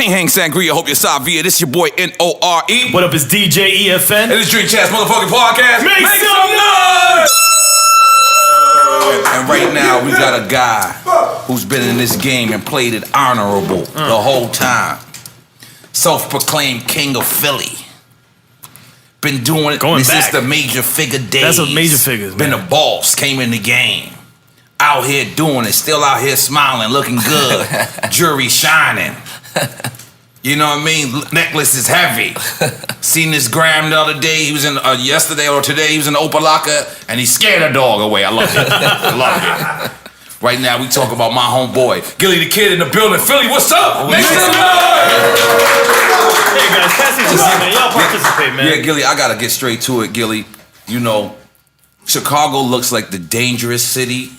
Hang Sangria, hope you're Savia. This is your boy N.O.R.E. What up, it's DJ EFN. And it's Drink Chats motherfucking podcast. Make some noise! And right now we got a guy who's been in this game and played it honorable the whole time. Self-proclaimed king of Philly. Been doing it since the major figure days. That's what major figures, Been a boss, came in the game. Out here doing it, still out here smiling, looking good. Jury shining. You know what I mean? Necklace is heavy. Seen this gram the other day. He was in yesterday or today. He was in the Opalaka and he scared a dog away. I love it. I love it. Right now we talk about my homeboy Gillie the Kid in the building. Philly, what's up? Make some noise! Hey guys, pass these around, man. Y'all participate, man. Yeah, Gillie, I gotta get straight to it, Gillie. You know, Chicago looks like the dangerous city,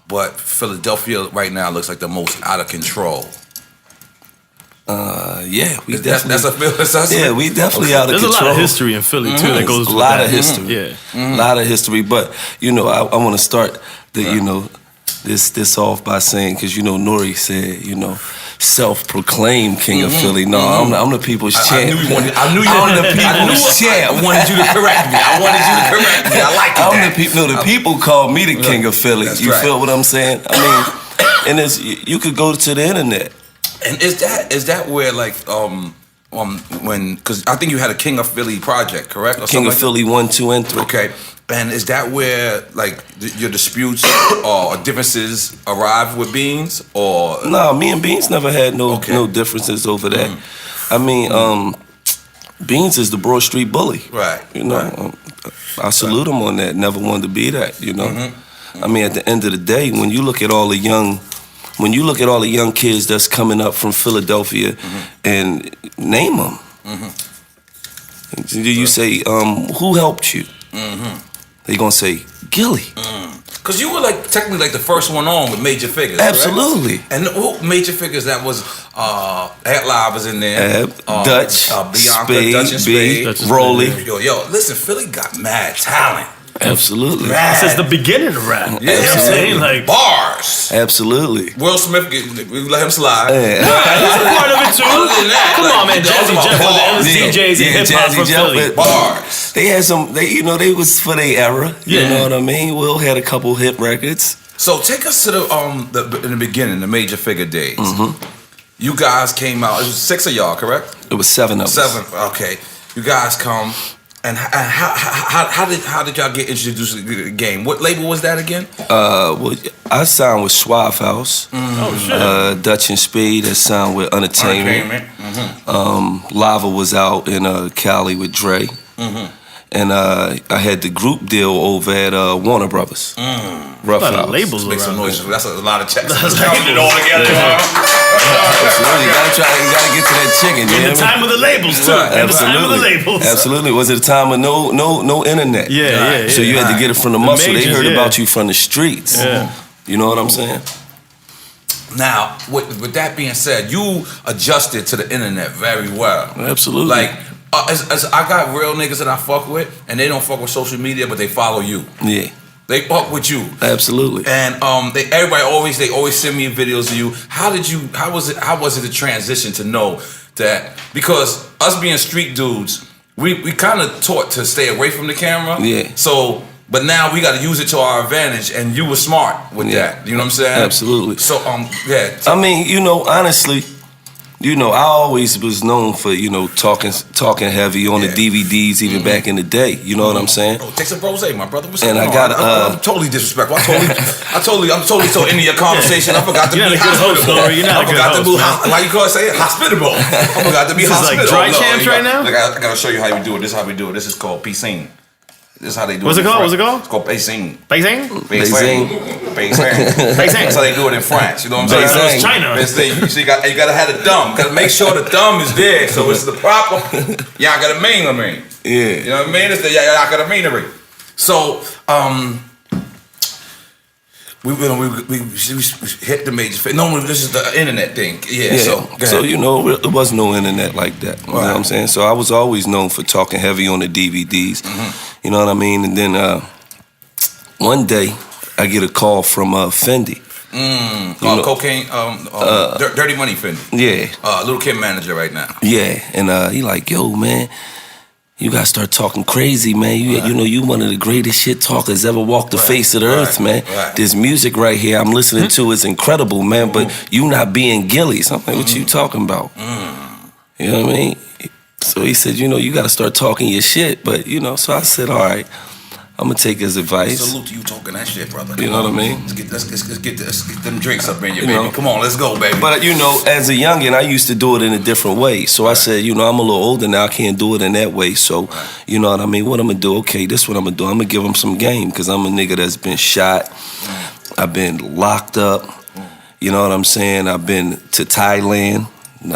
but Philadelphia right now looks like the most out of control. Yeah, we definitely. That's a fair assessment. Yeah, we definitely out of There's control. a lot of history in Philly too that goes a with lot that. of history. Yeah, a lot of history. But you know, I want to start the this off by saying, because you know N.O.R.E said, you know, self-proclaimed king of Philly. No, I'm the people's champ. I knew you wanted the people's champ. I wanted you to correct me. I like it. The people call me the king of Philly. That's you right. feel what I'm saying? I mean, and it's you could go to the internet. And is that where like when, because I think you had a King of Philly project, correct? Or King of Philly 1, 2, and 3. Okay, and is that where like your disputes or differences arrive with Beans or? No, me and Beans never had no differences over that. I mean, Beans is the Broad Street bully. Right. You know, I salute him on that. Never wanted to be that. You know, I mean, at the end of the day, when you look at all the young kids that's coming up from Philadelphia, and name them, you say, who helped you? They gonna say Gillie. Because you were like technically like the first one on with major figures. Absolutely. Correct? And who major figures that was? Ed Live was in there. Dutch, Bianca, Dutch and Spade, Rolly. Yo, listen, Philly got mad talent. Absolutely. Since the beginning of rap. Yeah, you know what I'm saying? Like bars. Absolutely. Will Smith, we let him slide. Yeah. He's a part of it too. Other than that, Come on, man. Jazzy Jeff, one of the illest DJs in hip hop from Philly. Bars. They had some. They was for their era. Yeah. You know what I mean? Will had a couple hit records. So take us to the in the beginning, the major figure days. You guys came out. It was 6 of y'all, correct? It was 7 of us. 7. Okay. You guys come. And how did y'all get introduced to the game? What label was that again? Well, I signed with Schwab House. Oh shit. Dutch and Speed that signed with Entertainment. Lava was out in Cali with Dre. And I had the group deal over at Warner Brothers. Rough A lot House. of labels Make some around. noise. That's a lot of checks. That's Counting it all together. Absolutely. You gotta get to that chicken. In the time of the labels too. In the time of the labels. Absolutely. Was it a time of no internet? Yeah. So you had to get it from the muscle. majors, they heard yeah. about you from the streets. Yeah. You know what I'm saying? Now, with that being said, you adjusted to the internet very well. Absolutely. Like, as I got real niggas that I fuck with, and they don't fuck with social media, but they follow you. Yeah. They fuck with you. Absolutely. And everybody always send me videos of you. How was it the transition to know that? Because us being street dudes, we kind of taught to stay away from the camera. Yeah. So, but now we got to use it to our advantage, and you were smart with that. You know what I'm saying? Absolutely. So yeah. I mean, you know, honestly, you know, I always was known for, you know, talking heavy on the DVDs even back in the day. You know what I'm saying? Oh, take some rosé, my brother. What's And going I got on? I'm totally disrespectful. I'm totally so into your conversation. I forgot to You're be not a good host, hospitable. N.O.R.E. You're not a good host, Why you call it say it? Hospitable. I forgot to be This is hospitable. like dry champs right now? Look, I gotta show you how we do it. This is how we do it. This is called piscine. This is how they do What's it. it called? What's it called? It's called piscine. Beijing? Piscine. That's how they do it in France. You know what I'm saying? It's China. So you gotta have the thumb. Gotta make sure the thumb is there, so it's the proper. Y'all gotta mean. Yeah. You know what I mean? It's the y'all gotta mean. So we hit the major. No, this is the internet thing. Yeah. So you know, it was no internet like that. You know what I'm saying? So I was always known for talking heavy on the DVDs. You know what I mean? And then one day I get a call from Fendi. Cocaine, Dirty Money Fendi. Yeah. Little Kim manager right now. Yeah, and he like, yo, man, you gotta start talking crazy, man. You know, you one of the greatest shit talkers ever walked the face of the earth, man. This music right here I'm listening to is incredible, man, but you not being Gillie. So I'm like, what you talking about? You know what I mean? So he said, you know, you gotta start talking your shit, but, you know, so I said, all right, I'm gonna take his advice. Salute to you talking that shit, brother. You know what I mean? Let's get them drinks up in you, baby. Know? Come on, let's go, baby. But, you know, as a youngin', I used to do it in a different way. So I said, you know, I'm a little older now. I can't do it in that way. So, you know what I mean? What I'm gonna do? Okay, this is what I'm gonna do. I'm gonna give him some game because I'm a nigga that's been shot. I've been locked up. You know what I'm saying? I've been to Thailand.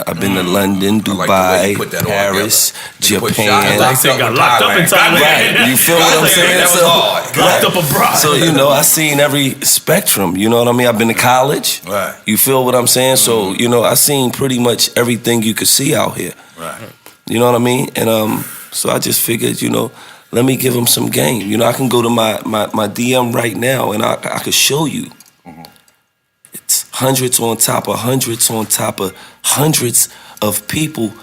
I've been to London, Dubai, Paris, Japan. Like I got locked up in Thailand. Right. You feel what I'm saying? That was hard. Locked up abroad. So, you know, I seen every spectrum. You know what I mean? I've been to college. Right. You feel what I'm saying? So, you know, I seen pretty much everything you could see out here. Right. You know what I mean? And so I just figured, you know, let me give him some game. You know, I can go to my DM right now and I could show you. It's hundreds on top of hundreds on top of hundreds of people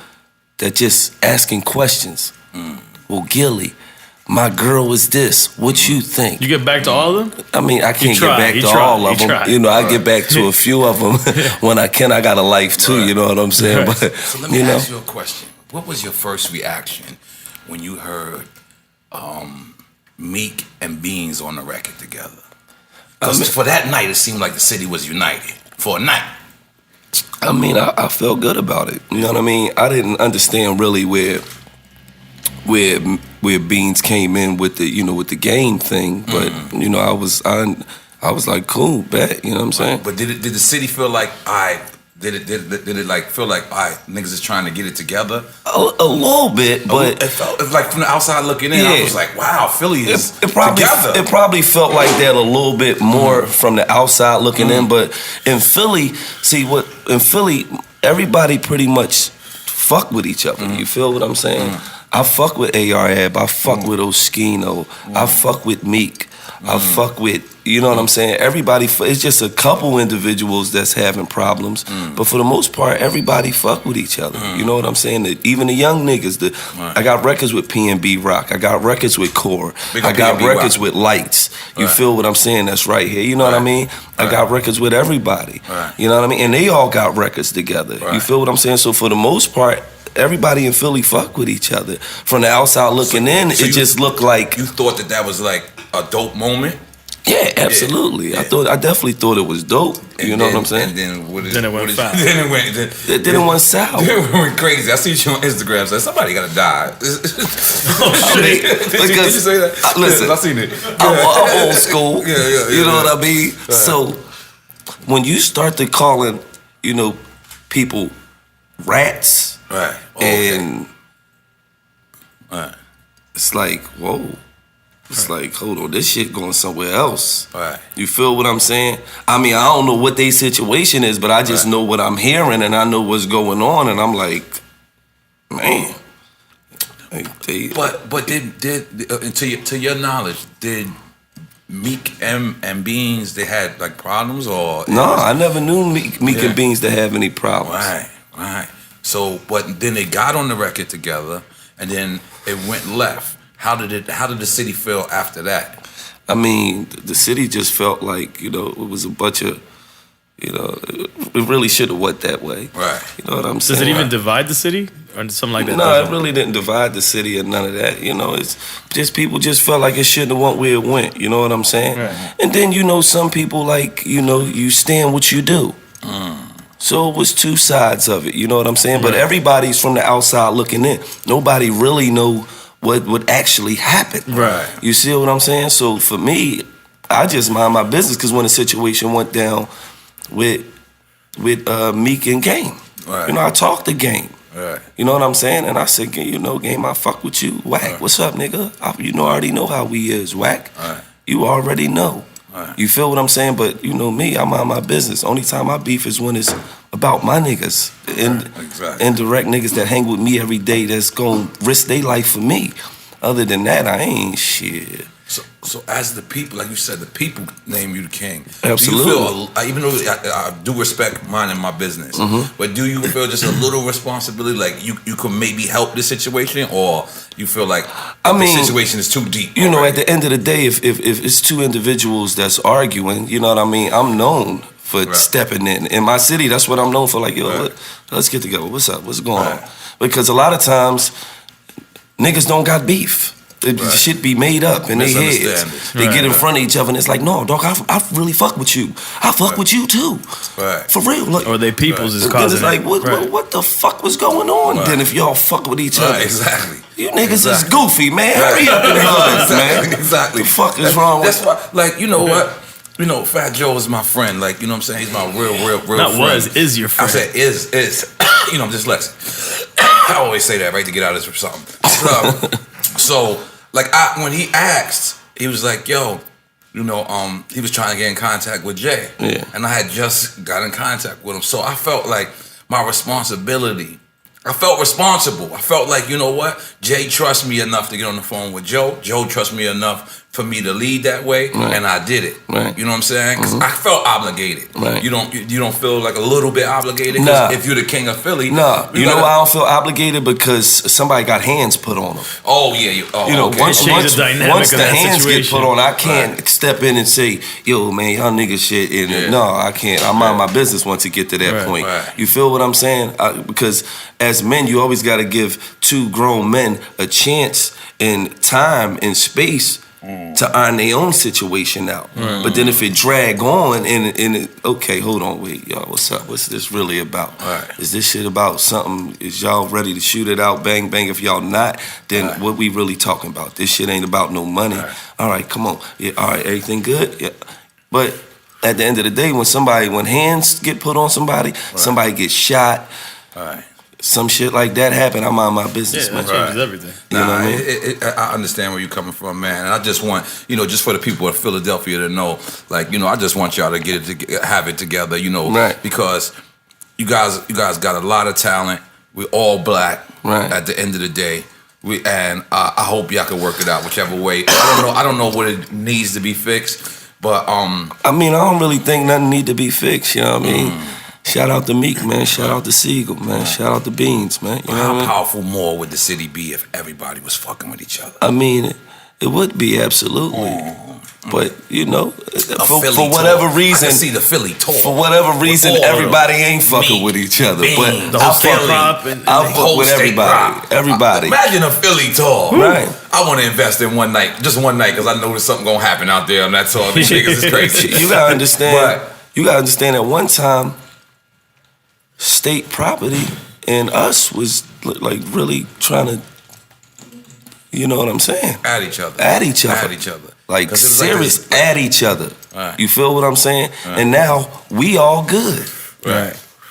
that just asking questions. Well, Gillie, my girl is this. What you think? You get back to all of them? I mean, I can't get back to all of them. You know, I get back to a few of them when I can. I got a life too. You know what I'm saying? But so let me ask you a question. What was your first reaction when you heard Meek and Beans on the record together? Because for that night, it seemed like the city was united. For a night. I mean, I felt good about it. You know what I mean? I didn't understand really where Beans came in with the, you know, with the game thing, but you know, I was like, cool, bet. You know what I'm saying? But did the city feel like Did it like feel like niggas is trying to get it together? A little bit, but it felt like from the outside looking in, I was like, wow, Philly is together. It probably felt like that a little bit more from the outside looking in, but in Philly, everybody pretty much fuck with each other. You feel what I'm saying? I fuck with A.R.Ab, I fuck with Oskino, I fuck with Meek, I fuck with, you know what I'm saying? Everybody, it's just a couple individuals that's having problems, but for the most part, everybody fuck with each other. You know what I'm saying? Even the young niggas. I got records with P&B Rock. I got records with Core. I got records with Lights. You feel what I'm saying? That's right here. You know what I mean? I got records with everybody. You know what I mean? And they all got records together. You feel what I'm saying? So for the most part, everybody in Philly fuck with each other. From the outside looking in, it just looked like... You thought that was like a dope moment? Yeah, absolutely. Yeah. I definitely thought it was dope. You know what I'm saying? And then it went foul. Then it went south. Then it went crazy. I see you on Instagram saying somebody gotta die. Oh shit! Did you say that? Listen, I seen it. I'm old school. Yeah. You know what I mean? Right. So when you start to calling, you know, people rats, right? And it's like, whoa. It's like, hold on, this shit going somewhere else. Right. You feel what I'm saying? I mean, I don't know what their situation is, but I just know what I'm hearing and I know what's going on, and I'm like, man. But did to your knowledge, did Meek and Beans, they had like problems or? No, I never knew Meek and Beans to have any problems. Right. So, but then they got on the record together, and then it went left. How did the city feel after that? I mean, the city just felt like, you know, it was a bunch of, you know, it really should have went that way. Right. You know what I'm saying? Does it even divide the city or something like that? No, it really didn't divide the city or none of that. You know, it's just people just felt like it shouldn't have went where it went. You know what I'm saying? Right. And then, you know, some people like, you know, you stand what you do. So it was two sides of it. You know what I'm saying? But everybody's from the outside looking in. Nobody really know what would actually happen. Right. You see what I'm saying? So for me, I just mind my business because when the situation went down with Meek and Game, you know, I talked to Game. Right. You know what I'm saying? And I said, you know, Game, I fuck with you. Whack, what's up, nigga? You know, I already know how we is, Whack. You already know. You feel what I'm saying? But you know me, I mind my business. Only time I beef is when it's about my niggas. Indirect niggas that hang with me every day that's gonna risk their life for me. Other than that, I ain't shit. So as the people, like you said, the people name you the king. Absolutely. Do you feel, even though I do respect minding my business, but do you feel just a little responsibility, like you could maybe help this situation, or you feel like the situation is too deep? You know, at the end of the day, if it's two individuals that's arguing, you know what I mean, I'm known for stepping in. In my city, that's what I'm known for. Like, yo, let's get together. What's up? What's going on? Because a lot of times, niggas don't got beef. Shit be made up in their heads. They get in front of each other and it's like, no, dog, I really fuck with you. I fuck with you too. For real. Like, or they peoples is causing it's like, what the fuck was going on then if y'all fuck with each other? Exactly. You niggas is goofy, man. Hurry up and hugs, man. Exactly. The fuck is wrong with That's why, like, you know what? You know, Fat Joe is my friend. Like, you know what I'm saying? He's my real Not friend. is your friend. I said is. You know, I'm dyslexic. I always say that, right, to get out of this or something. So like, when he asked, he was like, yo, you know, he was trying to get in contact with Jay. Yeah. And I had just got in contact with him. So I felt like my responsibility, I felt responsible. I felt like, you know what? Jay trusts me enough to get on the phone with Joe. Joe trusts me enough for me to lead that way, and I did it. Right. You know what I'm saying? Because I felt obligated. Right. You don't feel like a little bit obligated? Nah. If you're the king of Philly. Nah. You know why I don't feel obligated? Because somebody got hands put on them. Oh, yeah. You know, okay. once the hands get put on, I can't step in and say, yo, man, y'all niggas shit. And no, I can't. I mind my business once it get to that point. Right. You feel what I'm saying? Because as men, you always got to give two grown men a chance and time and space to iron their own situation out. But then if it drag on and okay, hold on, wait, y'all, what's up? What's this really about? Is this shit about something? Is y'all ready to shoot it out, bang, bang? If y'all not, then what we really talking about? This shit ain't about no money. All right, come on. Yeah, all right, everything good? Yeah. But at the end of the day, when hands get put on somebody, somebody gets shot, some shit like that happen, I mind my business, man. That changes everything. You know what I mean? I understand where you're coming from, man. And I just want, you know, just for the people of Philadelphia to know, like, you know, I just want y'all to have it together, you know, because you guys got a lot of talent. We're all black at the end of the day. And I hope y'all can work it out whichever way. I don't know what it needs to be fixed, but I mean, I don't really think nothing need to be fixed. You know what I mean? Shout out to Meek, man. Shout out to Siegel, man. Shout out to Beans, man. You know how what I mean? powerful more would the city be if everybody was fucking with each other? I mean, it would be absolutely. But you know, for whatever reason, I can see the Philly tour. For whatever reason, everybody ain't fucking with each other. But the whole state crop and I fuck with everybody. Everybody. Imagine a Philly tour. Right. I want to invest in one night, just one night, because I know there's something gonna happen out there on that tour. These niggas is crazy. You gotta understand. You gotta understand. At one time, state property and us was like really trying to, you know what I'm saying? At each other. Like serious at each other. You feel what I'm saying? And now we all good.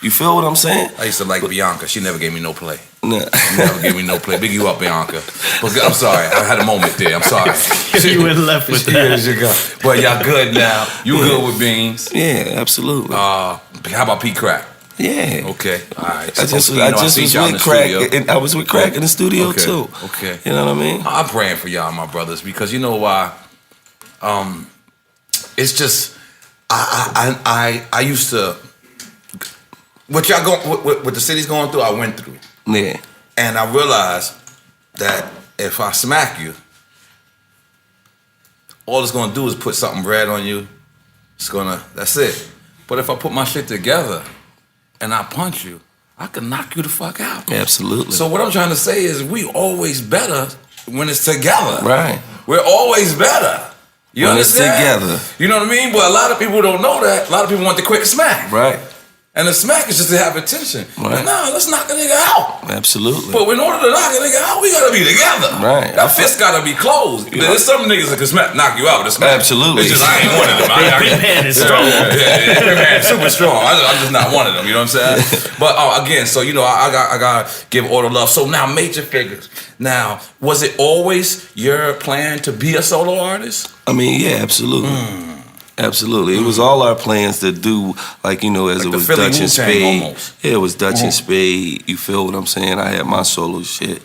You feel what I'm saying? I used to like Bianca. She never gave me no play. Nah. She never gave me no play. Big you up, Bianca. But I'm sorry. I had a moment there. I'm sorry. You went left with that. But y'all good now. You good with Beans? Yeah, absolutely. How about P Crack? Yeah. Okay. All right. I just was with Crack, and I was with Crack in the studio too. Okay. You know what I mean? I'm praying for y'all, my brothers, because you know why? It's just I used to what y'all what the city's going through. I went through. Yeah. And I realized that if I smack you, all it's gonna do is put something red on you. That's it. But if I put my shit together and I punch you, I can knock you the fuck out. Absolutely. So what I'm trying to say is we always better when it's together. Right. We're always better. You when understand? It's together. You know what I mean? But a lot of people don't know that. A lot of people want the quick smack. Right. And the smack is just to have attention. Right. Nah, let's knock a nigga out. Absolutely. But in order to knock a nigga out, we gotta be together. Right. That fist gotta be closed. There's some niggas that can knock you out with a smack. Absolutely. It's just I ain't one of them. Big man is strong. Yeah, big man is super strong. I'm just not one of them. You know what I'm saying? But again, so you know, I gotta give all the love. So now, major figures. Now, was it always your plan to be a solo artist? I mean, yeah, absolutely. Absolutely. It was all our plans to do, like, you know, as like it was Dutch and Spade. Almost. Yeah, it was Dutch and Spade. You feel what I'm saying? I had my solo shit.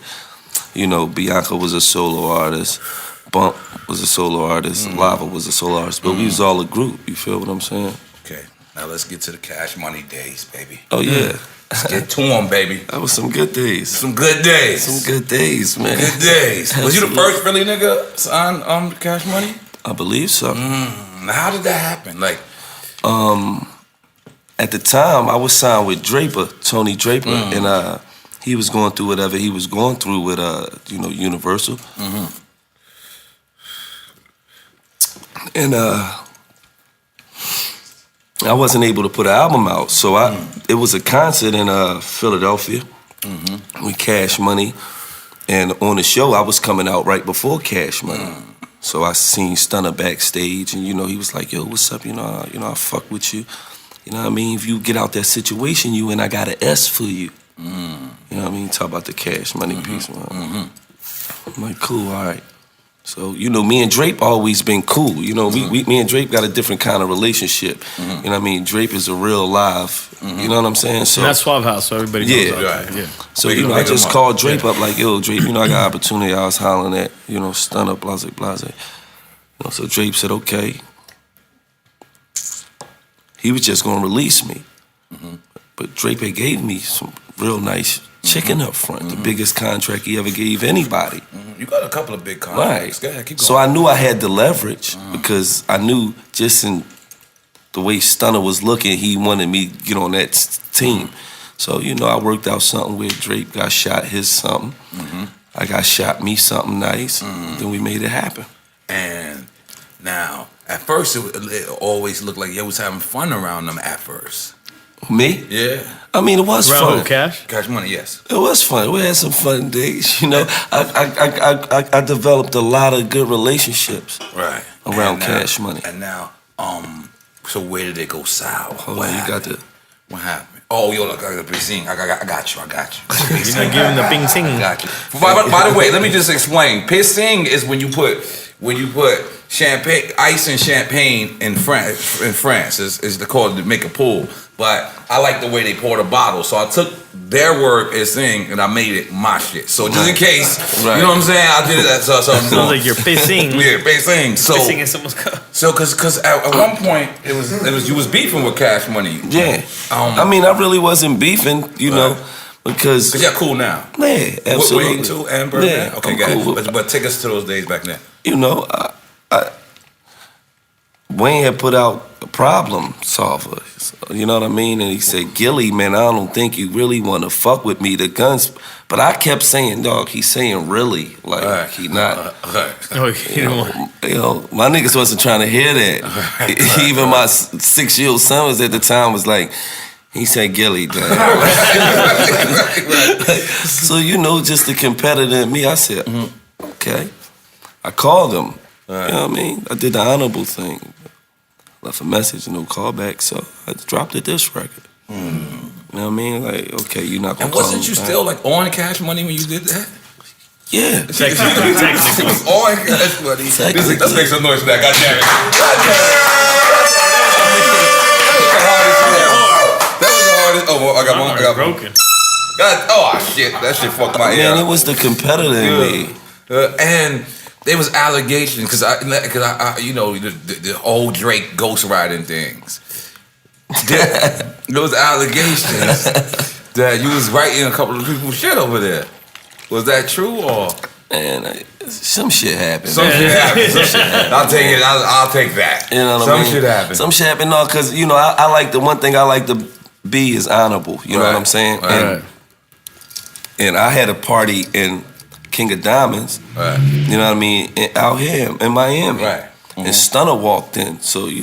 You know, Bianca was a solo artist. Bump was a solo artist, Lava was a solo artist, but we was all a group. You feel what I'm saying? Okay, now let's get to the Cash Money days, baby. Oh yeah. Let's get to them, baby. That was some good days. Some good days. Some good days, man. Good days. Was you the first Philly nigga signed Cash Money? I believe so. Now, how did that happen? Like, at the time, I was signed with Draper, Tony Draper, and he was going through whatever he was going through with, Universal. And I wasn't able to put an album out, so it was a concert in Philadelphia with Cash Money, and on the show I was coming out right before Cash Money, so I seen Stunner backstage, and he was like, "Yo, what's up? I fuck with you. You know what I mean? If you get out that situation, you and I got an S for you. You know what I mean? Talk about the Cash Money piece. I'm like, cool, all right." So, me and Drape always been cool. Me and Drape got a different kind of relationship. You know what I mean? Drape is a real live, you know what I'm saying? So and that's Suave House, so everybody knows that. Yeah. So, I just called Drape up like, yo, Drape, I got opportunity. I was hollering at, Stunner, blase. So Drape said, okay. He was just gonna release me. But Drape had gave me some real nice chicken up front, the biggest contract he ever gave anybody. You got a couple of big contracts. Right. Go ahead, keep going. So I knew I had the leverage because I knew just in the way Stunner was looking, he wanted me to get on that team. So, I worked out something where Drake got shot his something. I got shot me something nice. Then we made it happen. And now, at first, it always looked like you was having fun around them at first. Me? Yeah. I mean, it was Around fun. who, Cash? Cash Money, yes. It was fun. We had some fun days. I developed a lot of good relationships Right. around Cash Money. And now, so where did it go sour? Hold on, you got the... What happened? Oh, yo, look, I got the big sing. I got you. You're not giving the ping sing. I got you. By the way, let me just explain. Pissing is when you put champagne, ice and champagne in France is called to make a pool. But I like the way they pour the bottle, so I took their word as thing and I made it my shit. So just in case, you know what I'm saying, I did it. So Sounds like you're pissing. Yeah, pissing. So pissing in someone's cup. So because at one point it was you was beefing with Cash Money. Yeah. I mean, I really wasn't beefing, because you're cool now. Yeah, absolutely. Wayne too and Birdman. Yeah, okay, cool. but take us to those days back then. Wayne had put out a Problem Solver, you know what I mean? And he said, Gillie, man, I don't think you really want to fuck with me, the guns. But I kept saying, dog, he's saying really, like he not. My niggas wasn't trying to hear that. Even my 6-year-old son was at the time was like, he said Gillie, dog. So, just the competitor in me, I said, okay. I called him. You know what I mean? I did the honorable thing. Left a message, no callback, so I dropped the disc record. You know what I mean? Like, okay, you're not gonna And wasn't you still like on Cash Money when you did that? Yeah. Technically. It was on Cash Money. Let's make some noise for that. God damn it. That was the hardest. Oh, well, I got broken. Shit. That shit fucked my ear. Man, it was the competitor in me. And there was allegations because I the old Drake ghostwriting things. There was allegations that you was writing a couple of people's shit over there. Was that true or? Man, some shit happened. Some shit happened. I'll take it. I'll take that. You know what I mean? Some shit happened. Some shit happened. No, because I like the one thing I like to be is honorable. You know what I'm saying? Right. And I had a party in King of Diamonds, you know what I mean, out here in Miami. Right. And Stunner walked in, so I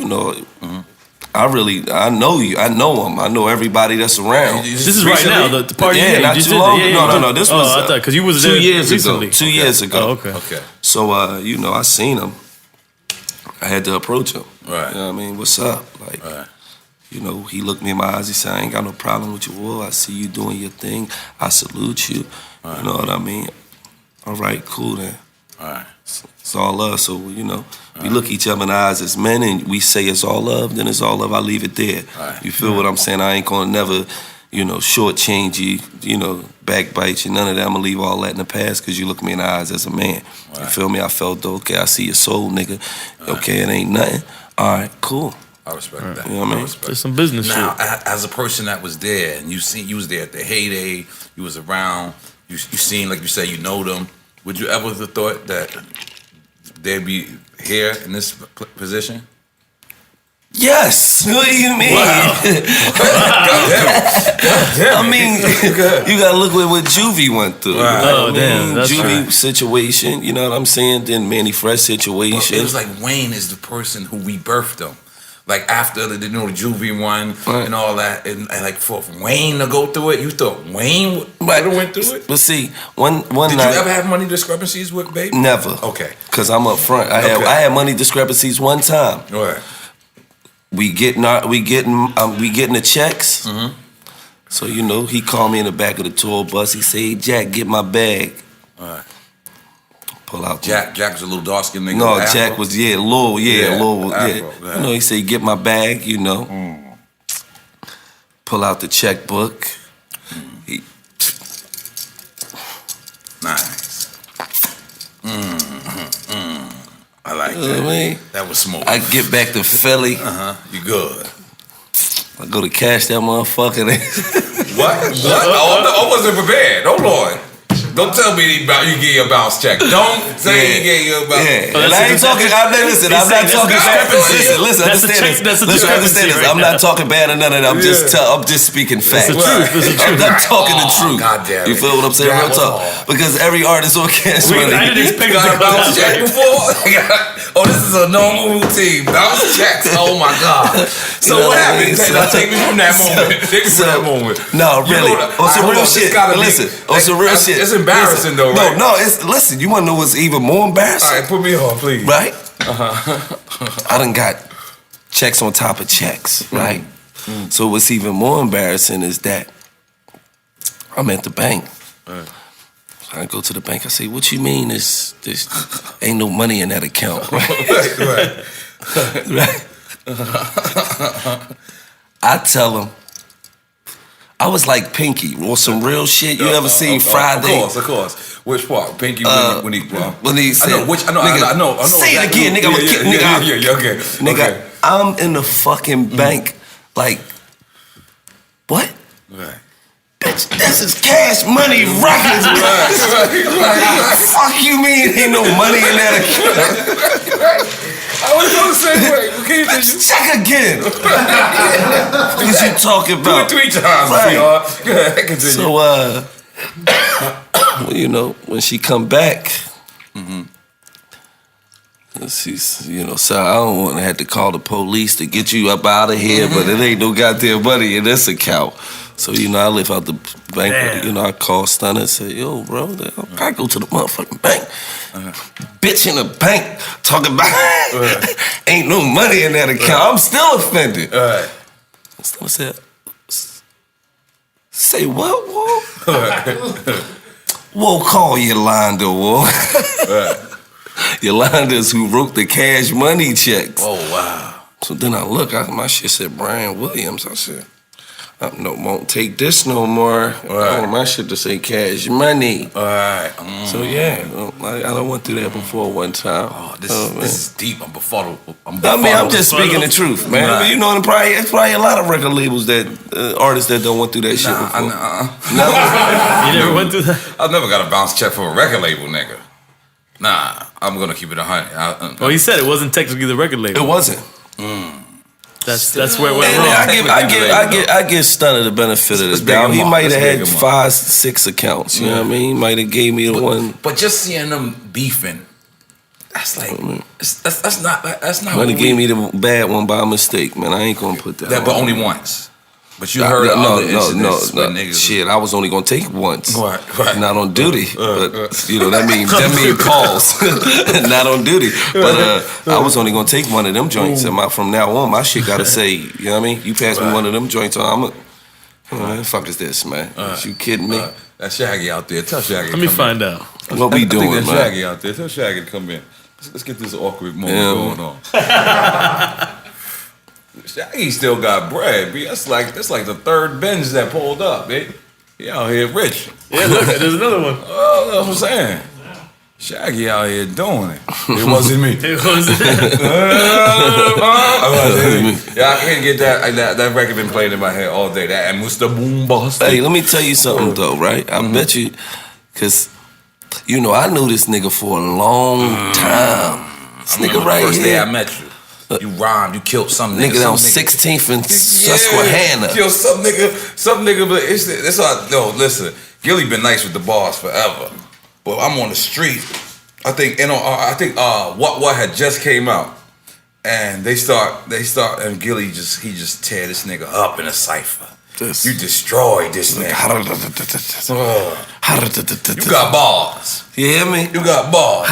know you. I know him. I know everybody that's around. This is right now, the party. Yeah, not too long. No. This was I thought because you was 2 there years recently. ago. 2 years ago. Oh, okay. So I seen him. I had to approach him. Right. You know what I mean? What's up? Like, he looked me in my eyes. He said, I ain't got no problem with your war. I see you doing your thing. I salute you. You know what I mean? All right, cool then. All right. It's all love. So, we look each other in the eyes as men and we say it's all love, then it's all love. I leave it there. Right. You feel what I'm saying? I ain't gonna never, shortchange you, backbite you, none of that. I'm gonna leave all that in the past because you look me in the eyes as a man. Right. You feel me? I felt, okay, I see your soul, nigga. Okay, it ain't nothing. All right, cool. I respect that. You know what I mean? There's some business now, shit. As a person that was there, and you was there at the heyday, you was around, you seen, like you said, you know them. Would you ever have thought that they'd be here in this position? Yes. What do you mean? Wow. I mean, you gotta look at what Juvie went through. Right. You know Oh, damn. That's Juvie right. situation, you know what I'm saying? Then Manny Fresh situation. Well, it was like Wayne is the person who rebirthed them. Like after the Juvie one and all that, and like for Wayne to go through it, you thought Wayne would have went through it? But see, one Did night, you ever have money discrepancies with Baby? never. Okay. Cause I'm up front. I had money discrepancies one time. All right. We getting the checks. Mm-hmm. So you know, he called me in the back of the tour bus. He said, "Hey, Jack, get my bag." All right. Pull out. Jack was a little dark skinned nigga. No, Jack was Lil. Afro, You know, he said, "Get my bag." You know. Pull out the checkbook. He, nice. I like you know that. what I mean? That was smooth. I get back to Philly. You good. I go to cash that motherfucker. What? I wasn't prepared. Hold on. Don't tell me you gave you a bounce check. Don't say you gave you a bounce check. And I ain't talking. I'm not talking discrepancies. Listen, understand this. Listen, understand this. I'm not talking bad or none of that. I'm just speaking facts. I'm not talking the truth. God damn it. You feel what I'm saying? Real talk. Because every artist on Cash Money. I didn't expect got a to bounce check before. Oh, this is a normal routine. Bounce checks. Oh my God. So what happened? Take me from that moment. Take me from that moment. No, really. On some real shit. Listen, on some real shit. It's embarrassing though, right? No, it's listen. You want to know what's even more embarrassing? All right, put me on, please. Right? I done got checks on top of checks, right? So what's even more embarrassing is that I'm at the bank. I go to the bank. I say, "What you mean? This ain't no money in that account?" Right? Right. I tell him. I was like Pinky, or some real shit. You ever seen Friday? Of course. Which part? Pinky when he said, I know. Say it again, nigga. Okay. Nigga, I'm in the fucking bank, like, what? Right. Bitch, this is Cash Money Records. Right. Fuck you mean ain't no money in that account? I was going the same way. Okay, check again. What you talking about? Do it 3 times, right. Go ahead, continue. So, well, you know, when she come back, she's, you know, so I don't want to have to call the police to get you up out of here, but it ain't no goddamn money in this account. So, you know, I live out the bank. You know, I call Stunner and say, "Yo, bro, I go to the motherfucking bank. Bitch in the bank talking about ain't no money in that account." I'm still offended. Stunner said, "Say what, Whoa?" Whoa, call Yolanda, Whoa. Yolanda's who wrote the Cash Money checks. Oh, wow. So then I look, my shit said Brian Williams. I said, "No, won't take this no more." I want my shit to say Cash Money. All right. So yeah, I done went through that before one time. Oh, this is deep. I'm befuddled. I'm just speaking the truth, man. Right. You know, it's probably a lot of record labels that artists that don't went through that shit before. You never went through that? I never got a bounce check from a record label, nigga. Nah, I'm gonna keep it 100. Well, he said it wasn't technically the record label. It wasn't. That's where it went wrong. I give Stunner the benefit of the doubt. He might have had 5, 6 accounts. You know what I mean? He might have gave me the one. But just seeing them beefing, that's like that's not. Might have gave me the bad one by mistake, man. I ain't gonna put that. But only once. But you heard no. Shit, I was only gonna take once. Right. Not on duty. But you know that mean pause. Not on duty. But I was only gonna take one of them joints. And from now on, my shit gotta say, you know what I mean? You pass me one of them joints, what the fuck is this, man? You kidding me? That's Shaggy out there. Tell Shaggy. Let me find out. What we doing, man? Shaggy out there. Tell Shaggy to come in. Let's get this awkward moment going on. Shaggy still got bread, B. That's like the third Benz that pulled up, B. He out here rich. Yeah, look, there's another one. Oh, that's what I'm saying. Shaggy out here doing it. It wasn't me. It wasn't. Yeah, I can't get that. That record been playing in my head all day. That and Mr. Boombastic. Hey, let me tell you something though, right? I bet you, cause you know I knew this nigga for a long time. This nigga right First day here. I met you. You rhymed, you killed some nigga. Nigga on 16th and Susquehanna. Killed some nigga, but it's all, no, listen, Gillie been nice with the bars forever. But I'm on the street, I think what had just came out. And they start, and Gillie he just tear this nigga up in a cypher. You destroyed this nigga. You got bars. You hear me? You got bars.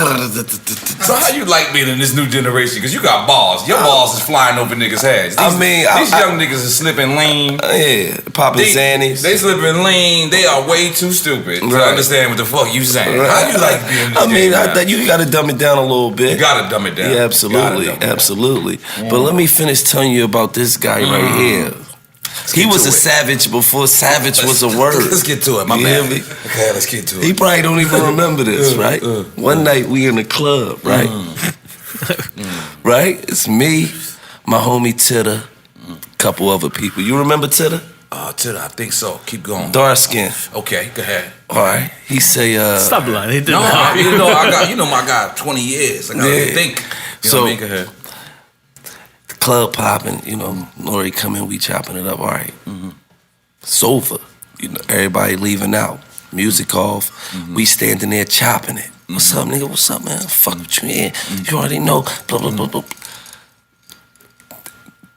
So how you like being in this new generation? Because you got bars. Your balls is flying over niggas' heads. These young niggas are slipping lean. Yeah, popping Xannies. They slipping lean. They are way too stupid to understand what the fuck you saying. Right. How you like being in this game, you got to dumb it down a little bit. You got to dumb it down. Yeah, absolutely. But let me finish telling you about this guy right here. He was a savage before savage was a word. Let's get to it, my man. Okay, let's get to it. He probably don't even remember this, right? One night we in the club, right? Right? It's me, my homie Titter, couple other people. You remember Titter? Titter, I think so. Keep going. Dark skin. Okay, go ahead. All right. He say, Stop lying. He didn't. No, I got my guy 20 years. I gotta think. You know what I mean? Go ahead. Club popping, you know, N.O.R.E come in, we chopping it up, all right. It's over. You know, everybody leaving out. Music off. We standing there chopping it. What's up, nigga? What's up, man? Fuck with you, man. You already know. Blah, blah, blah, blah.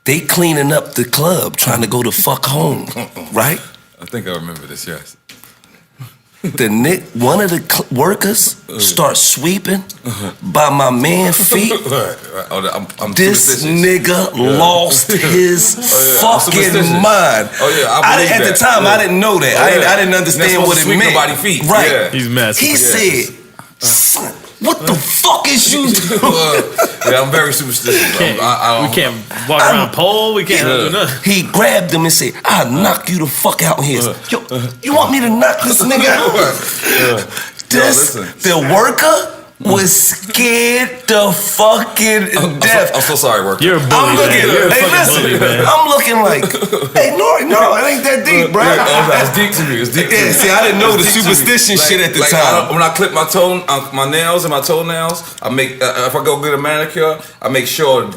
They cleaning up the club, trying to go the fuck home, right? I think I remember this, yes. One of the workers start sweeping by my man feet. I'm this nigga lost his fucking mind. Oh yeah, I believe at the time I didn't know that. I didn't understand what it meant. Nobody's feet. Right? Yeah. He's massive. He said, "Son, what the fuck is you doing?" Yeah, I'm very superstitious. We can't walk around pole. We can't do nothing. He grabbed him and said, "I'll knock you the fuck out here." Yo, you want me to knock this nigga out? The worker was scared the fucking death. I'm so sorry, worker. You're a bully, man. Hey, listen, I'm looking like, hey, no, it ain't that deep, bro. It's deep to me. It's deep to me. See, I didn't know the superstition shit at the time. When I clip my nails and my toenails, I make if I go get a manicure, I make sure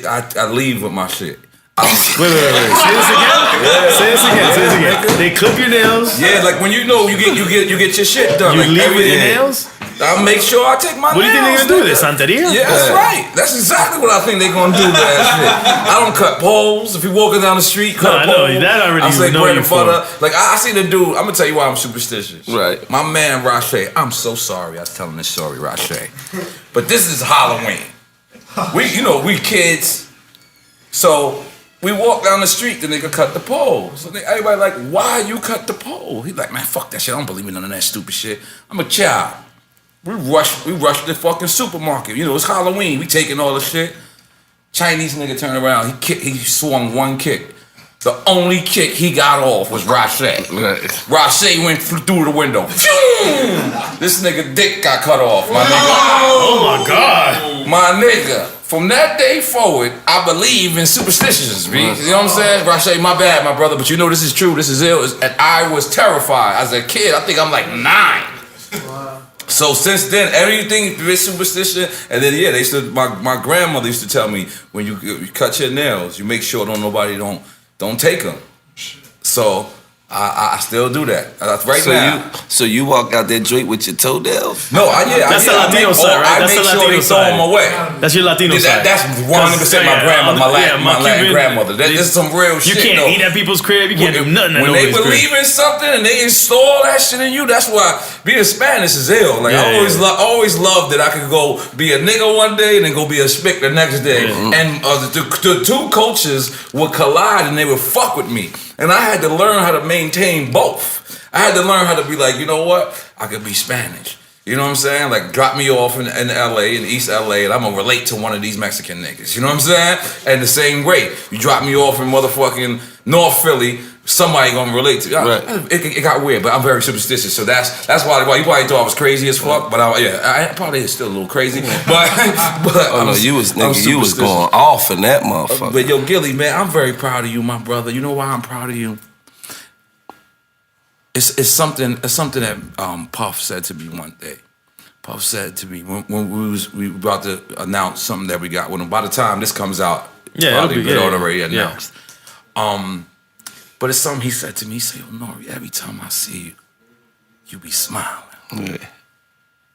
I leave with my shit. Wait. Say this again. Yeah. Say this again. They clip your nails. Yeah, like when you get your shit done. You like leave with your nails. I make sure I take my nails. What do you think they're gonna do? This Santeria? Yeah, that's right. That's exactly what I think they're gonna do with that shit. I don't cut poles. If you're walking down the street, cut a pole. I know that already. I say know bread you and butter. Like I see the dude. I'm gonna tell you why I'm superstitious. Right. My man Rashay. I'm so sorry. I was telling this story, Rashay. But this is Halloween. We kids. So we walk down the street. The nigga cut the pole. So everybody like, why you cut the pole? He like, man, fuck that shit. I don't believe in none of that stupid shit. I'm a child. We rush the fucking supermarket. You know, it's Halloween. We taking all the shit. Chinese nigga turned around. He swung one kick. The only kick he got off was Rashay. Rashay went through the window. This nigga dick got cut off, my nigga. Oh my God. My nigga. From that day forward, I believe in superstitions, B. You know what I'm saying? Rashay, my bad, my brother, but you know this is true, this is ill. And I was terrified. As a kid, I think I'm like 9. Wow. So since then, everything is superstition. And then they used to, my grandmother used to tell me, when you cut your nails, you make sure nobody don't take them. So I still do that. Now. So you walk out that joint with your toenails? No, that's the Latino side, right? I make sure they throw them away. That's your Latino side. That's 100% my grandmother, my Latin grandmother. That's some real shit. You can't eat at people's crib. You can't do nothing at nobody's crib. When they believe in something and they install that shit in you, that's why being Spanish is ill. Like I always loved that I could go be a nigga one day and then go be a spick the next day. And the two cultures would collide and they would fuck with me. And I had to learn how to maintain both. I had to learn how to be like, you know what? I could be Spanish. You know what I'm saying? Like, drop me off in LA, in East LA, and I'm gonna relate to one of these Mexican niggas. You know what I'm saying? And the same way, you drop me off in motherfucking North Philly, somebody gonna relate to. Right. It got weird, but I'm very superstitious, so that's why you probably thought I was crazy as fuck. But I probably is still a little crazy. But oh no, you was going off in that motherfucker. But yo, Gillie, man, I'm very proud of you, my brother. You know why I'm proud of you? It's something that Puff said to me one day. Puff said to me when we were about to announce something that we got with him. By the time this comes out, it's probably been already announced. But it's something he said to me. He said, N.O.R.E, every time I see you, you be smiling. Yeah.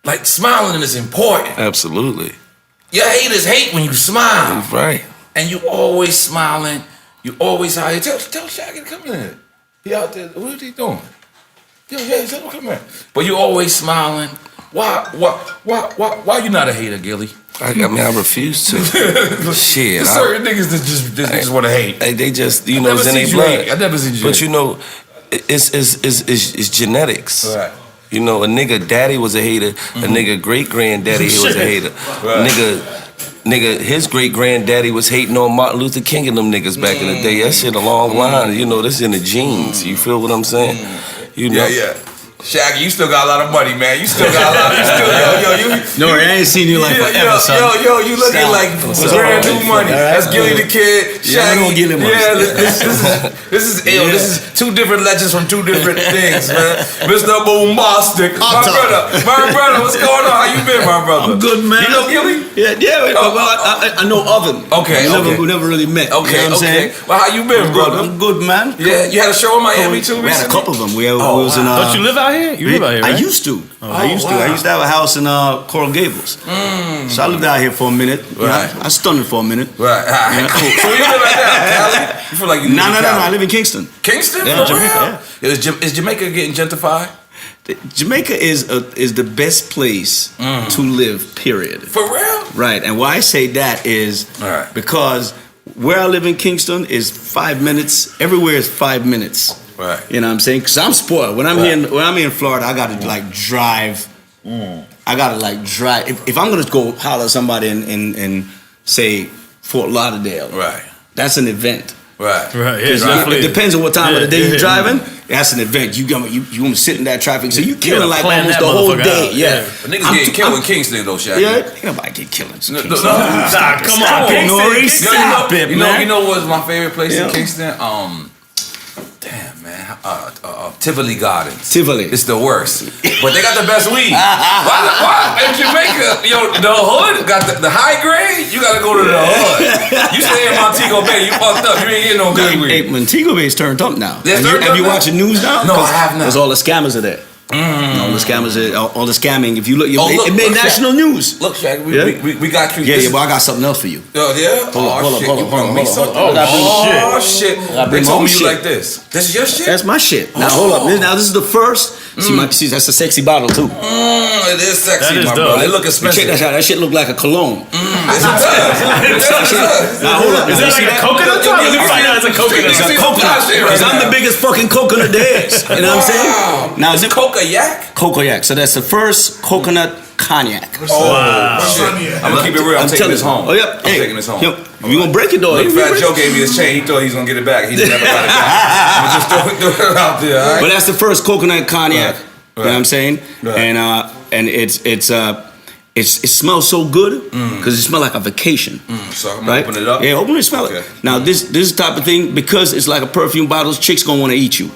Like, smiling is important. Absolutely. Your haters hate when you smile. Right. And you always smiling. You always out here. Tell Shaggy to come in. He out there. What is he doing? Yo, tell him come in. But you always smiling. Why you not a hater, Gillie? I mean, I refuse to. Shit. There's certain niggas that just want to hate. They just, you know, it's in their blood. I never seen you. But you know, it's genetics. Right. You know, a nigga daddy was a hater. A nigga great granddaddy was a hater. Right. Nigga, his great granddaddy was hating on Martin Luther King and them niggas back in the day. That shit a long line. You know, that's in the genes. You feel what I'm saying? You know. Yeah. Shaggy, you still got a lot of money, man. You still got a lot. No, I ain't seen you like forever, son. You looking like brand new money. That's Gillie the Kid. Shaggy. Don't get him. This is ill. This is two different legends from two different things, man. Mr. Boombastic, my brother, what's going on? How you been, my brother? I'm good, man. You know Gillie? Yeah. I know of him. Okay. We never really met. Okay, you know what I'm saying? Well, how you been, brother? I'm good, man. Yeah, you had a show in Miami too. We had a couple of them. We was in. Don't you live out here? You live out here, right? I used to. I used to have a house in Coral Gables. So I lived out here for a minute. Right. I stunned it for a minute. Right. Cool. So you live right now, Cali? You feel like you live in Cali? No. I live in Kingston. Kingston? Yeah, For Jamaica. real? Is Jamaica getting gentrified? Jamaica is the best place to live, period. For real? Right. And why I say that is because where I live in Kingston is 5 minutes. Everywhere is 5 minutes. Right. You know what I'm saying? Because I'm spoiled. When I'm here in Florida, I got to like drive. I got to like drive. If I'm going to go holler at somebody in say Fort Lauderdale, right, that's an event. Right. It depends on what time of the day you're driving. That's an event. You want to sit in that traffic. So you killing like almost the whole day. Yeah. But niggas getting killed in Kingston though, Shaggy. Yeah. Nobody get killed in Kingston. Come on, Kingston. Stop it, man. You know what's my favorite place in Kingston? Damn, man. Tivoli Gardens. Tivoli. It's the worst. But they got the best weed. Why? In Jamaica, the hood got the high grade, you gotta go to the hood. You stay in Montego Bay, you fucked up. You ain't getting no good weed. Hey, Montego Bay's turned up now. Have you watching news now? No, I have not. Because all the scammers are there. All the scammers, all the scamming. If you look, it made national news. Look, Shaggy, we got you. Yeah, but I got something else for you. Oh, yeah? Oh, shit. They told me you like this. This is your shit? That's my shit. Now, hold up. Now, this is the first. See, that's a sexy bottle, too. It is sexy, my bro. They look expensive. Check that out. That shit look like a cologne. It does. Now, hold up. Is that like a coconut? Let me find out it's a coconut. It's a coconut. Because I'm the biggest fucking coconut there is. You know what I'm saying? Now, is it Coca-Yak? Coca-Yak. So that's the first coconut cognac. Wow. Shit. I'm gonna keep it real. I'm taking this home. Oh, yep. I'm taking this home. Yep. You gonna break it, though? Look, Fat Joe gave me his chain. He thought he was gonna get it back. He never got it back. I'm just throw it out there, all right? But that's the first coconut cognac. Right. You know what I'm saying? Right. And it smells so good because it smells like a vacation. So I'm gonna open it up. Yeah, open it, smell it. Now this type of thing, because it's like a perfume bottle, chicks gonna want to eat you.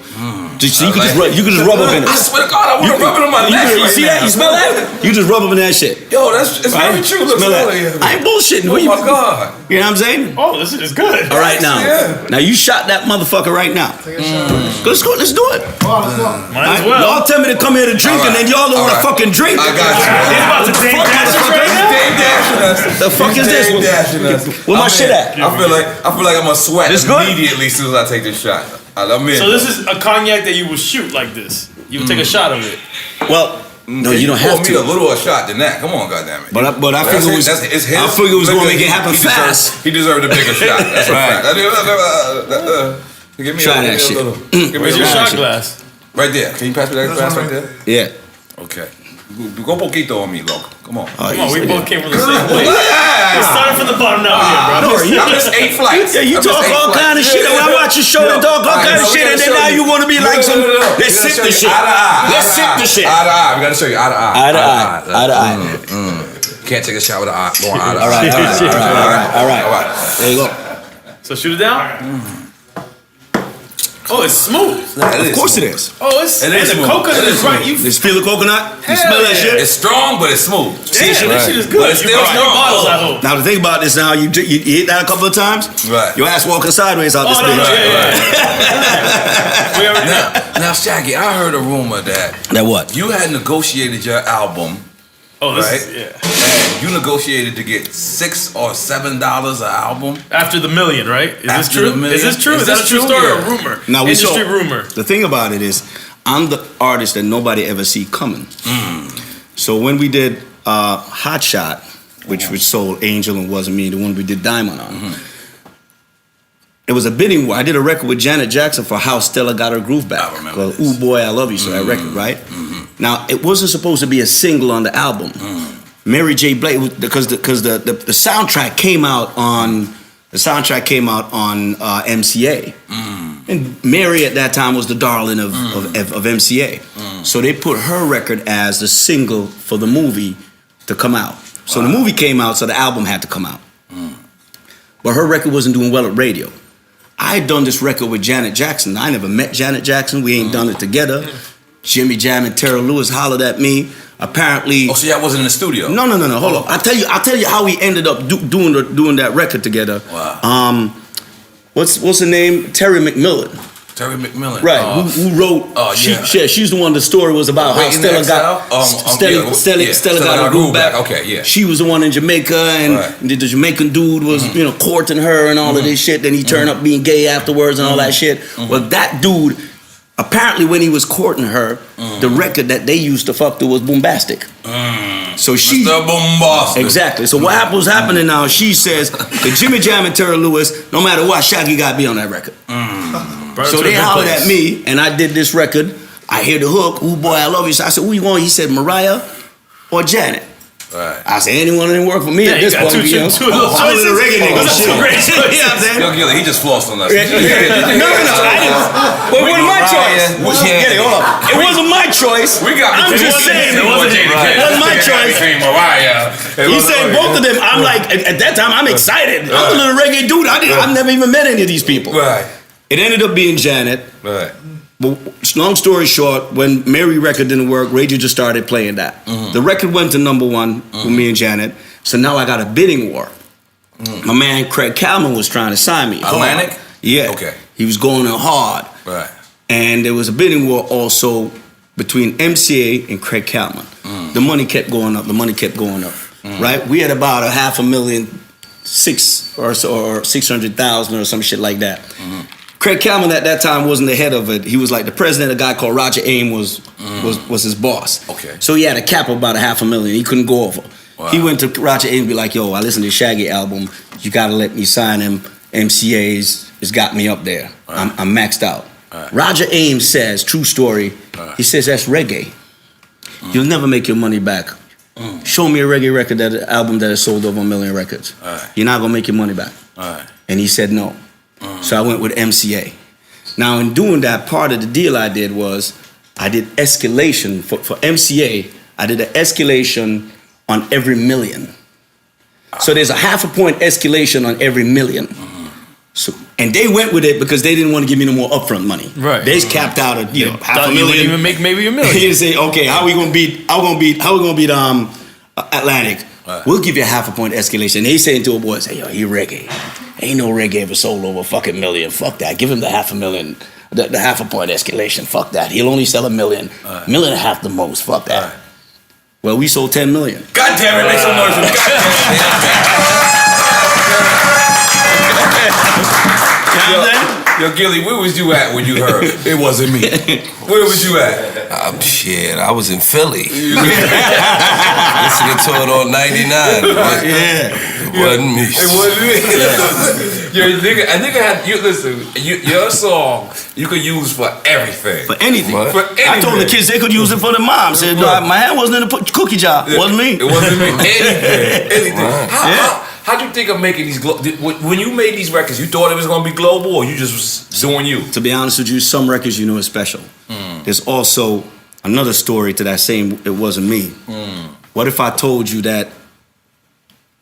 So you can just rub up in it. I swear to God, I want to rub it on my neck. You see that? You smell that? You just rub up in that shit. Yo, it's very true. Look, smell that. I ain't bullshitting. Oh my God. You know what I'm saying? Oh, this is good. All right now. Now you shot that motherfucker right now. Let's go. Let's do it. Might as well. Y'all tell me to come here to drink, and then y'all don't want to fucking drink. I got you. He's about to Dame Dash us right now. Dame dashing us. The fuck is this? Where my shit at? I feel like I'm gonna sweat It's good? immediately as soon as I take this shot. I'm in. So this is a cognac that you would shoot like this. You would take a shot of it. Well, no, you don't have me to. a little shot than that. Come on, goddammit. But I figured it was. I figured it was gonna make it happen fast. He deserved a bigger shot. That's right. Try that shit. Where's your shot glass? Right there. Can you pass me that glass right there? Yeah. Okay. Go poquito on me, loco. Come on. Come on, we both came from the same place. We started from the bottom now, bro. I'm just 8 flights. Yeah, you talk all kind of shit. When I watch your show, you talk all kind of shit, and then now you want to be like some. Let's sip the shit. Let's sip the shit. Eye to eye. We gotta show you eye to eye. Eye to eye. Eye to eye. Can't take a shot with an eye. Going eye to eye. All right. There you go. So shoot it down. Oh, it's smooth. Of course it is. Oh, it's and the smooth. coconut is right. You feel the coconut? You smell that shit? It's strong, but it's smooth. See, that shit is good. But it's still strong. Bottles, I hope. Now to think about this, now you hit that a couple of times. Right. Your ass walking sideways out this no, bitch. We already know. Now, Shaggy, I heard a rumor that what? You had negotiated your album. Oh, right? Yeah. And you negotiated to get $6 or $7 an album after the million, right? Is this After true? the million. Is this true? Is that a true story or a rumor? Now Industry rumor. The thing about it is, I'm the artist that nobody ever see coming. So when we did Hot Shot, which sold Angel and Wasn't Me, the one we did Diamond on, it was a bidding war. I did a record with Janet Jackson for How Stella Got Her Groove Back. I remember this. Ooh Boy, I Love You, so that record, right? Now, it wasn't supposed to be a single on the album. Mary J. Blige, because the soundtrack came out on MCA. And Mary at that time was the darling of MCA. So they put her record as the single for the movie to come out. So the movie came out, so the album had to come out. But her record wasn't doing well at radio. I had done this record with Janet Jackson. I never met Janet Jackson. We ain't done it together. Jimmy Jam and Terrell Lewis hollered at me. Apparently, so y'all wasn't in the studio. No. Hold on. I'll tell you how we ended up doing that record together. Wow. What's her name? Terry McMillan. Terry McMillan. Right. Who wrote? She's the one. The story was about how Stella got her groove back. Okay. Yeah. She was the one in Jamaica, and the Jamaican dude was courting her and all of this shit. Then he turned up being gay afterwards and all that shit. Well, that dude. Apparently, when he was courting her, the record that they used to fuck to was Boombastic. So she, Mr. Boombastic. Exactly. So what was happening now? She says that Jimmy Jam and Terrell Lewis, no matter what, Shaggy got to be on that record. So they hollered at me, and I did this record. I hear the hook. Ooh boy, I love you. So I said, who you want? He said Mariah or Janet. Right. I said, anyone didn't work for me at this point. Two I'm a little reggae nigga. That's a great choice. You know what I'm saying? Yo, Gillie, he just flossed on us. No, I didn't. But it wasn't my choice. Gillie, hold up. It wasn't my choice. I'm just saying. It wasn't my choice. He said both of them. I'm like, at that time, I'm excited. I'm a little reggae dude. I've never even met any of these people. Right. It ended up being Janet. Right. But long story short, when Mary record didn't work, radio just started playing that. The record went to #1 with me and Janet. So now I got a bidding war. My man Craig Kalman was trying to sign me. Atlantic? Yeah. Okay. He was going in hard. Right. And there was a bidding war also between MCA and Craig Kalman. The money kept going up. Right? We had about $500,000, or 600,000 or some shit like that. Craig Kalman at that time wasn't the head of it. He was like the president. A guy called Roger Aim was his boss. Okay. So he had a cap of about $500,000. He couldn't go over. Wow. He went to Roger Aim and be like, yo, I listened to Shaggy album. You got to let me sign him. MCA's has got me up there. Right. I'm maxed out. Right. Roger Aim says, true story, he says, that's reggae. You'll never make your money back. Show me a reggae record, album that has sold over 1 million records. Right. You're not going to make your money back. Right. And he said no. So I went with MCA. Now in doing that, part of the deal I did was I did escalation for MCA. I did an escalation on every million. So there's a 0.5 point escalation on every million. So, and they went with it because they didn't want to give me no more upfront money. Right. They just capped out at $500,000. You wouldn't even make maybe $1 million. You say, okay, how we gonna beat Atlantic? Right. We'll give you a 0.5 point escalation. They saying to a boy, say, yo, he reggae. Ain't no reggae ever sold over $1 million. Fuck that. Give him the $500,000, the 0.5 point escalation. Fuck that. He'll only sell $1 million. $1.5 million the most. Fuck that. Right. Well, we sold 10 million. God damn it, make some noise for God damn it. You know what I'm saying? Yo, Gillie, where was you at when you heard it wasn't me? Where was you at? Shit, I was in Philly. Listening to it on 99. It wasn't me. It wasn't me. Yo, a nigga had you listen. Your song you could use for everything. For anything. What? For anything. I told the kids they could use it for the mom. Said, no, my hand wasn't in the cookie jar. It wasn't me. It wasn't me. Anything. How'd you think of making these? When you made these records, you thought it was gonna be global, or you just was doing you? To be honest with you, some records you know is special. There's also another story to that same "it wasn't me." What if I told you that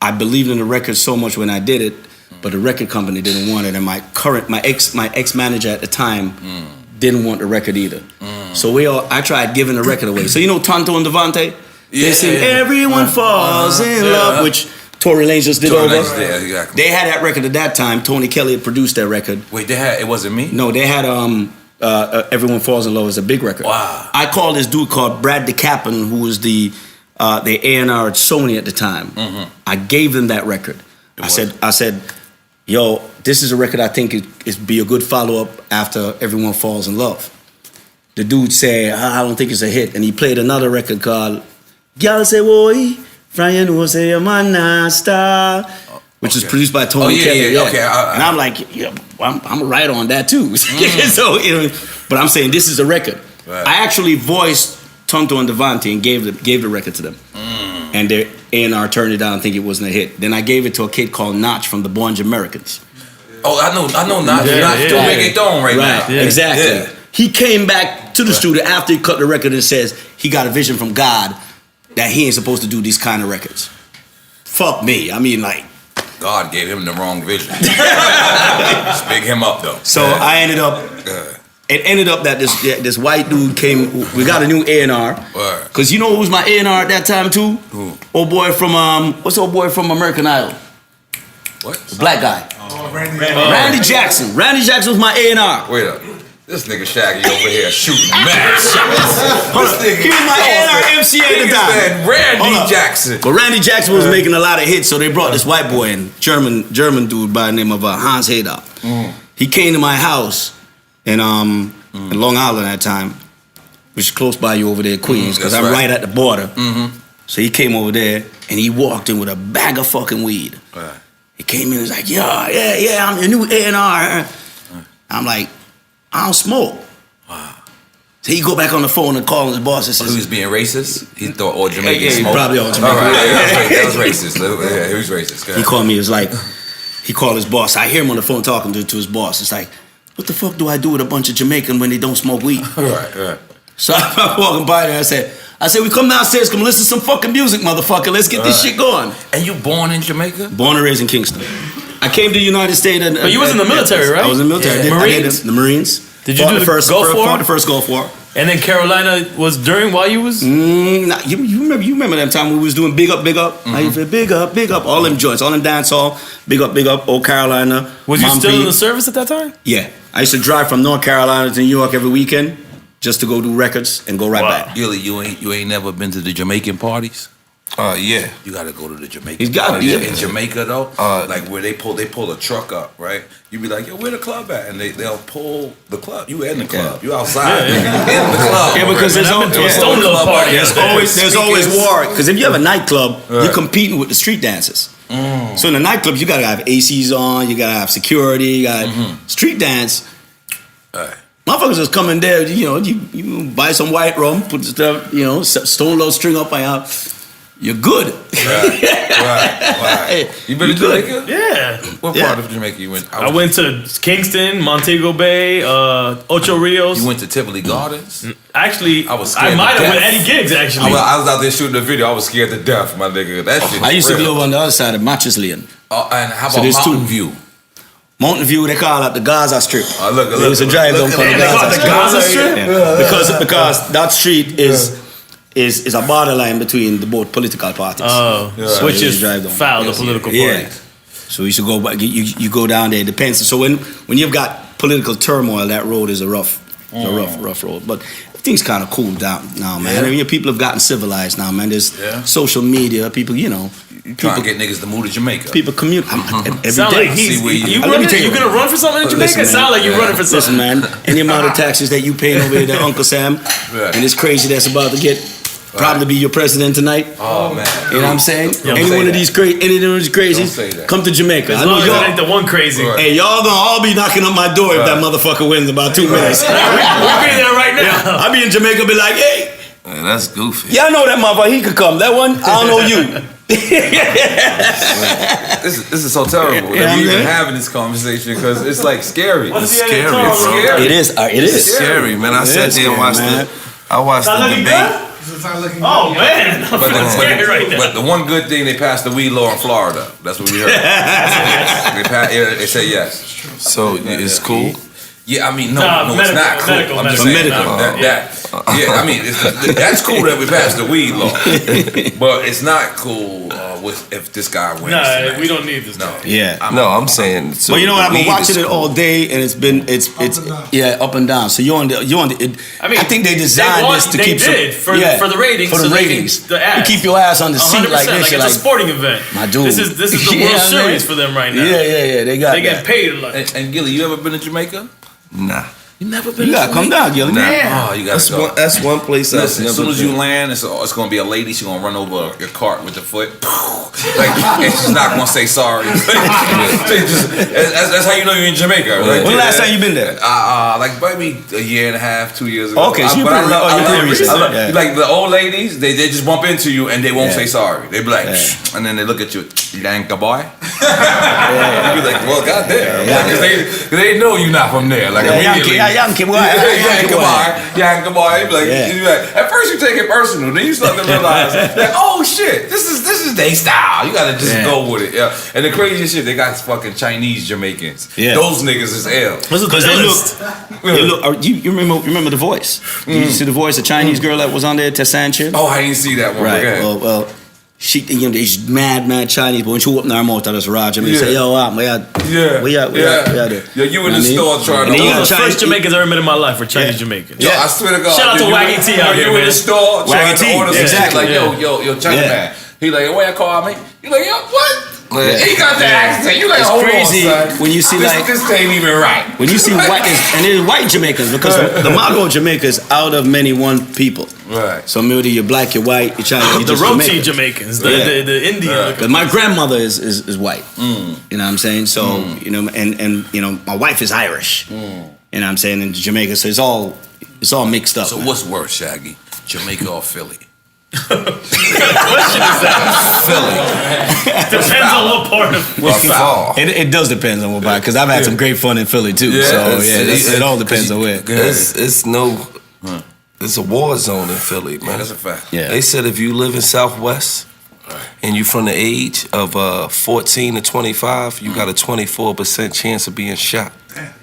I believed in the record so much when I did it, but the record company didn't want it, and my ex manager at the time didn't want the record either. So I tried giving the record away. So you know Tonto and Devante? They sing "Everyone Falls in Love," which Tory Lanez just did over. Exactly. They had that record at that time. Tony Kelly had produced that record. Wait, they had "It Wasn't Me"? No, they had "Everyone Falls in Love" as a big record. Wow. I called this dude called Brad DeCapin, who was the A&R at Sony at the time. I gave them that record. I said, yo, this is a record I think is be a good follow-up after "Everyone Falls in Love." The dude said, I don't think it's a hit. And he played another record called "Gyal Say Woy, Friend Who Say a Man Nah Star," which is produced by Tony Kelly. Okay. And I'm like, I'm right on that too. So, but I'm saying this is a record. Right. I actually voiced Tonto and Devante and gave the record to them. And their A&R turned it down, think it wasn't a hit. Then I gave it to a kid called Notch from the Born Americans. Oh, I know Notch. Notch doing reggaeton right now. Yeah. Exactly. Yeah. He came back to the studio after he cut the record and says he got a vision from God that he ain't supposed to do these kind of records. Fuck me. I mean, like, God gave him the wrong vision. Just big him up though. So I ended up. It ended up that this white dude came. We got a new A&R. Cause you know who was my A&R at that time too? Who? Old boy from what's the old boy from American Idol? What? The black guy. Randy Jackson. Randy Jackson was my A&R. Wait up. This nigga Shaggy over here shooting mad shots. He was my A&R MC at the time. Randy Jackson. But Randy Jackson was making a lot of hits, so they brought this white boy in, German dude by the name of Hans Hader. He came to my house in Long Island at that time, which is close by you over there, Queens, because I'm right at the border. So he came over there and he walked in with a bag of fucking weed. Right. He came in and was like, yeah, I'm your new A&R. I'm like, I don't smoke. Wow. So he go back on the phone and call his boss and says, he was being racist? He thought all Jamaicans smoked? Probably all Jamaicans. All right, that was racist. Yeah, he was racist. He called me, it was like, he called his boss. I hear him on the phone talking to his boss. It's like, what the fuck do I do with a bunch of Jamaicans when they don't smoke weed? Right. So I'm walking by there, I said, we come downstairs, come listen to some fucking music, motherfucker. Let's get this shit going. And you born in Jamaica? Born and raised in Kingston. I came to the United States. But you was in the military, right? I was in the military. Yeah. I did the Marines. Did you do the Gulf War? Fought the first Gulf War. And then Carolina was while you was? You remember that time we was doing Big Up, Big Up? How you feel? Big Up, Big Up. All them joints, all them dance hall. Big Up, Old Carolina. Was you still in the service at that time? Yeah. I used to drive from North Carolina to New York every weekend just to go do records and go back. Gillie, you ain't never been to the Jamaican parties? Yeah. You gotta go to the Jamaican. He's got to be in Jamaica though. Like where they pull a truck up, right? You be like, yo, where the club at? And they'll pull the club. You in the club. You outside in the club. Yeah, because there's always war. Because if you have a nightclub, you're competing with the street dancers. So in the nightclubs, you gotta have ACs on. You gotta have security. You got street dance. Motherfuckers just come in there. You buy some white rum, put the stuff. Stone low string up my house. You're good. Right. You been to Jamaica? Yeah. What part of Jamaica you went? I went to Kingston, Montego Bay, Ocho Rios. You went to Tivoli Gardens? Actually, I was scared I might to have death. with Eddie Giggs, actually. I was out there shooting a video. I was scared to death, my nigga. That shit. I used to be over on the other side of Matches Lane. And how about Mountain View? Mountain View, they call it the Gaza Strip. Look. They used to drive down from the Gaza Strip. Yeah. Because that street is a borderline between the both political parties. Which is foul, the political parties. Yeah. So you should go back. You go down there. It depends. So when you've got political turmoil, that road is a rough road. But things kind of cooled down now, man. I mean, people have gotten civilized now, man. There's social media. People, You Trying to get niggas to move to Jamaica. People commute every Sound day. like he's, See where you- you Let me running? tell You you. gonna run for something in Jamaica? Listen, Sound like you're running for Listen, something. man, any amount of taxes that you paying over here to Uncle Sam, Right. and this crazy that's about to get probably be your president tonight. Oh man. You know what I'm saying? Don't Any say one of that. these Don't say crazies, that. come to Jamaica. As I know long as it ain't y'all. the one crazy. Right. Hey, y'all gonna all be knocking on my door if that motherfucker wins in about 2 minutes. We'll be there right now. I'll be in Jamaica, be like, hey, Man, that's goofy. yeah, I know that motherfucker. He could come. That one, I don't know you. This is so terrible Yeah, that we man. even having this conversation because it's like scary. What's It's the end of scary. the It's talk, bro? scary. It is. It It's is. scary, man. I It sat is there and scary, watched man. I watched Not the looking debate. good? Oh man, I'm feeling scared right now. But the one good thing, they passed the weed law in Florida. That's what we heard. They say yes. So it's cool. Yeah, I mean, no, Nah, it's not cool. medical, I'm just medical. saying yeah, I mean, that's cool that we passed the weed law, but it's not cool if this guy wins. Nah, tonight. we don't need this. No, guy. Yeah. I'm saying. So But you know what? I've been weed watching is it cool. all day, and it's up and down. So you're on the. I mean, I think they designed this to they keep did for the ratings, for the so they ratings. can- the ads. You keep your ass on the seat 100%, like this. You're it's a like, sporting event. my dude. This is the Yeah, World man. Series for them right now. Yeah. They got. They get that. paid a lot. And Gillie, you ever been to Jamaica? Nah. You never been. You gotta come down, Gillie. Oh, you gotta go. That's one place I've Listen, as never soon as you been. land, it's gonna be a lady. She's gonna run over your cart with the foot, and she's not gonna say sorry. That's how you know you're in Jamaica. Right? When the last time you been there? Like maybe a year and a half, 2 years ago. Okay, so you're But I pretty- love- oh, I you're love- pretty recent. I love- Yeah. Like the old ladies, they just bump into you and they won't Yeah. say sorry. They be like, Yeah. and then they look at you, yanka boy. You be like, well, goddamn, because they know you're not from there. Like immediately. Yankee boy. Yanka boy, Yanka boy. You be like, Yeah. you be like, at first you take it personal, then you start to realize that, oh shit, this is their style. You gotta just go with it. Yeah. And the craziest shit, they got fucking Chinese Jamaicans. Yeah. Those niggas is ill. Because they look. You remember the Voice? Did you see the Voice? The Chinese girl that was on there, Tessan Chin? Oh, I didn't see that one. Right. Right. Well, she, they's mad Chinese, but when she opened her mouth at us, Roger, and Yeah. say, yo, we Yeah. there. Yeah, you in the I mean, store trying and to. then you Those got are the first Chinese- Jamaicans I ever met in my life were Chinese Yeah. Jamaicans. Yo, I swear to God. Shout out to you Waggy in- T out here, You in man. the store trying Waggy T, to order some exactly. shit like, yo, China Yeah. man. He like, where you call me? You like, yo, what? Yeah. He got the accent. You like, It's hold crazy on, son. when you see, like- this ain't even right. When you see white, and there's white Jamaicans, because the motto of Jamaica is out of many one people. Right. So maybe you're black, you're white, you're Chinese, you're The just Roti Jamaican. Jamaicans, Yeah. the Indian. Because my grandmother is white. You know what I'm saying? So, you know, and you know, my wife is Irish. You know what I'm saying? In Jamaica, so it's all mixed up. So man. what's worse, Shaggy? Jamaica or Philly? Question is that? Depends on what part of. Fall. It does depend on what part, because I've had some great fun in Philly too. Yeah, so it's- it all depends on where. It's a war zone in Philly, man. That's a fact. Yeah. They said if you live in Southwest and you from the age of 14 to 25, you got a 24% chance of being shot.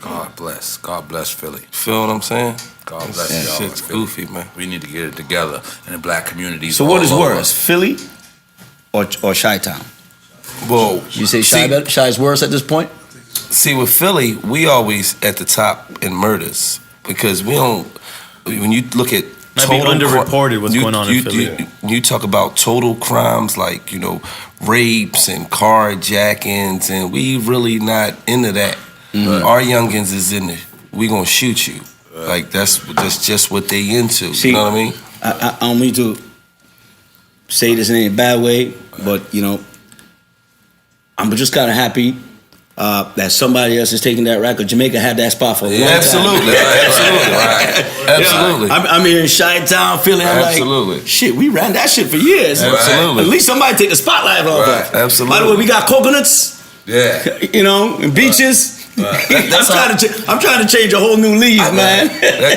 God bless Philly. Feel what I'm saying? God bless That y'all. shit's Philly. goofy, man. We need to get it together in the black communities. So what all is over. worse, Philly or Chi-Town? Well, You say Chi is worse at this point? See, with Philly, we always at the top in murders because we don't. When you look at Might be total underreported what's going on in Philly. You talk about total crimes like rapes and carjackings, and we really not into that. Our youngins is in it. We gonna shoot you. Like that's just what they into. See, you know what I mean? I don't mean to say this in any bad way, but you know, I'm just kind of happy that somebody else is taking that record. Jamaica had that spot for a long Absolutely, time. absolutely. I'm here in Chi-Town, Philly. I'm Absolutely. like, shit, we ran that shit for years. Absolutely. At least somebody take the spotlight off Right. of. Absolutely. By the way, we got coconuts, Yeah. you know, and beaches. I'm trying to change a whole new leaf, man.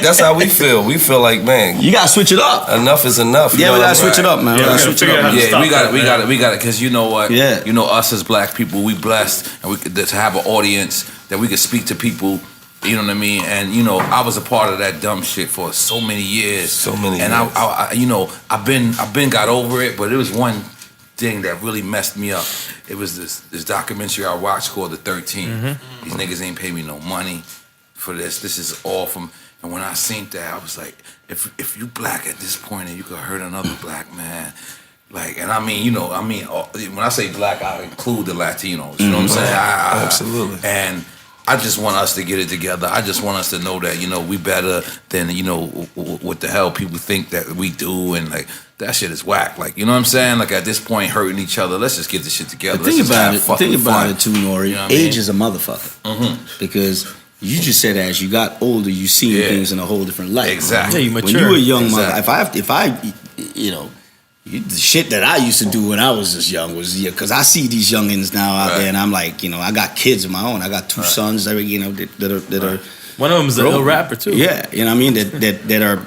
That's how we feel. We feel like, man, You gotta switch it up. enough is enough. Yeah, we gotta switch it Right. up, man. Yeah, we we gotta gotta switch it figure up. out how to Yeah, stop we got that, it, we got it, because you know what? Yeah. You know, us as black people, we blessed, and we could to have an audience that we could speak to people. You know what I mean? And you know, I was a part of that dumb shit for so many years. So many and years. I you know, I've been got over it, but it was one thing that really messed me up. It was this documentary I watched called The 13. These niggas ain't pay me no money for this. This is all from. And when I seen that, I was like, if you black at this point and you could hurt another black man, Like, and I mean, when I say black, I include the Latinos. You know what I'm saying? Absolutely. And I just want us to get it together. I just want us to know that, we better than, what the hell people think that we do. And like, that shit is whack. Like, you know what I'm saying? Like, at this point, hurting each other. Let's just get this shit together. The thing about it too, N.O.R.E, You know what I age mean? is a motherfucker. Because you just said as you got older, you seen things in a whole different light. Exactly. Yeah, you When mature. you were a young mother, if I, the shit that I used to do when I was just young was, because I see these youngins now out there, and I'm like, I got kids of my own. I got two sons, that are One of them is a grown. ill rapper too. Yeah, you know what I mean? That are,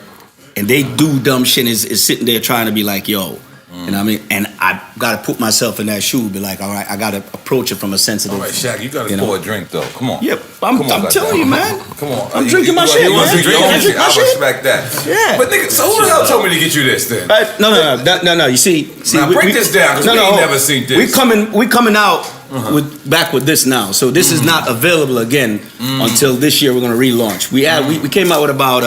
and they do dumb shit and is sitting there trying to be like, yo. You know what I mean? And I gotta put myself in that shoe, be like, all right, I gotta approach it from a sensitive. All right, Shaq, you gotta pour a drink though. Come on. Yeah, I'm telling you, man. Come on. I'm drinking my shit, man. I My shit. respect that. Yeah. But nigga, so who the hell told me to get you this then? No. You see, Now break this down, because we ain't never seen this. We coming out back with this now, so this is not available again until this year. We're gonna relaunch. We came out with about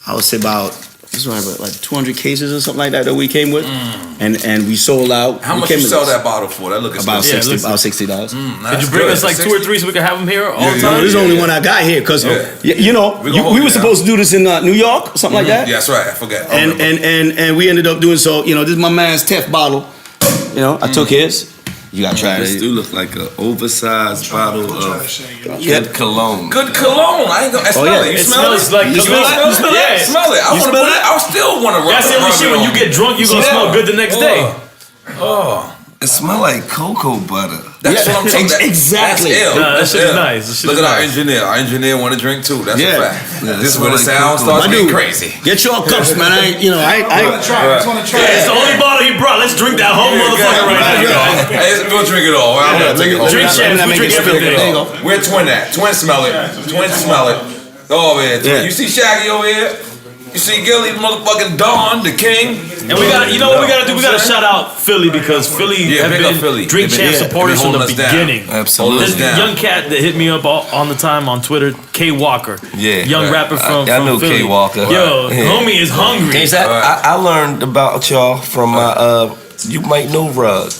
I would say about. This was like 200 cases or something like that we came with, and we sold out. How much you sell that bottle for? That look about $60. Did you bring us like 2 or 3 so we can have them here all the No, time? this is the only one I got here because we were supposed to do this in New York or something like that. Yeah, that's right. I forgot. And we ended up doing so. This is my man's Tef bottle. I took his. You gotta try This it. do look like an oversized bottle of good cologne. Good cologne. I ain't gonna smell it. You It smell it? smells like You smell it? You smell Yeah, it? smell it. I You wanna smell put it. it? I still wanna rub it. That's the only shit when you get drunk, you gonna smell good the next day. It smell like cocoa butter. That's what I'm talking about. Exactly. That's ill. Nah, that That's shit is ill. nice. That shit Look is at our nice. engineer. Our engineer want to drink too. That's a Yeah. fact. Yeah, This is where the smell like sound cocoa. starts My getting dude, crazy. Get your cups, man. I I just want to try It's the only bottle he brought. Let's drink that whole motherfucker right now. Hey, we'll drink it all. I'm gonna take it home. Drink champs. We drink everything. There you go. Where Twin at? Twin smell it. Twin smell it. Oh man, Twin. Yeah. You see Shaggy over here? You see Gillie, motherfucking Don, the king. And we gotta, you know what we gotta do? We gotta shout out Philly because Philly Yeah, have big up been Philly. Drink They've been- Champ yeah, supporters they've from been the holding us down. beginning. Absolutely. Hold us This down. young cat that hit me up all the time on Twitter, K Walker. Yeah. Young rapper from I know Philly. K Walker. Yo, Yeah. homie is hungry. I learned about y'all from my you might know Rug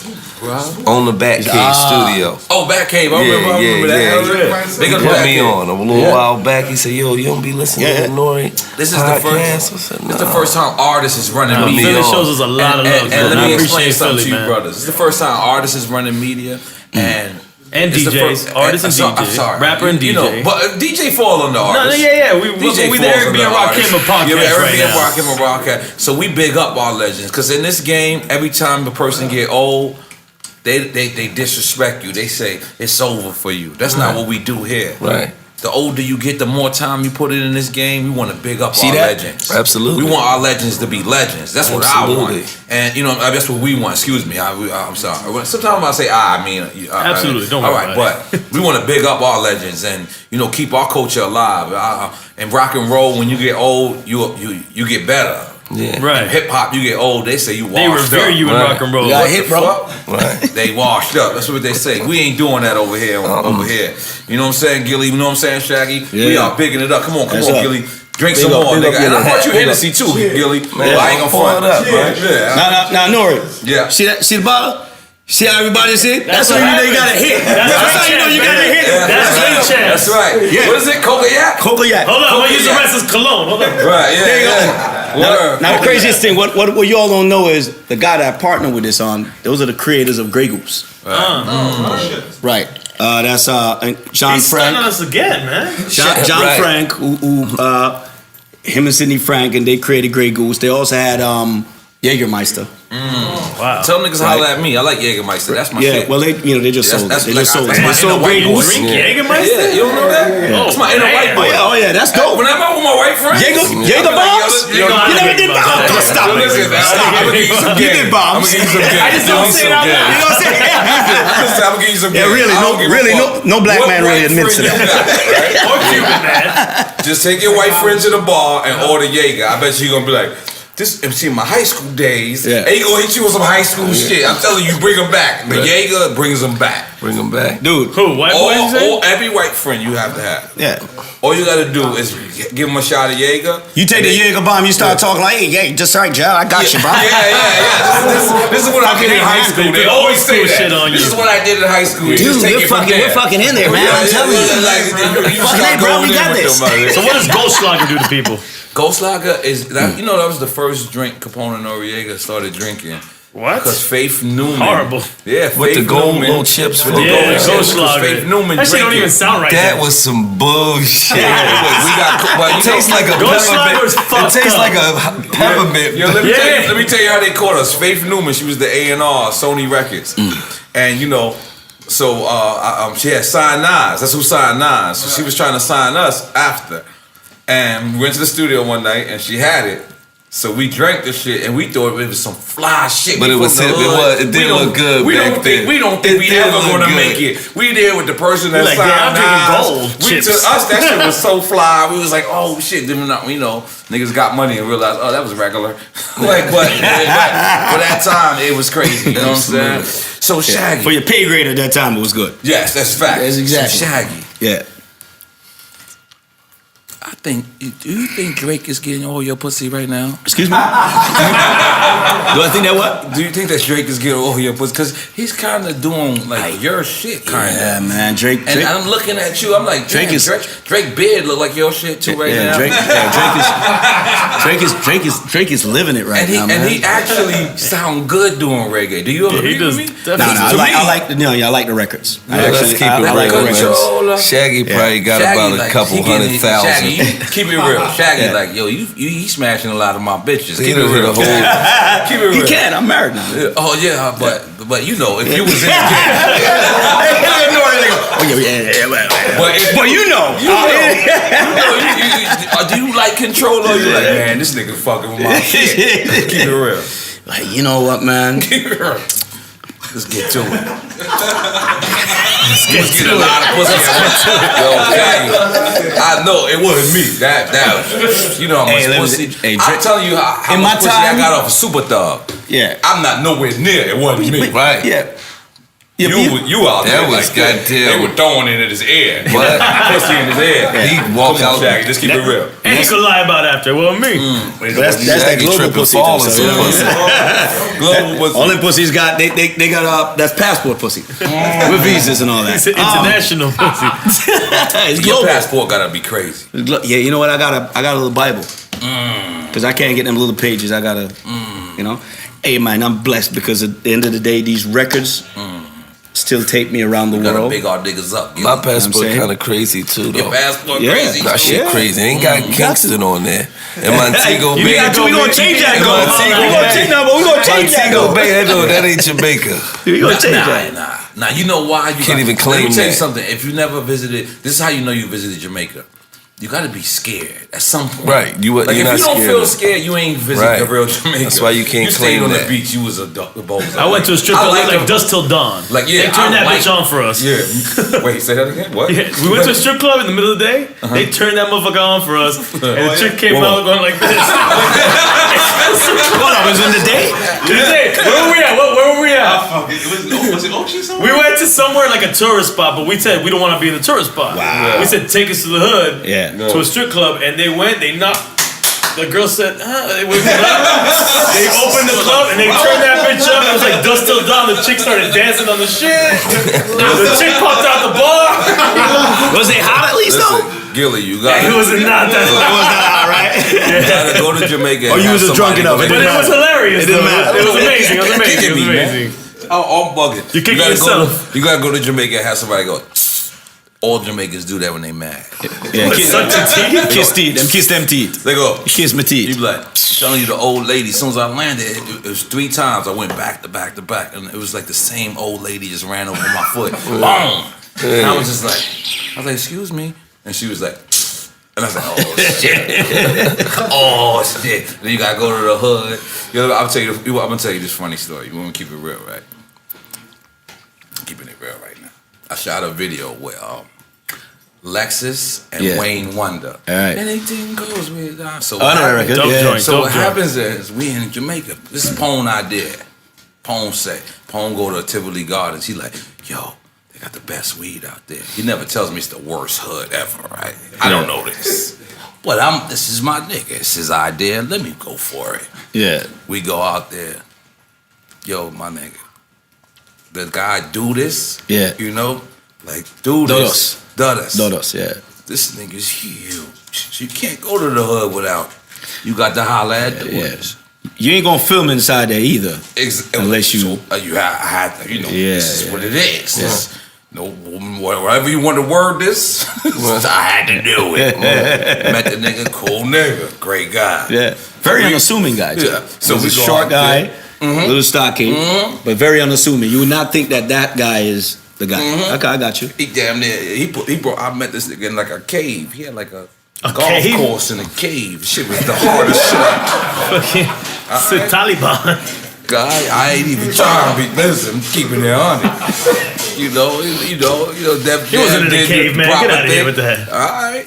on the Batcave studio. Oh, Batcave. I remember that. Big up Put me Batcave. on a little while back. He said, "Yo, you don't be listening to N.O.R.E. This is the first. I said, It's the first time artists is running media. Philly shows us a lot of love. And let I me explain appreciate something Philly, to you, man. brothers. It's the first time artists is running media, and And it's the DJs, artists and I'm DJ, sorry, rapper and DJ. but DJ fall on the No, artist. yeah. We DJ the falls Eric on B. the and artist. Rakim podcast Yeah, Eric right B. and now. Rakim and Rakim. So we big up our legends, because in this game, every time the person get old, they disrespect you. They say it's over for you. That's not what we do here. Right. The older you get, the more time you put it in this game. We want to big up See our that? legends. Absolutely. We want our legends to be legends. That's what Absolutely. I want. And that's what we want. Excuse me. I'm sorry. Sometimes I say I mean. Absolutely. Don't worry All right, about but we want to big up our legends and keep our culture alive. And rock and roll, when you get old, you get better. Yeah. Right. Hip hop, you get old, they say you washed They revere up. you in rock and roll. You got What hit, the bro. fuck? Right. They washed up. That's what they say. We ain't doing that over here. Over here. You know what I'm saying, Gillie? You know what I'm saying, Shaggy? We Yeah. are bigging it up. Come on, That's on, up. Gillie. Drink Big some up, more, big up, nigga. And I yeah. brought you Big Hennessy too, Gillie. Man, I ain't gonna pour front. it up, man. Yeah. Now, N.O.R.E. Yeah. See the bottle? See how everybody see? That's what how you know you got a happens. hit. That's how you know you got a hit. Yeah. That's Drink Champ. That's right. Yeah. What is it? Cognac? Cognac. Hold on, I'm gonna use the Yeah. rest as cologne. Hold on. Right, yeah. There you go. Yeah. Now the craziest thing, what y'all don't know is the guy that I partnered with this on. Those are the creators of Grey Goose. Right. That's John He's stunning Frank. us again, man. John Right. Frank, who him and Sidney Frank, and they created Grey Goose. They also had Jägermeister. Wow. Tell niggas holla at me. I like Jägermeister. That's my Yeah, shit. well they just sold it. They just sold it. They that's sold my Grey inner white Goose. boy. Drink Jägermeister? Yeah, you don't know that? That's my inner white boy. Oh yeah, that's dope. Whenever I'm with my white friends, Jaeger bombs? Yo, You never did bombs? Oh, stop it. listen, I'm gonna give you some You game. did bombs. I'm gonna give you some game. I just don't say it out loud. You know what I'm saying? Listen, I'm gonna give you some Yeah, game. really, I don't give a fuck. no black What man really white admits to friend that. you got, right? Or Cuban, man. Just take your white friend to the bar and order Jaeger. I bet you gonna be like, this MC in my high school days. Yeah. And he gonna hit you with some high school shit. I'm telling you, bring them back. The Jaeger brings them back. Bring them back. Dude. Who? White boys? You say? Or every white friend you have to have. Yeah. All you gotta do is give them a shot of Jaeger. You take the Jaeger bomb, you start talking like, hey, just sorry, Joe, I got you, bro. Yeah. This is what I did in high school. They always say that. Shit on This is you. what I did in high school. Dude, we're fucking in there, man. I'm telling you. Fucking hey, bro, we got this. So what does Goldschlager do to people? Goldschlager is that that was the first drink Capone and Noriega started drinking. What? Because Faith Newman. Horrible. Yeah, With Faith the gold Newman. little chips. With the Yeah, gold chips. Goldschlager. Faith Newman That shit don't even sound right. That was some bullshit. It tastes like a Goldschlager's peppermint. It tastes like a peppermint. Let me tell you how they caught us. Faith Newman, she was the A&R, Sony Records. And so she had signed Nas. That's who signed Nas. So she was trying to sign us after. And we went to the studio one night and she had it. So we drank the shit and we thought it was some fly shit. But it was hip. It did look good back then. We don't think we ever gonna make it. We there with the person that signed Nas. To us, that shit was so fly. We was like, oh shit. Then niggas got money and realized, oh, that was regular. But for that time, it was crazy. You know what I'm saying? So Shaggy. For your pay grade at that time, it was good. Yes, that's fact. That's exactly. So Shaggy. Yeah. Do you think Drake is getting all your pussy right now? Excuse me? Do I think that what? Do you think that Drake is getting all your pussy? Because he's kind of doing like your shit, kind of. Yeah, man. Drake. And I'm looking at you. I'm like, Drake beard look like your shit too right now. Drake is living it right now, man. And he actually sound good doing reggae. Do you agree with me? I like the records. Let's keep it real. Shaggy probably got about a couple 100,000. Keep it real. Shaggy, like, yo, you smashing a lot of my bitches. Keep it real. Keep it real. He can. I'm married now. Oh yeah, but if you was in the game, do you like control or you like, man, this nigga fucking with my shit? Keep it real. Like, you know what, man? Keep it real. Let's get to it. Let's get a lot of pussy. Yo, Shaggy, I know it wasn't me. That was, you know how much pussy. I'm telling you how much pussy I got off of Super Thug. Yeah. I'm not nowhere near. It wasn't me. Right. Yeah. You out there. That was like goddamn. They were throwing it in his ear. What? Pussy in his ear. He walked out. Shaggy, just keep it real. And you could lie about after. Well, me. That's that global pussy. Global pussy. All them pussies got they got that's passport pussy with visas and all that. It's international pussy. It's Your global. passport gotta be crazy. Yeah, you know what? I got a little Bible because I can't get them little pages. I gotta, Hey man, I'm blessed because at the end of the day, these records still take me around the You gotta world. big our niggas up. My passport kind of crazy too, though. Your passport Yeah. crazy. That shit crazy. Ain't got Kingston on there. And Montego Bay. We gonna change that. We gonna change that. Montego Bay. That ain't Jamaica. We gonna change that. Nah. You know why? You Can't even claim Let me tell you that. something. If you never visited, this is how you know you visited Jamaica. You gotta be scared at some point. Right. You're Like if not you don't scared feel of- scared, you ain't visited the real Jamaica. That's why you can't You stayed claim on that. the beach. You was a bozo. I went to a strip club like Dust Till Dawn. Like, yeah, they turned I that like- bitch on for us. Yeah. Wait, say that again. What? Yeah, we went to a strip club in the middle of the day. They turned that motherfucker on for us, and the chick came out going like this. What? I was in the day. Where were we at? Where were we at? Was it Ochi somewhere? We went to somewhere like a tourist spot, but we said we don't want to be in the tourist spot. Wow. We said take us to the hood, Yeah. to a strip club, and they went. They knocked. The girl said, They opened the club and they turned that bitch up. It was like Dust Till Dawn. The chick started dancing on the shit. The chick popped out the bar. Was it hot at least though? Gillie, you got It was not that. It was not hot, right? You gotta go to Jamaica. Or you was just drunk enough. But it was hilarious. It didn't matter. It was amazing. It was amazing. It was amazing. I'm bugging. You kick gotta yourself. You gotta go to Jamaica and have somebody go. All Jamaicans do that when they mad. Yeah, kiss teeth. Kiss them teeth. They go. Kiss my You teeth. be like, telling you the old lady. As soon as I landed, it was 3 times. I went back to back to back, and it was like the same old lady just ran over my foot. Boom. And I was just like, excuse me, and she was like, and I was like, oh shit, oh shit. Then you gotta go to the hood. You know, I'm gonna tell you this funny story. You want to keep it real, right? Keeping it real right now. I shot a video with Lexus and Wayne Wonder. All right. Anything goes with So what happens is we in Jamaica. This is Pone idea. Pone say. Pone go to Tivoli Gardens. He like, yo, they got the best weed out there. He never tells me it's the worst hood ever, right? I don't know this. But this is my nigga. It's his idea. Let me go for it. Yeah. We go out there. Yo, my nigga. The guy do this. Yeah. You know? Like, do this. Dodos, yeah. This nigga's huge. You can't go to the hood without. You got to holler at the boys. You ain't gonna film inside there either. Unless you. You had to, you know, Yeah, this is what it is. Yeah. This, whatever you want to word this, I had to do it. Met the nigga, cool nigga, great guy. Yeah. Very unassuming guy, too. Yeah. So He's we a go short out guy, there. little stocky, but very unassuming. You would not think that guy is the guy. Okay, I got you. He damn near, he brought, I met this nigga in like a cave. He had like a golf cave? course in a cave. Shit was the hardest shit. It's the Taliban. Guy, I ain't even trying to be. Listen, I'm keeping it on it. You know. He wasn't in a cave, man. Get out of here with that. All right.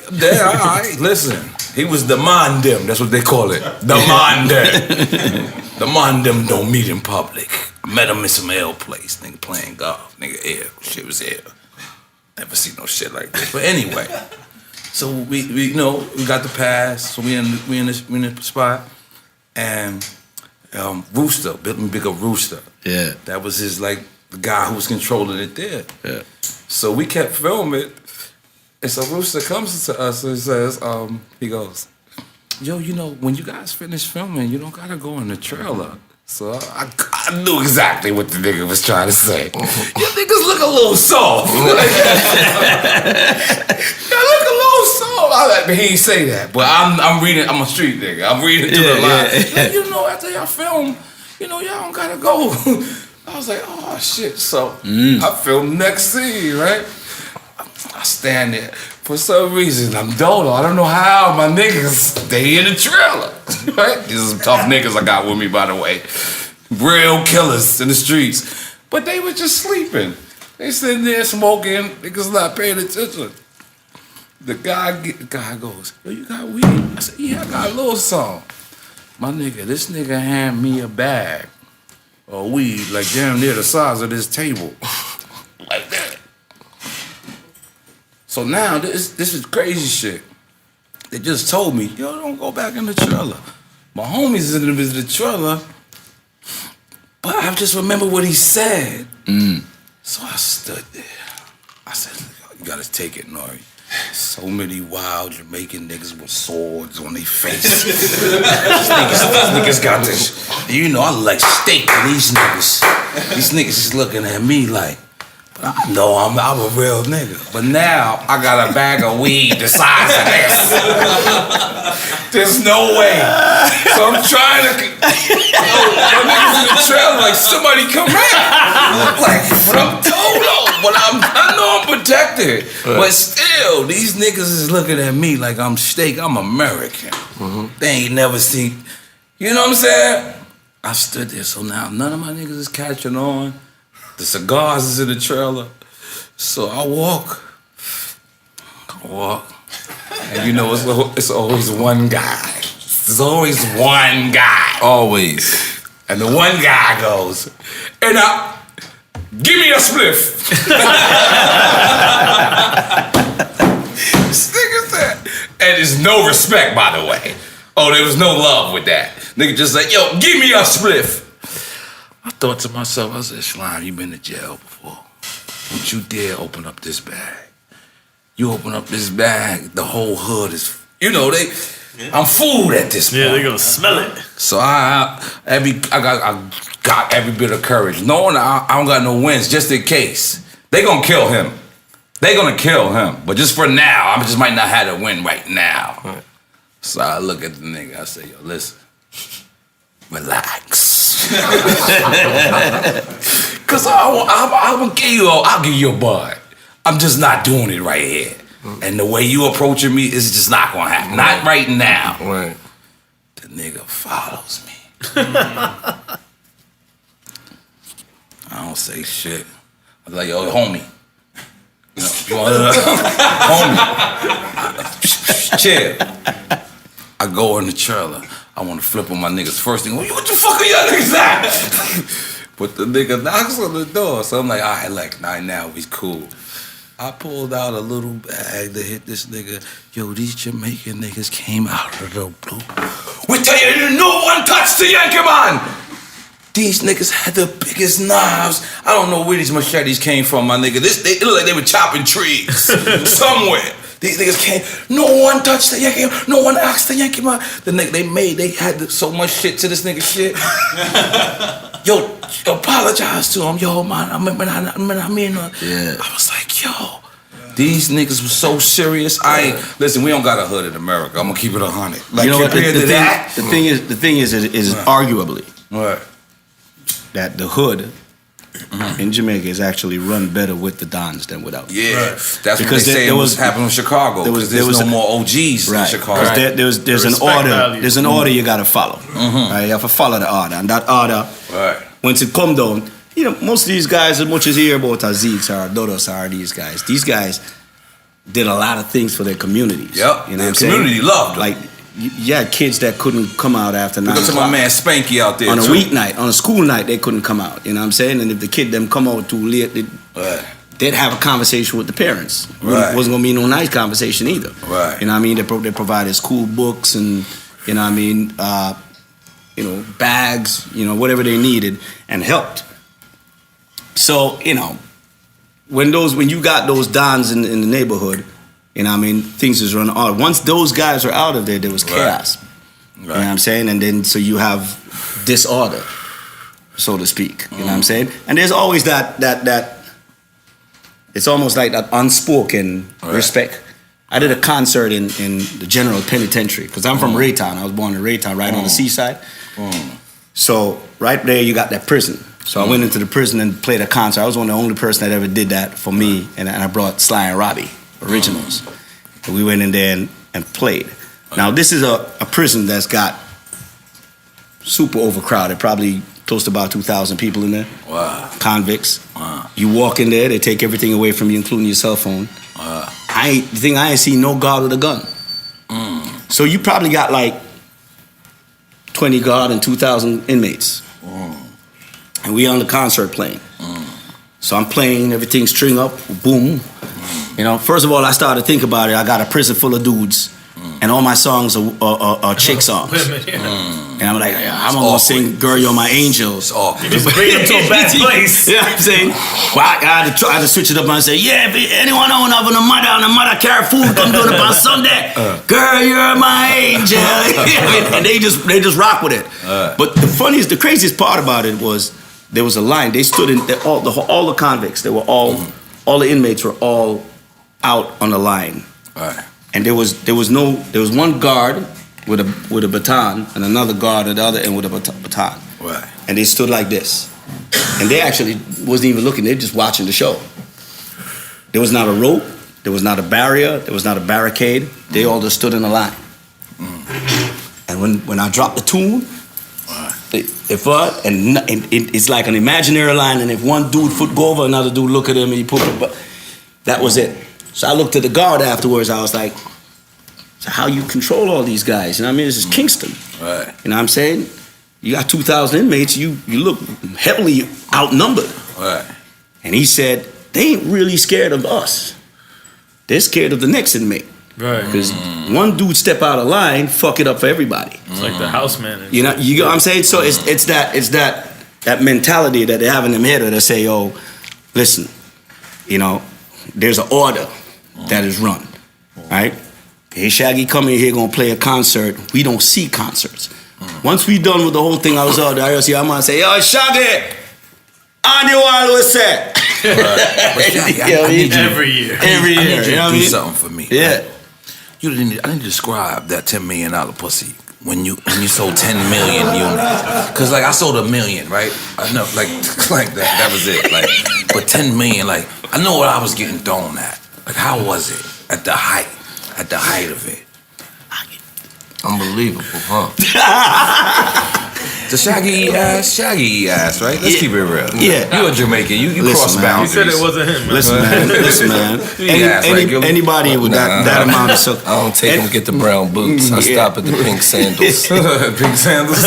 Listen, he was the Mandem. That's what they call it. The Mandem. The Mandem don't meet in public. I met him in some L place. Nigga playing golf. Nigga ill. Shit was ill. Never seen no shit like this. But anyway, so we got the pass. So we in the spot, and. Rooster, built me big up Rooster. Yeah. That was his, like, the guy who was controlling it there. Yeah. So we kept filming, and so Rooster comes to us and says, he goes, yo, you know, when you guys finish filming, you don't gotta go in the trailer. So I knew exactly what the nigga was trying to say. You niggas look a little soft. Y'all look a little soft. He ain't say that, but I'm reading. I'm a street nigga. I'm reading through the line. Yeah. You know, after y'all film, you know, y'all don't gotta go. I was like, oh shit. So I filmed next scene, right? I stand there. For some reason, I'm dolo. I don't know how my niggas stay in the trailer. Right? These are some tough niggas I got with me, by the way. Real killers in the streets. But they were just sleeping. They sitting there smoking. Niggas not paying attention. The guy goes, yo, you got weed? I said, yeah, I got a little some. My nigga, this nigga hand me a bag of weed like damn near the size of this table. Like that. So now, this is crazy shit. They just told me, yo, don't go back in the trailer. My homies in the trailer, but I just remember what he said. So I stood there. I said, you gotta take it, N.O.R.E. So many wild Jamaican niggas with swords on their face. These niggas got this. You know, I like steak with these niggas. These niggas is looking at me like, I know I'm a real nigga, but now I got a bag of weed the size of this. There's no way. So I'm trying to, my niggas in the trailer like somebody come back. Like, but I'm total, but I know I'm protected. But still, these niggas is looking at me like I'm steak. I'm American. They ain't never seen. You know what I'm saying? I stood there, so now none of my niggas is catching on. The cigars is in the trailer. So I walk. And you know, it's always one guy. There's always one guy. Always. And the one guy goes, and give me a spliff. This nigga said, and there's no respect, by the way. Oh, there was no love with that. Nigga just like, yo, give me a spliff. I thought to myself, I said, Slime, you been to jail before. Don't you dare open up this bag. You open up this bag, the whole hood is, you know, I'm food at this point. Yeah, they gonna smell it. So I got every bit of courage, knowing I don't got no wins, just in case. They gonna kill him. They gonna kill him. But just for now, I just might not have a win right now. Right. So I look at the nigga, I say, yo, listen, relax. Cause I'll give you a bud. I'm just not doing it right here. And the way you approaching me is just not gonna happen. Not right now. Right. The nigga follows me. I don't say shit. I'm like, yo, homie. You want homie. Chill. I go in the trailer. I want to flip on my niggas. First thing, what the fuck are y'all niggas at? But the nigga knocks on the door. So I'm like, all right, like, now we cool. I pulled out a little bag to hit this nigga. Yo, these Jamaican niggas came out of the blue. We tell you, no one touched the Yankee man. These niggas had the biggest knives. I don't know where these machetes came from, my nigga. It looked like they were chopping trees somewhere. These niggas came. No one touched the Yankee man. No one asked the Yankee man. The nigga they had so much shit to this nigga shit. Yo, apologize to him. Yo, man, I mean, I was like, yo, these niggas were so serious. Listen, we don't got a hood in America. I'm gonna keep it 100. Like, you know what? The thing is arguably right. that the hood in Jamaica is actually run better with the Dons than without. Yeah, right. That's because what they say was happening in Chicago. There's no more OGs in Chicago. Right. There's an order. Value. There's an order you gotta follow. Right? You have to follow the order, and that order, once it come down, you know, most of these guys, as much as you hear about Aziz or Dodos are these guys did a lot of things for their communities. Yep, you know, the community loved them. Like, you had kids that couldn't come out after 9 o'clock. Look at my man Spanky out there on a too. weeknight, on a school night, they couldn't come out. You know what I'm saying? And if the kid them come out too late, they'd have a conversation with the parents. It wasn't gonna be no nice conversation either. Right. You know what I mean? They provided school books and, you know what I mean, bags, you know, whatever they needed, and helped. So, you know, when you got those dons in the neighborhood, you know what I mean, things is run out. Once those guys were out of there was chaos. Right. You know what I'm saying? And then so you have disorder, so to speak. You know what I'm saying? And there's always that it's almost like that unspoken respect. I did a concert in the General Penitentiary, because I'm from Raytown. I was born in Raytown, right on the seaside. So right there you got that prison. So I went into the prison and played a concert. I was one of the only person that ever did that for me, and I brought Sly and Robbie originals. And we went in there and played. Now this is a prison that's got super overcrowded, probably close to about 2,000 people in there. Wow. Convicts. Wow. You walk in there, they take everything away from you, including your cell phone. Wow. I ain't seen no guard with a gun. So you probably got like 20 guard and 2,000 inmates. And we on the concert playing. So I'm playing, everything string up, boom. You know, first of all, I started to think about it. I got a prison full of dudes, and all my songs are chick songs. And I'm like, I'm gonna sing "Girl, You're My Angel." It's awkward. Just bring them to a bad place. You know what I'm saying? Well, I had to switch it up and say, yeah, if anyone know having a mother carry food, come do it on Sunday. Girl, you're my angel. And they just rock with it. But the craziest part about it was there was a line. They stood in all the convicts. They were all the inmates were all out on the line. Right. And there was one guard with a baton and another guard at the other end with a baton. Right. And they stood like this. And they actually wasn't even looking, they were just watching the show. There was not a rope, there was not a barrier, there was not a barricade. They all just stood in a line. And when I dropped the tune, it's like an imaginary line, and if one dude foot go over, another dude look at him and he put it, but that was it. So I looked at the guard afterwards, I was like, so how you control all these guys? You know what I mean? This is Kingston. Right. You know what I'm saying? You got 2,000 inmates, you look heavily outnumbered. Right. And he said, they ain't really scared of us. They're scared of the next inmate. Right. Because one dude step out of line, fuck it up for everybody. It's like the house manager. You know what I'm saying? So it's that mentality that they have in them head that say, oh, listen, you know, there's an order that is run, right? Hey, Shaggy coming here gonna play a concert. We don't see concerts. Once we done with the whole thing, I was out there. I'm gonna say, yo, Shaggy, on the wall was set. But Shaggy, I need you every year. Every year, I need you you know to what I do mean? something for me. Yeah. Right? I need to describe that $10 million pussy when you sold 10 million units. Cause like I sold 1 million, right? I know, like that was it. Like, but 10 million, like I know what I was getting thrown at. Like, how was it at the height of it? Unbelievable, huh? The Shaggy ass, right? Let's keep it real. Yeah. You a Jamaican. You Listen, cross man. He boundaries. said it wasn't him. Man. Listen, man. ass, right, Gillie? Anybody with that amount of I don't take them get the brown boots. I stop at the pink sandals. Pink sandals.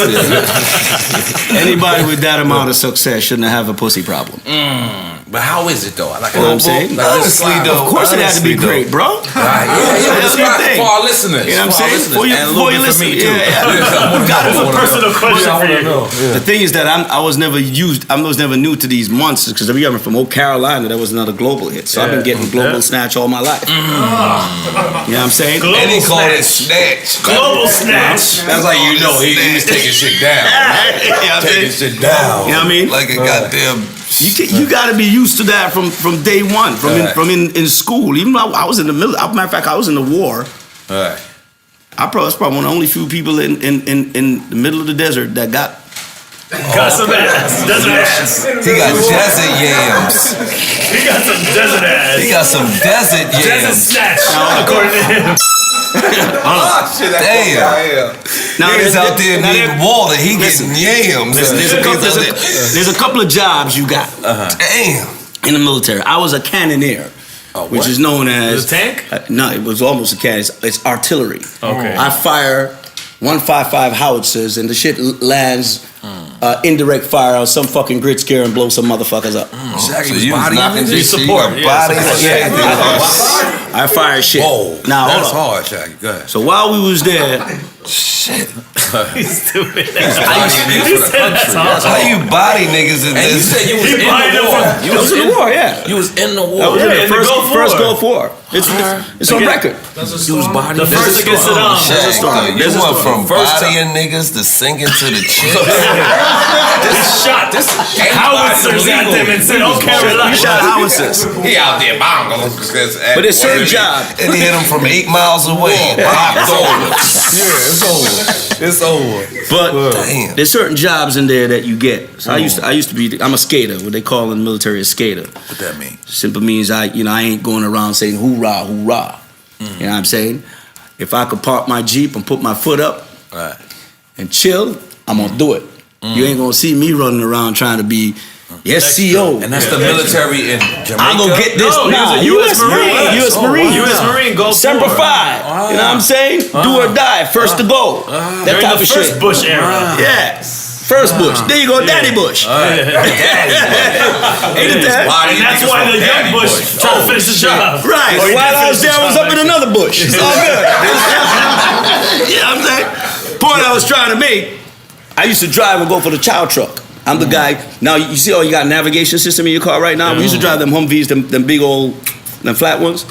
anybody with that amount of success shouldn't have a pussy problem. But how is it though? Like, You know what I'm saying? Honestly, though, Of course it had to be great, bro. Right, yeah. That's your thing. For our listeners. You know what I'm saying? For you listen, me too. Got it. That's a personal question for you. The thing is that I was never new to these monsters because we are from Old Carolina. That was another global hit. So I've been getting global snatch all my life. You know what I'm saying? Global And he called it snatch. snatch. Global snatch. That's like he was taking shit down. Taking shit down. You know what I mean? Like a goddamn. You got to be used to that from day one, from in school. Even though I was in the middle. Matter of fact, I was in the war. All right. I was probably one of the only few people in the middle of the desert that got. Got some ass. Desert ass. He got desert yams. He got some desert ass. He got some desert Desert yams. snatch, according to him. Damn. Niggas out there needing water. He getting yams. There's a couple of jobs you got Damn. in the military. I was a cannoneer, which is known as The tank? no, it was almost a cannon. It's artillery. Okay. I fire 155 howitzers, and the shit lands indirect fire on some fucking grid scare and blow some motherfuckers up. Shaggy So was you was bodying knocking niggas? this shit. support, You yeah, got body support. shit. I fire shit. Whoa. Now That's hold on. hard, Shaggy. Go ahead. So while we was there, Shit. He's stupid. He said that's How you body niggas in And you this? said you was He in buying the them war. from- I was in the war, yeah. You was in the That war. was Yeah, the in the Gulf first War. Gulf War. It's on record. You was bodying The first against Saddam. Shaq, story. though, you There's a went story. from First bodying niggas to singing to the chicks. This shot. This howitzers at them and said, "Oh, Carolina." You shot howitzers. He out there bongos. But it's certain job. And he hit him from 8 miles away. It's over. Yeah, it's over. It's over. But Damn. there's certain jobs in there that you get. So I used to be. I'm a skater. What they call in the military a skater. What that mean? Simply means I ain't going around saying hoorah, hoorah. You know what I'm saying? If I could park my Jeep and put my foot up Right. and chill, I'm gonna do it. You ain't gonna see me running around trying to be SCO. And that's the military in Jamaica. I'm gonna get this. No, he was a U.S. Marine. U.S. Marine. U.S. Marine, Gulf Semper War. Fi. You know what I'm saying? Do or die. First to go. That During type the of first shit. Bush era. Yeah. First Bush. There you go, Daddy Bush. Ain't it that? And that's why the young Bush tried to finish the job. Right. Or he While did I was finish there, the I was job, up in actually. another bush. It's all good. You know what I'm saying? Point I was trying to make, I used to drive and go for the chow truck. I'm the guy. Now, you see, you got a navigation system in your car right now? We used to drive them Humvees, them big old, them flat ones.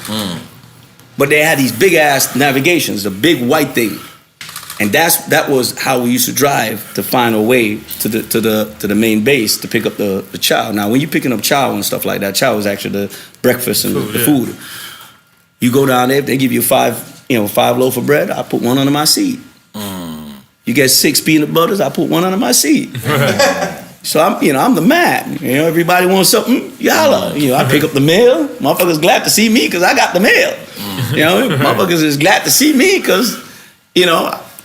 But they had these big ass navigations, the big white thing. And that was how we used to drive to find a way to the main base to pick up the chow. Now, when you're picking up chow and stuff like that, chow is actually the breakfast and the food. You go down there, they give you five loaf of bread. I put one under my seat. You get 6 peanut butters. I put one under my seat. So I'm the man. Everybody wants something. Yalla. I pick up the mail. Motherfuckers glad to see me because I got the mail. Motherfuckers is glad to see me because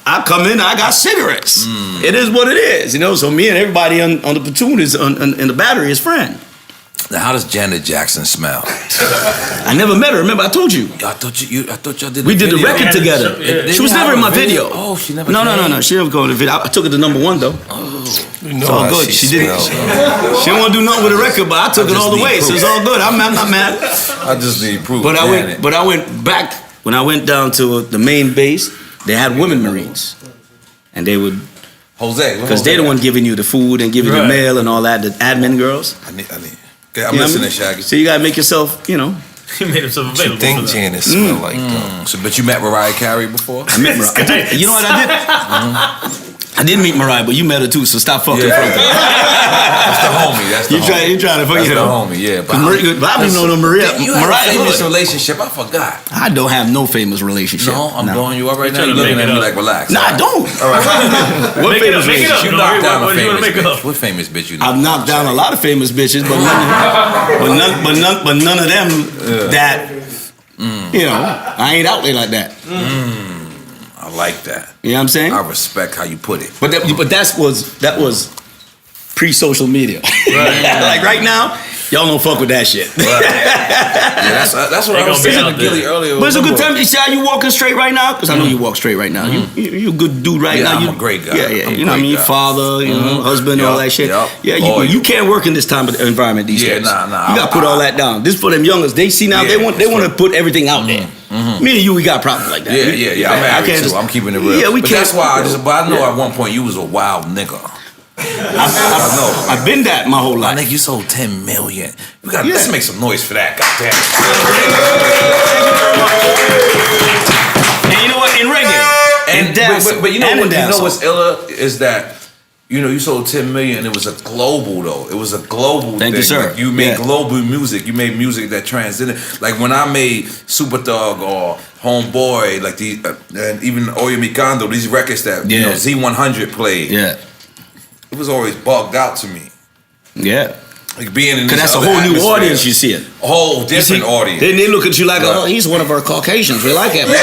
I come in, I got cigarettes. It is what it is, So me and everybody on the platoon is in the battery is friend. Now, how does Janet Jackson smell? I never met her. Remember, I told you. I thought y'all did. We did the video. record together. Yeah. She was never in my video. Oh, she never. No. came? She never go in the video. I took her to #1 though. You know It's all how good. She did. smells. She didn't want to do nothing with the record, but I took it just all the need way. So proof. it's all good. I'm not mad. I just need proof. But Janet. I went back when I went down to the main base. They had women Marines, and they would Jose, because they're the one giving you the food and giving you the Right. mail and all that. The admin girls. I need. Okay, I'm You know what I listening, mean? Shaggy. So you gotta make yourself, He made himself What you available. think for that. Janet smell like though? So, but you met Mariah Carey before? I met Mariah. I did, you know what I did? I did meet Mariah, but you met her too. So stop fucking Yeah. front. That's the homie. That's the homie. You trying to fuck That's you the know? homie. Yeah, But I don't even know no Mariah. You had a Mariah famous Hood. relationship. I forgot. I don't have no famous relationship. No, I'm blowing you up right now. trying You're to looking make at it me up. like, relax. No, I don't. What Make it famous up, make it up. relationship? You No, knocked down what a do you wanna famous make bitch. up? What famous bitch you know? I've knocked down a lot of famous bitches, but none of them that I ain't out there like that. I like that. You know what I'm saying? I respect how you put it. But that was pre-social media. Like right now, y'all don't fuck with that shit. Yeah, that's what I was saying to Gillie earlier. But it's a good time. You see how you walking straight right now? Because I know you walk straight right now. You a good dude right now. I'm a great guy. Yeah. You know what I mean? Your father, you know, husband, all that shit. Yeah, you can't work in this time of environment these days. Nah. You gotta put all that down. This for them youngers. They see now. They want to put everything out there. Me and you, we got problems like that. Yeah. I'm married too. I'm keeping it real. Yeah, we but can't. That's why But I know at one point you was a wild nigga. I know. I've been that my whole life. I think you sold 10 million. Let's make some noise for that. Goddamn. And you know what? In reggae, but you know what's illa is that you sold 10 million. It was a global though. It was a global Thank thing. you, sir. Like, you made global music. You made music that transcended. Like when I made Super Thug or Homeboy, like and even Oye Mikando, these records that Z100 played. Yeah. It was always bugged out to me. Yeah. Like being in because that's a whole new audience you see it. A whole different audience. Then they look at you like, oh, he's one of our Caucasians. We like him. Yeah.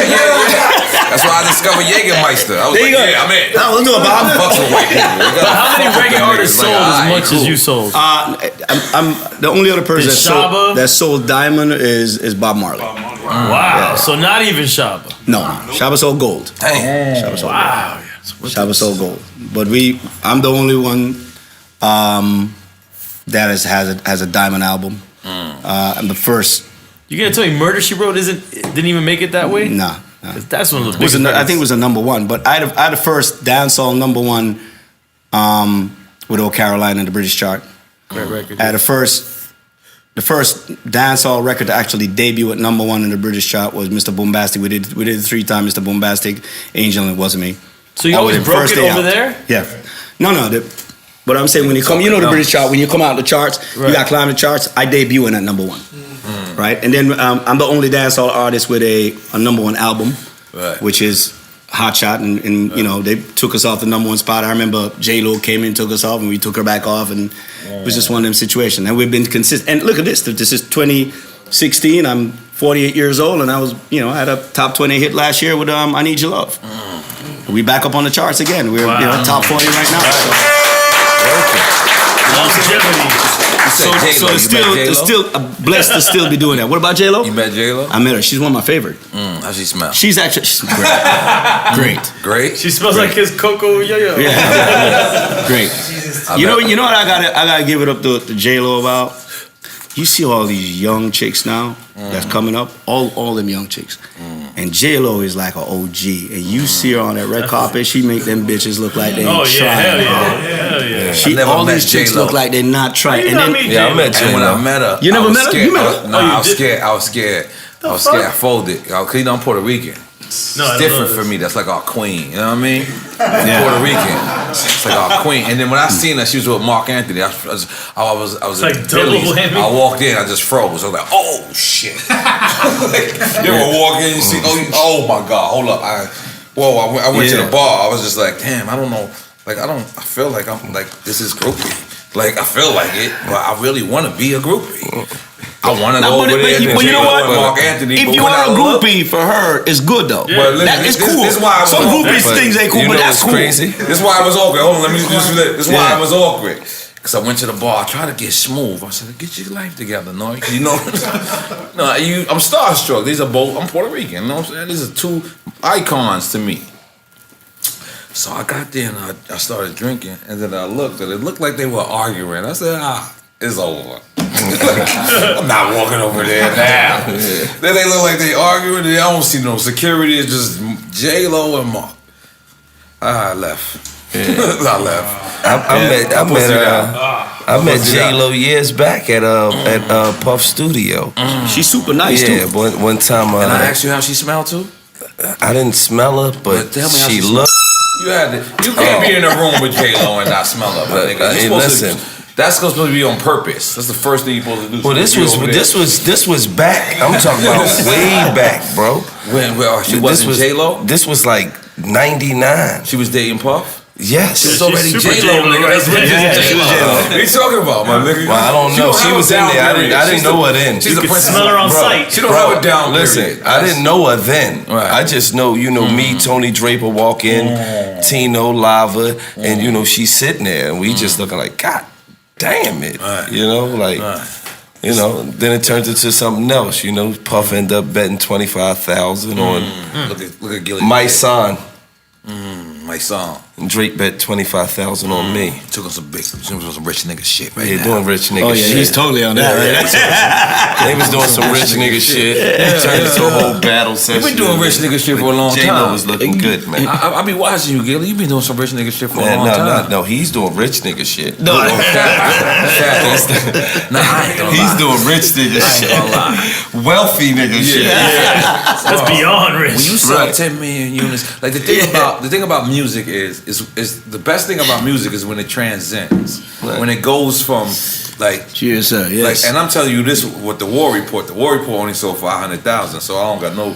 That's why I discovered Jägermeister. I was I'm in. Let's do it, Bob. I'm fucking white people. But how many reggae artists sold as much as you sold? I'm the only other person that sold diamond is Bob Marley. Wow. Yeah. So not even Shaba. No. Shaba sold gold. Hey. Shaba sold gold. Shaba sold gold. But I'm the only one that has a diamond album. I'm the first. You gonna tell me Murder She Wrote didn't even make it that way? Nah. That's one of the biggest. I think it was a number one, but I had the first dancehall number one with Old Carolina in the British chart. Great record. I had the first dancehall record to actually debut at number one in the British chart was Mr. Boombastic. We did it 3 times, Mr. Boombastic, Angel, and It Wasn't Me. So you always broke it over there? Yeah. No. But I'm saying when you come, the British chart, when you come out the charts, you got to climb the charts. I debut in at number one. Right? And then I'm the only dancehall artist with a number one album, which is Hot Shot. And they took us off the number one spot. I remember J-Lo came in, took us off, and we took her back off. And it was just one of them situations. And we've been consistent. And look at this. This is 2016. I'm 48 years old, and I was, I had a top 20 hit last year with I Need Your Love. We back up on the charts again. We're top 40 right now. Longevity. So it's still blessed to still be doing that. What about J-Lo? You met J-Lo? I met her. She's one of my favorite. How she smell? She's great. Great? She smells like his cocoa yo-yo. Yeah. Great. You know what I gotta give it up to J-Lo about? You see all these young chicks now that's coming up, all them young chicks. And J-Lo is like an OG. And you see her on that red carpet, she make them bitches look like they ain't trying. Hell yeah. All these chicks look like they're not trying. I met J-Lo. And when I met her, you never met her? You met her? No, I was scared. I was scared. I folded. Cause I'm Puerto Rican. It's different for me. That's like our queen. You know what I mean? Puerto Rican. It's like our queen. And then when I seen her, she was with Mark Anthony. I was like double whammy. I walked in. I just froze. I was like, oh shit. You ever walk in? You see? Oh my God. Hold up. I went to the bar. I was just like, damn. I don't know. Like I feel like I'm like this is groupie. Like I feel like it, but I really want to be a groupie. I want to go over there. But you know what? Mark Anthony, if you are a groupie for her, it's good though. Yeah. Well, that is cool. This why some groupies things ain't cool, but that's cool. Crazy. This is why I was awkward. Hold on, let me just do that. This is why I was awkward. Cause I went to the bar, I tried to get smooth. I said, "Get your life together, N.O.R.E." You know, I'm starstruck. These are both. I'm Puerto Rican. You know what I'm saying? These are 2 icons to me. So I got there and I started drinking, and then I looked, and it looked like they were arguing. I said, it's over. I'm not walking over there now. Then they look like they arguing, and I don't see no security. It's just J-Lo and Mark. I left. I left. I met J-Lo years back at Puff Studio. She's super nice too. Yeah, one time. And I asked you how she smelled too? I didn't smell her, but tell me how she looked. You can't be in a room with J-Lo and not smell her, but listen. That's supposed to be on purpose. That's the first thing you're supposed to do. Well, this was back. I'm talking about way back, bro. When she wasn't J-Lo? This was like 99. She was dating Puff? Yes. She was already super J-Lo, J-Lo, nigga. That's what yeah, she was J-Lo. What are you talking about, my nigga? Well, I don't know. She was in there. I didn't know her then. She's a princess. Smell her on sight. She don't have a down Listen, period. I didn't know her then. Right. I just know, me, Tony Draper walk in, Tino, Lava, and she's sitting there, and we just looking like, God damn it, Right. Then it turns into something else. Puff ended up betting 25,000 on Look at Gillie. my son, My song. and Drake bet 25,000 on me. Took on some rich nigga shit right Yeah, now. doing rich nigga Oh yeah, shit. he's totally on that. Right? They was doing some rich nigga shit. It turned into a whole battle session. You've been doing rich nigga shit for a long J-Lo time. was looking good, man. I be watching you, Gillie. You been doing some rich nigga shit for a long time. No, he's doing rich nigga shit. No, I ain't gonna He's lie. doing rich nigga I ain't shit. gonna lie. Wealthy nigga shit. That's beyond rich. When you sell Right. 10 million units, like the thing about music is the best thing about music is when it transcends, Right. when it goes from like. Cheers, sir. Yes. Like, and I'm telling you this with the War Report. The War Report only sold 500,000, so I don't got no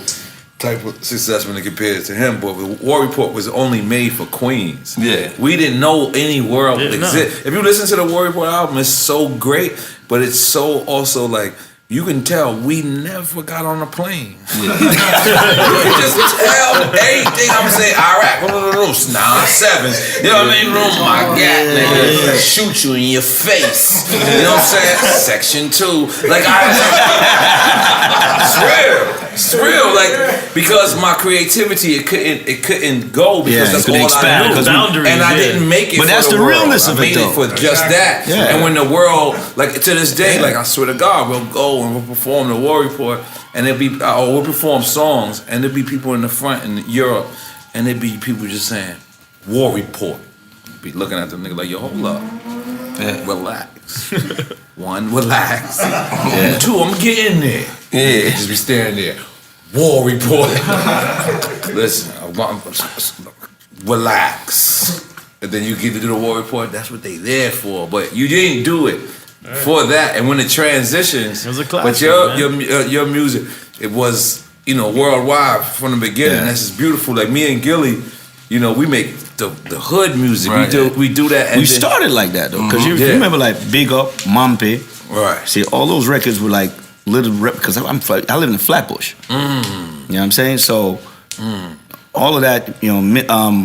type of success when it compares to him. But the War Report was only made for Queens. Yeah. We didn't know any world Didn't know. exist. If you listen to the War Report album, it's so great, but it's so also like. You can tell we never got on a plane. You can just tell everything I'm saying. Iraq, 9/7. You know what I mean? Oh my God, nigga, shoot you in your face. You know what I'm saying? Section 2. Like it's real. Like because my creativity, it couldn't go because Yeah, that's it couldn't all expand, I knew. 'cause Boundaries, And I yeah. didn't make it. But for that's the world. realness of I it, made though. for just that. Yeah. And when the world, like to this day, like I swear to God, we'll go and we'll perform the War Report, and it'll be, or we'll perform songs, and there'll be people in the front in Europe, and there'll be people just saying, War Report. Be looking at them nigga like, yo, hold up. Relax. One, relax. Two, I'm getting there. Yeah. Just be standing there. War Report. Listen, relax. And then you get to do the War Report. That's what they there for. But you didn't do it for that. And when it transitions, It was a but classic, your music, it was worldwide from the beginning. Yeah. That's just beautiful. Like me and Gillie, we make the hood music. Right. We do that. And we then- started like that though, because you Yeah. remember like Big Up, Mampe. Right. See, all those records were like little because I live in Flatbush. You know what I'm saying? So all of that,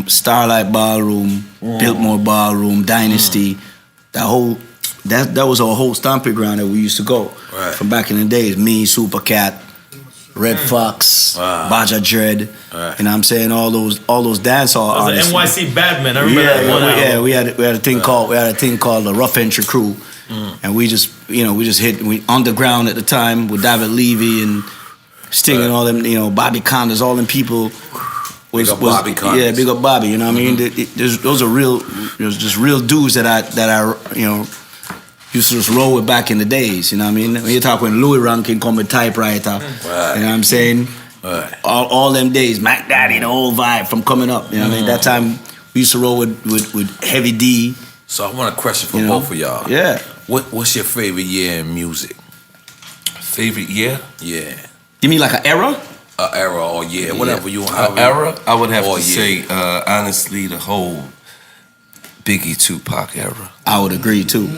Starlight Ballroom, Biltmore Ballroom, Dynasty, that was our whole stomping ground that we used to go Right. from back in the days. Me, Supercat, Red Fox, Wow. Baja Dread. Right. You know what I'm saying? All those dancehall That was artists. the NYC Badman. I remember that one album. we had a thing called the Rough Entry Crew, and we just hit underground at the time with David Levy and Sting and all them, Bobby Condas, all them people. Big up Bobby Condas. Yeah, big up Bobby. You know what I mean? Those are real. There's just real dudes that I used to just roll with back in the days. You know what I mean? When you talk when Louis Rankin come with typewriter. Right. You know what I'm saying? Right. All them days, Mac Daddy, the whole vibe from coming up. You know what I mean? That time we used to roll with Heavy D. So I want a question for You know? both of y'all. Yeah. What's your favorite year in music? Favorite year? Yeah. You mean like an era? Era or year, whatever you want. Era? I would have Or to year. say, honestly, the whole Biggie Tupac era. I would agree too.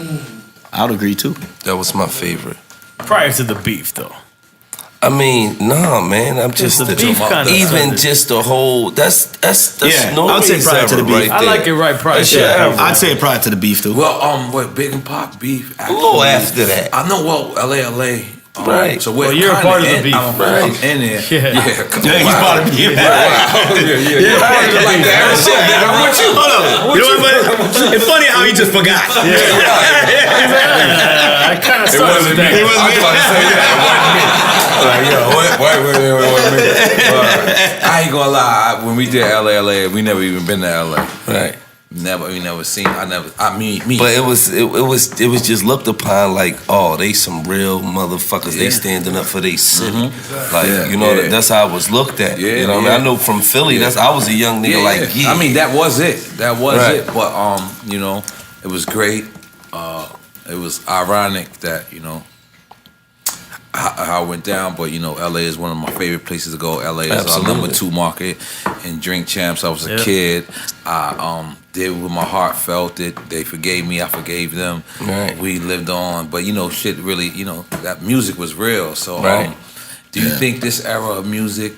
That was my favorite. Prior to the beef, though. I mean, nah, man. I'm just the the, beef kinda even started. just the whole. That's Yeah, no I would say prior to the beef. Right I like it right prior That's to your the era. beef. I'd say prior to the beef too. Well, Big and Pop beef. A little after that. I know. Well, LA. Right. So Well, you're a part of the beef. I'm in there. Yeah. Come Yeah, on, he's wow. part of the beef. Yeah. Like that. Shit, man. I'm with you. Hold on. You know what? It's funny how he just forgot. I kind of It started wasn't with me. that. I was about to say that. It wasn't me. Like, yo, wait. I ain't gonna lie. When we did LA, we never even been to LA. Right. We never seen. Me. But it was just looked upon like, oh, they some real motherfuckers. They standing up for their city. Like, that's how it was looked at. Yeah, you know what I mean? I know from Philly, I was a young nigga like, yeah. I mean, that was it. That was Right. it. But it was great. It was ironic that how it went down, but you know, LA is one of my favorite places to go. LA is Absolutely. our #2 market in Drink Champs. I was a kid. I did what my heart felt it. They forgave me. I forgave them. Right. We lived on, but you know, shit really, you know, that music was real. So, Right. do you think this era of music,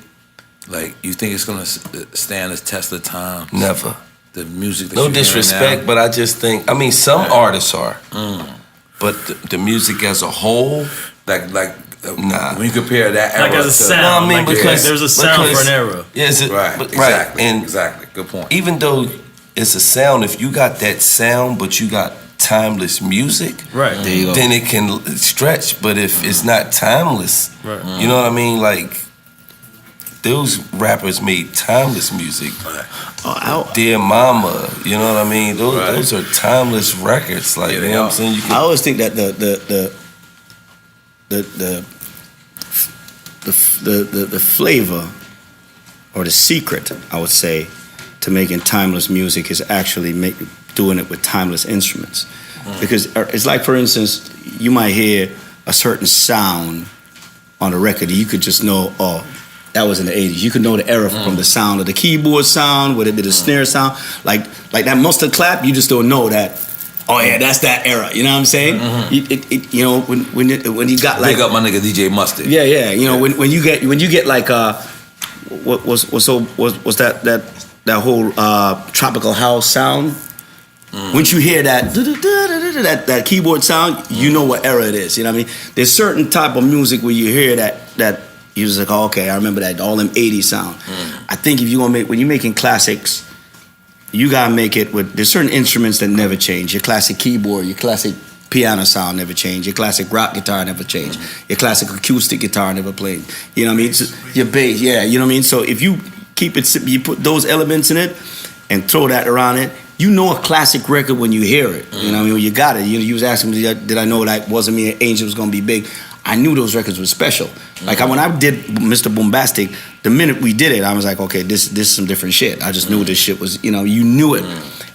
like, you think it's gonna stand the test of time? Never. The music. That No you're hearing disrespect, now? but I just think. I mean, some artists are, but the music as a whole, like. Nah. When you compare that era Like as a to, sound. No, I mean, like because- there's a sound because- for an era. yes, right, exactly, exactly. Good point. Even though it's a sound, if you got that sound, but you got timeless music, Right. There you go. then it can stretch. But if it's not timeless, Right. you know what I mean? Like, those rappers made timeless music. Dear Mama, you know what I mean? Those are timeless records. Like, you know what I'm saying? You I can, always think that the flavor or the secret, I would say, to making timeless music is actually doing it with timeless instruments. Because it's like, for instance, you might hear a certain sound on a record, and you could just know, oh, that was in the 80s. You could know the era from the sound of the keyboard sound, whether it be the snare sound. Like that mustard clap, you just don't know that. Oh yeah, that's that era. You know what I'm saying? You know, when you got like, Big up my nigga DJ Mustard. yeah. You know, when you get like what was that whole tropical house sound. Once you hear that keyboard sound, you know what era it is. You know what I mean? There's certain type of music where you hear that you're just like, oh, okay, I remember that, all them 80s sound. I think if you gonna when you're making classics, you gotta make it with, there's certain instruments that never change. Your classic keyboard, your classic piano sound never change. Your classic rock guitar never change. Your classic acoustic guitar never played. You know what I mean? So your bass, yeah. You know what I mean? So if you keep it, you put those elements in it and throw that around it, you know a classic record when you hear it. You know what I mean? When you got it. You was asking me, did I know that Wasn't Me an Angel was gonna be big? I knew those records were special. Like when I did Mr. Boombastic, the minute we did it, I was like, okay, this is some different shit. I just knew this shit was, you know, you knew it.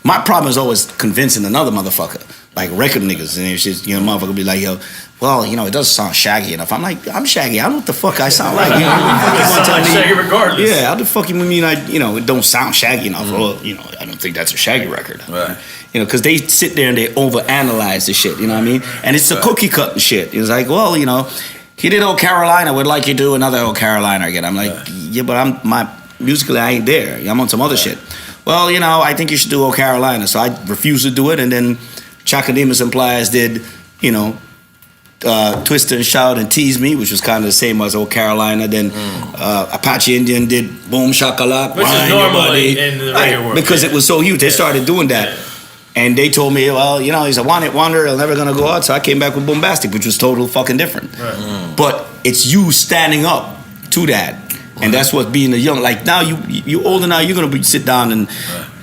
My problem is always convincing another motherfucker, like record niggas, and it's just, you know, motherfucker be like, yo, well, you know, it doesn't sound Shaggy enough. I'm like, I'm Shaggy. I don't know what the fuck I sound like. You know, You sound like Shaggy regardless. yeah, how the fuck you mean it don't sound Shaggy enough? Well, you know, I don't think that's a Shaggy record. Right. You know, because they sit there and they overanalyze the shit, you know what I mean? And it's the cookie cutting shit. It's like, well, you know, he did Old Carolina, would like you to do another Old Carolina again. I'm like, yeah, but musically I ain't there. I'm on some other shit. Well, you know, I think you should do Old Carolina. So I refused to do it, and then Chakademus and Pliers did, you know, Twist and Shout and Tease Me, which was kind of the same as Old Carolina. Then Apache Indian did Boom Shakalak. Which is normally in the reggae world. Because it was so huge. They started doing that. Yeah. And they told me, well, you know, he's a one-hit wonder. He's never going to go out. So I came back with Boombastic, which was total fucking different. Right. But it's you standing up to that. And that's what being a young, like now you older now, you're going to sit down and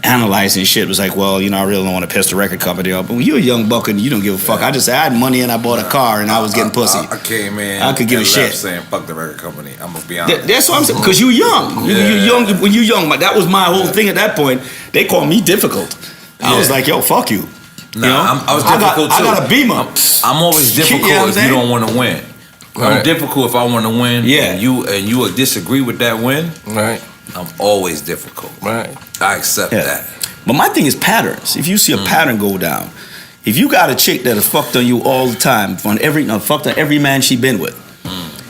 analyzing shit. It was like, well, you know, I really don't want to piss the record company off. But when you're a young buck and you don't give a fuck, I just said I had money and I bought a car and I was getting pussy. I came in. I could give a and shit. left saying fuck the record company. I'm gonna be honest. That's what I'm saying. Because you're young. You're young. When you're young, that was my whole thing at that point. They called me difficult. I was like, yo, fuck you. Nah, You know? I was difficult too. I got a Beamer. I'm always difficult You know what I'm if you saying? don't want to win. I'm Right. difficult if I want to win. Yeah. And you will disagree with that win. right, I'm always difficult. right. I accept Yeah. that. But my thing is patterns. If you see a pattern go down, if you got a chick that has fucked on you all the time, fucked on every man she been with,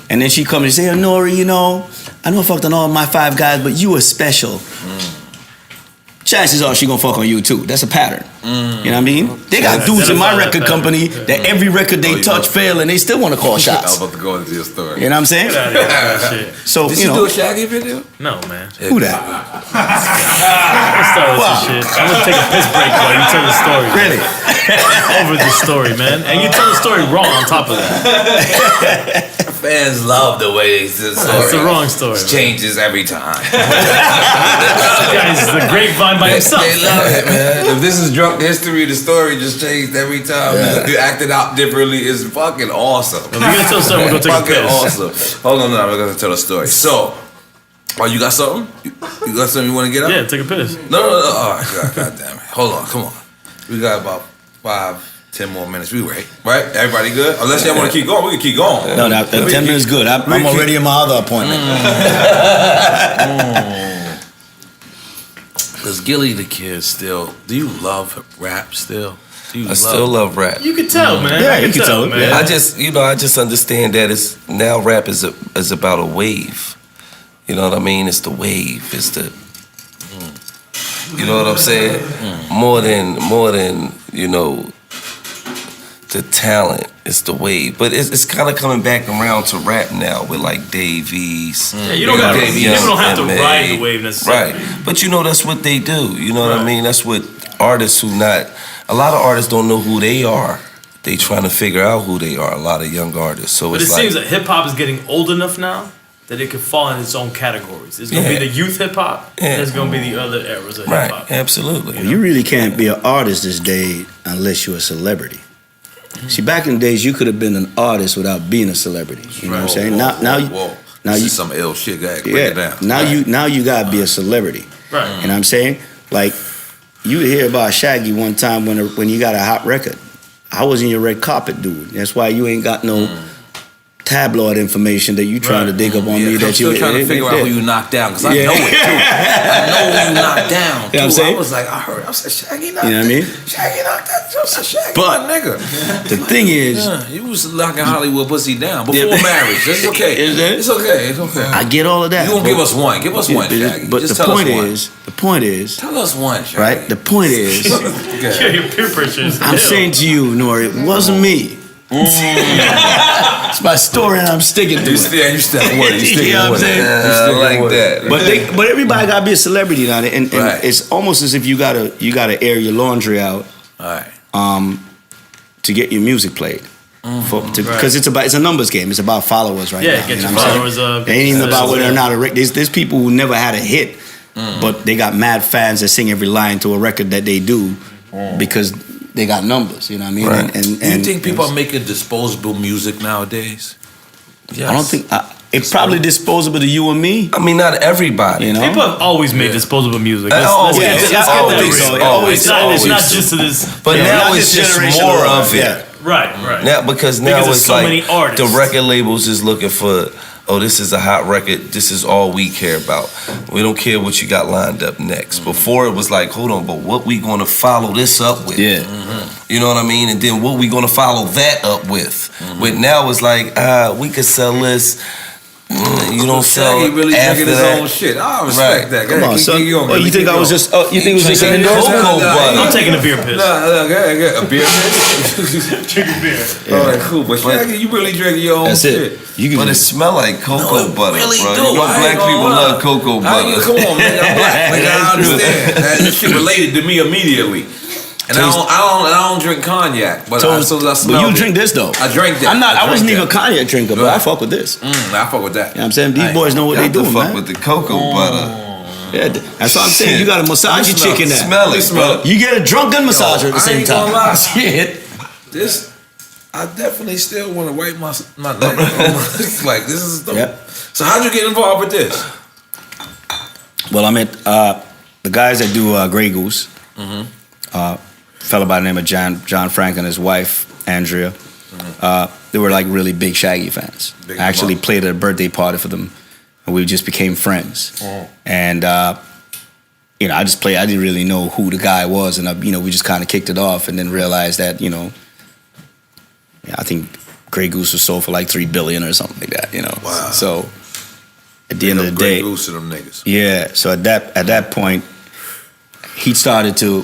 and then she comes and say, N.O.R.E, you know, I know I fucked on all my 5 guys, but you were special. Chances are she gonna fuck on you too. That's a pattern. You know what I mean? They got dudes in my record company that every record they touch fail and they still want to call I was shots. about to go into your story. You know what I'm saying? Get out of here with that shit. So Did you you know do a Shaggy video? No, man. who that? Let's start with some shit. I'm gonna take a piss break while you tell the story. Really? Over the story, man. And you tell the story wrong on top of that. Fans love the way it's the story. It's the wrong story. It changes every time. Guys, the grapevine by himself. They love it, man. If this is drunk history, the story just changed every time. You acted out differently. It's fucking awesome. If you're gonna tell someone, we're gonna take a Fucking piss. awesome. Hold on, now we're gonna tell a story. So, you got something? You got something you want to get up? Yeah, take a piss. No. All right, God damn it. Hold on, come on. We got about 10 more minutes. We right. Everybody good? Unless y'all want to keep going, we can keep going. No, 10 minutes good. I'm already in my other appointment. Does Gillie the Kid still? Do you love rap still? I still love rap. You can tell, man. Yeah, you can tell, man. yeah. I just understand that it's now rap is about a wave. You know what I mean? It's the wave. It's the. You know what I'm saying? More than the talent. It's the wave, but it's kind of coming back around to rap now with like Davies. Yeah, you don't got to. People don't have to ride the wave necessarily. Right, but you know that's what they do. You know what I mean? That's what artists who not. A lot of artists don't know who they are. They trying to figure out who they are. A lot of young artists. So But it's it seems that hip hop is getting old enough now that it could fall in its own categories. It's gonna be the youth hip hop. Yeah. And there's gonna be the other eras of hip hop. Absolutely. You really can't be an artist this day unless you're a celebrity. See, back in the days, you could have been an artist without being a celebrity. You know what I'm saying? Now this you is some ill shit. Break it down. Now you gotta be a celebrity. Right. You know what I'm saying? Like, you hear about Shaggy one time when you got a hot record. I was in your red carpet, dude. That's why you ain't got no tabloid information that you trying to dig up on me. I'm That still trying to figure out who you knocked down because I know it too. I know who you knocked down. You know what I'm saying? I was like, I said Shaggy knocked. You know what I mean? Shaggy knocked that. I said Shaggy, But my nigga. the thing is, You was knocking Hollywood pussy down before marriage. That's okay. Is that? It's okay. It's okay. I get all of that. You gonna give us one? Give us one, Shaggy. But Just the tell point us one. is, Tell us one, Shaggy. right? The point is, Yeah, your peer pressure is I'm hell. saying to you, N.O.R.E, it wasn't me. It's my story and I'm sticking to it. You step with it. You stick You know what I'm with it. saying? You stick like with it. that. But everybody gotta be a celebrity now, and Right. it's almost as if you gotta air your laundry out All right. to get your music played. Because it's a numbers game. It's about followers right now. Yeah, get you your know what I'm followers saying? up. It ain't even about whether or not there's people who never had a hit, but they got mad fans that sing every line to a record that they do because they got numbers. You know what I mean? Right. And Do you think people are making disposable music nowadays? Yes. I don't think it's probably disposable to you and me. I mean, not everybody. You know? People have always made disposable music. Let's Always. get Yeah, that always. real. Always. It's not just to this. But Yeah, now not it's this just generation more of- of it. yeah. Right. Now because there's it's so like many artists. the record labels is looking for, oh, this is a hot record. This is all we care about. We don't care what you got lined up next. Before it was like, hold on, but what we gonna follow this up with? Yeah. You know what I mean? And then what we gonna follow that up with? With now it's like, we could sell this. You don't sell Shaggy really after drinking his that. own shit. I respect that. Come on, son. Oh, you think I was just? Oh, you think it was just an endorsement? Cocoa butter. I'm taking a beer piss. No, a beer. Drinking beer. All right, cool. But Shaggy, you really drinking your own That's shit. it. You can But it smell like cocoa butter, really bro. do. You know I black ain't gonna people lie. love cocoa butter. Come on, man. I'm black. Nigga, I understand. That shit related to me immediately. And I don't drink cognac, but I smell but you it. drink this though. I drank that. I wasn't drank even a cognac drinker, but Right. I fuck with this. You know I fuck with that. what I'm saying? These boys know what they Got to doing, fuck man. with the cocoa butter. Yeah, that's what I'm saying. You got to massage your chick in that. Smell it, bro. You get a drunken massager at the I same ain't gonna lie. time. Shit. This, I definitely still want to wipe my neck. Like this is. Yep. So how'd you get involved with this? Well, I met the guys that do Grey Goose. Fella by the name of John Frank and his wife Andrea. They were like really big Shaggy fans. Big I actually mom. played at a birthday party for them, and we just became friends. And you know, I didn't really know who the guy was, and we just kind of kicked it off, and then realized that I think Grey Goose was sold for like $3 billion or something like that. Wow. So at the end of the day, Goose to them niggas. yeah. So at that point, he started to,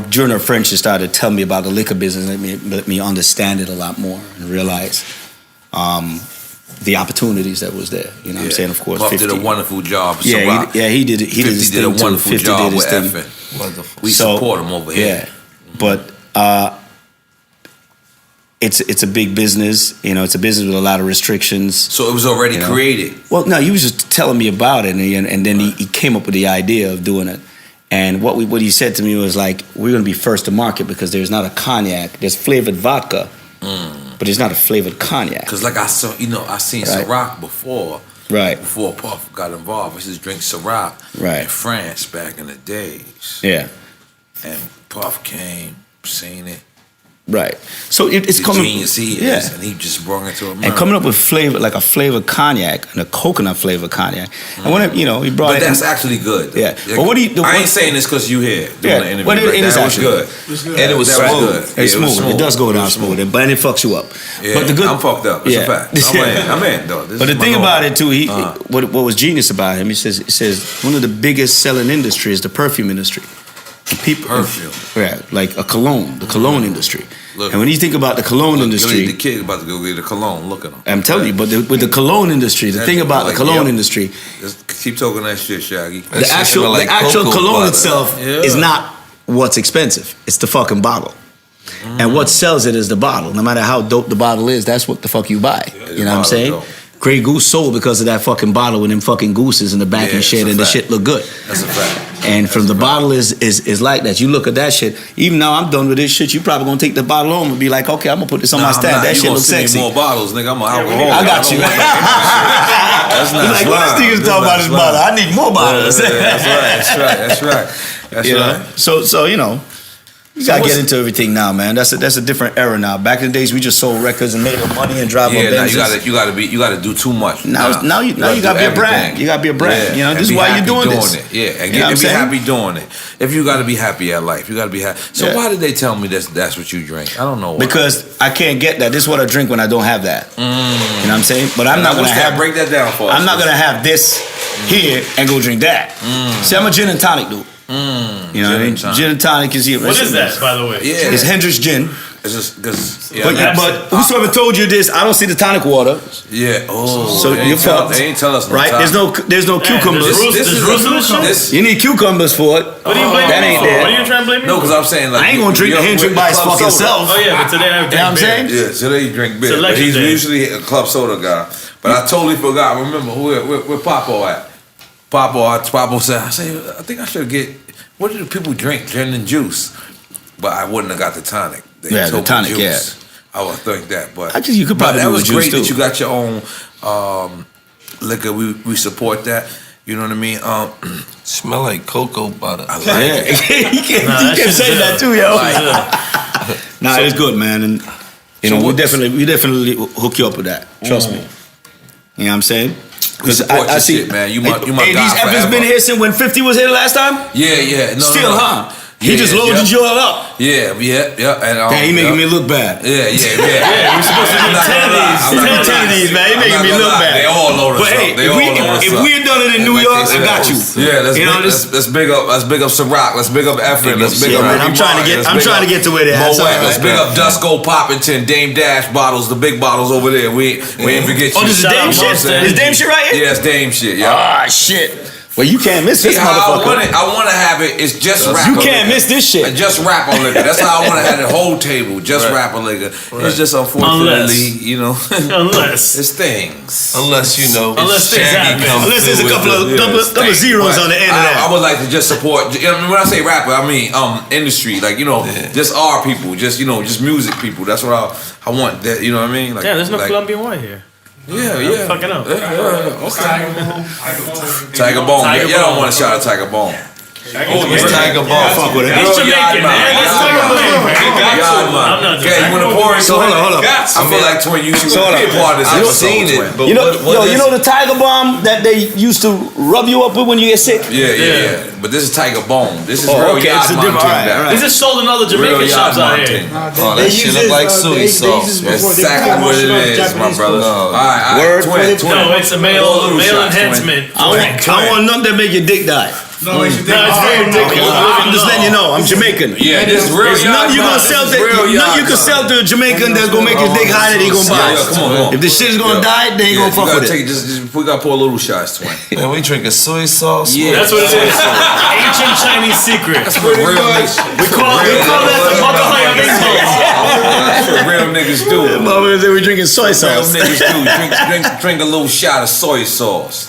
during our friendship, started to tell me about the liquor business, and let me understand it a lot more and realize the opportunities that was there. You know what I'm saying? Of course, Puff 50. did a wonderful job. Yeah, he did. He 50 did his did a thing too. wonderful 50 job did his with thing. effing. Wonderful. We So, support him over here. Yeah, but it's a big business. It's a business with a lot of restrictions. So it was already created. Well, no, he was just telling me about it, and then he came up with the idea of doing it. And what he said to me was like, we're going to be first to market because there's not a cognac. There's flavored vodka, but there's not a flavored cognac. Because like I saw, I seen Right. Ciroc before. Right. Before Puff got involved, I used to drink Ciroc Right. in France back in the days. Yeah. And Puff came, seen it, Right. So it's The coming. genius he is, and he just brought it to America. And coming up with flavor, like a flavored cognac and a coconut flavored cognac. And when he brought But it. that's actually good. Yeah. But what do you? I ain't saying this because you here doing the interview. But it is that was actually good. And it was That was smooth. good. It's Yeah, it was smooth. It does go down smooth, but it fucks you up. Yeah, But the good, I'm fucked up. It's a fact. I'm in though. This But is the my thing goal. about it too, what was genius about him? He says one of the biggest selling industry is the perfume industry. And people, Perfume. yeah, like a cologne, the cologne industry. Look. And when you think about the cologne industry, The kid about to go get a cologne. Look at him. I'm telling you, but with the cologne industry, the thing about the cologne industry, Just keep talking that shit, Shaggy. the actual cologne itself Yeah. is not what's expensive. It's the fucking bottle. And what sells it is the bottle. No matter how dope the bottle is, that's what the fuck you buy. You know what I'm saying? Dope. Grey Goose sold because of that fucking bottle with them fucking gooses in the back Yeah, and shit, that's a and the fact. shit look good. That's a fact. And from the bottle is like that. You look at that shit. Even now I'm done with this shit. You probably gonna take the bottle home and be like, okay, I'm gonna put this on my stand. That shit looks sexy. More bottles, nigga. I'm an alcoholic. I got you. That's not Like, what this nigga's talking about his bottle? I need more bottles. That's right. You know? So you gotta get into everything now, man. That's a different era now. Back in the days, we just sold records and made our money and drive our Yeah, now Benzes. you gotta do too much. Now you gotta be a brand. You gotta be a brand. Yeah, This is why you're doing this. It. Yeah, and You know what I'm be saying? happy doing it. If you gotta be happy at life, you gotta be happy. So Yeah. why did they tell me that's what you drink? I don't know why. Because I can't get that. This is what I drink when I don't have that. You know what I'm saying? But I'm not gonna have. break that down for us. I'm not gonna have this here and go drink that. See, I'm a gin and tonic dude. You know what I mean? Gin and tonic is here. What is that, by the way? Yeah, It's Hendrix gin. it's just because. But whosoever told you this, I don't see the tonic water. Yeah. Oh. So they you're ain't tell- fucked. They ain't tell us no Right? time. There's no cucumbers. There's roots in this shit? This, You need cucumbers for it. What are you blaming That me ain't for? there. What are you trying to blame me no, for? because I'm saying like I ain't gonna drink the Hendrix by its club fucking soda. self. Oh yeah, but today I have You know what I'm saying? Yeah, today you drink beer. It's a But he's legendary. usually a club soda guy. But I totally forgot. Remember where Papo at? Papo said, I think I should get. What do people drink? Gin and juice. But I wouldn't have got the tonic. Yeah, the told me tonic, juice. I would think that, but You could probably that do was with juice great too. that you got your own liquor. We support that. You know what I mean? Smell like cocoa butter. I like Yeah, it. you can shit's say good. that too, yo. Nah, it's good, man, and we definitely hook you up with that. Trust me. You know what I'm saying? We support your shit, man. You my Hey, guy these F's forever. been here since when 50 was here last time. Yeah. No, Still, no. huh? He Yeah, just loaded you all up. Yeah. And Damn, he making me look bad. Yeah. Yeah, we're supposed to do 10 of these. I'm not 10 of these, man. He making me look bad. They all load us But hey, up. They all load us if up. we had done it in New York, I got you. Yeah, You know, this- let's big up Ciroc. Let's big up Effort. Let's big Yeah, up man, Ricky I'm trying to Martin. get- Let's I'm big trying to up get to where they at. Moet. Sorry, Let's man. big up Dusko Poppington, Dame Dash bottles, the big bottles over there. We ain't forget you. Oh, this is Shout Dame out shit? Monster. This Dame shit right here? Yeah, it's Dame shit. Yeah. Ah, shit. Well, you can't miss this See how motherfucker. I want to have it. It's just rap. You can't miss this shit. Just rapper liquor. That's how I want to have the whole table. Just rapper liquor. It's just unfortunately, Unless it's things. Unless things Shaggy happen. comes Unless there's a couple of double zeros on the end of I that. would like to just support. When I say rapper, I mean industry. Like just our people. Just just music people. That's what I want. That you know what I mean? Like, there's no like, Colombian wine here. Yeah. Fucking up. Okay. Tiger Bone. Tiger Y'all don't Bone. want to shout out Tiger Bone. It's Tiger Ball. Fuck with it. He's Jamaican, man. Let's talk about him. I'm not Okay, you want to pour it? So hold on. I feel like Twin, you should be a part of this I've episode, seen Twin. it, but You know, what you is know the Tiger Bomb that they used to rub you up with when you get sick? Yeah. But this is Tiger Bone. This is Oh, real okay, Yard it's a different- Mountain. alright, back. alright. This is sold in other Jamaican Real shops Yard out here. Mountain. Oh, that shit look like soy sauce. That's exactly what it is, my brother. All right, Word Twin. No, it's a male Little shots, Twin. enhancement. I want nothing that make your dick die. No, it's No, it's very ridiculous. I'm just letting you know, I'm Jamaican. Yeah, this is real There's Yard nothing you gonna Mountain. sell This is real nothing Yard you can sell Mountain. to a Jamaican that's gonna make his dick high that he gonna buy. Yeah, come on. If the shit is gonna die, they ain't gonna fuck with it. We gotta pour little shots, Twin. And we drinking soy sauce. Yeah. That's what it is. Ancient Chinese secret. That's what real niggas. We call that the Makahaya Bingo. That's what real niggas do. Motherfuckers say we drinking soy Real sauce. niggas do. Drink a little shot of soy sauce.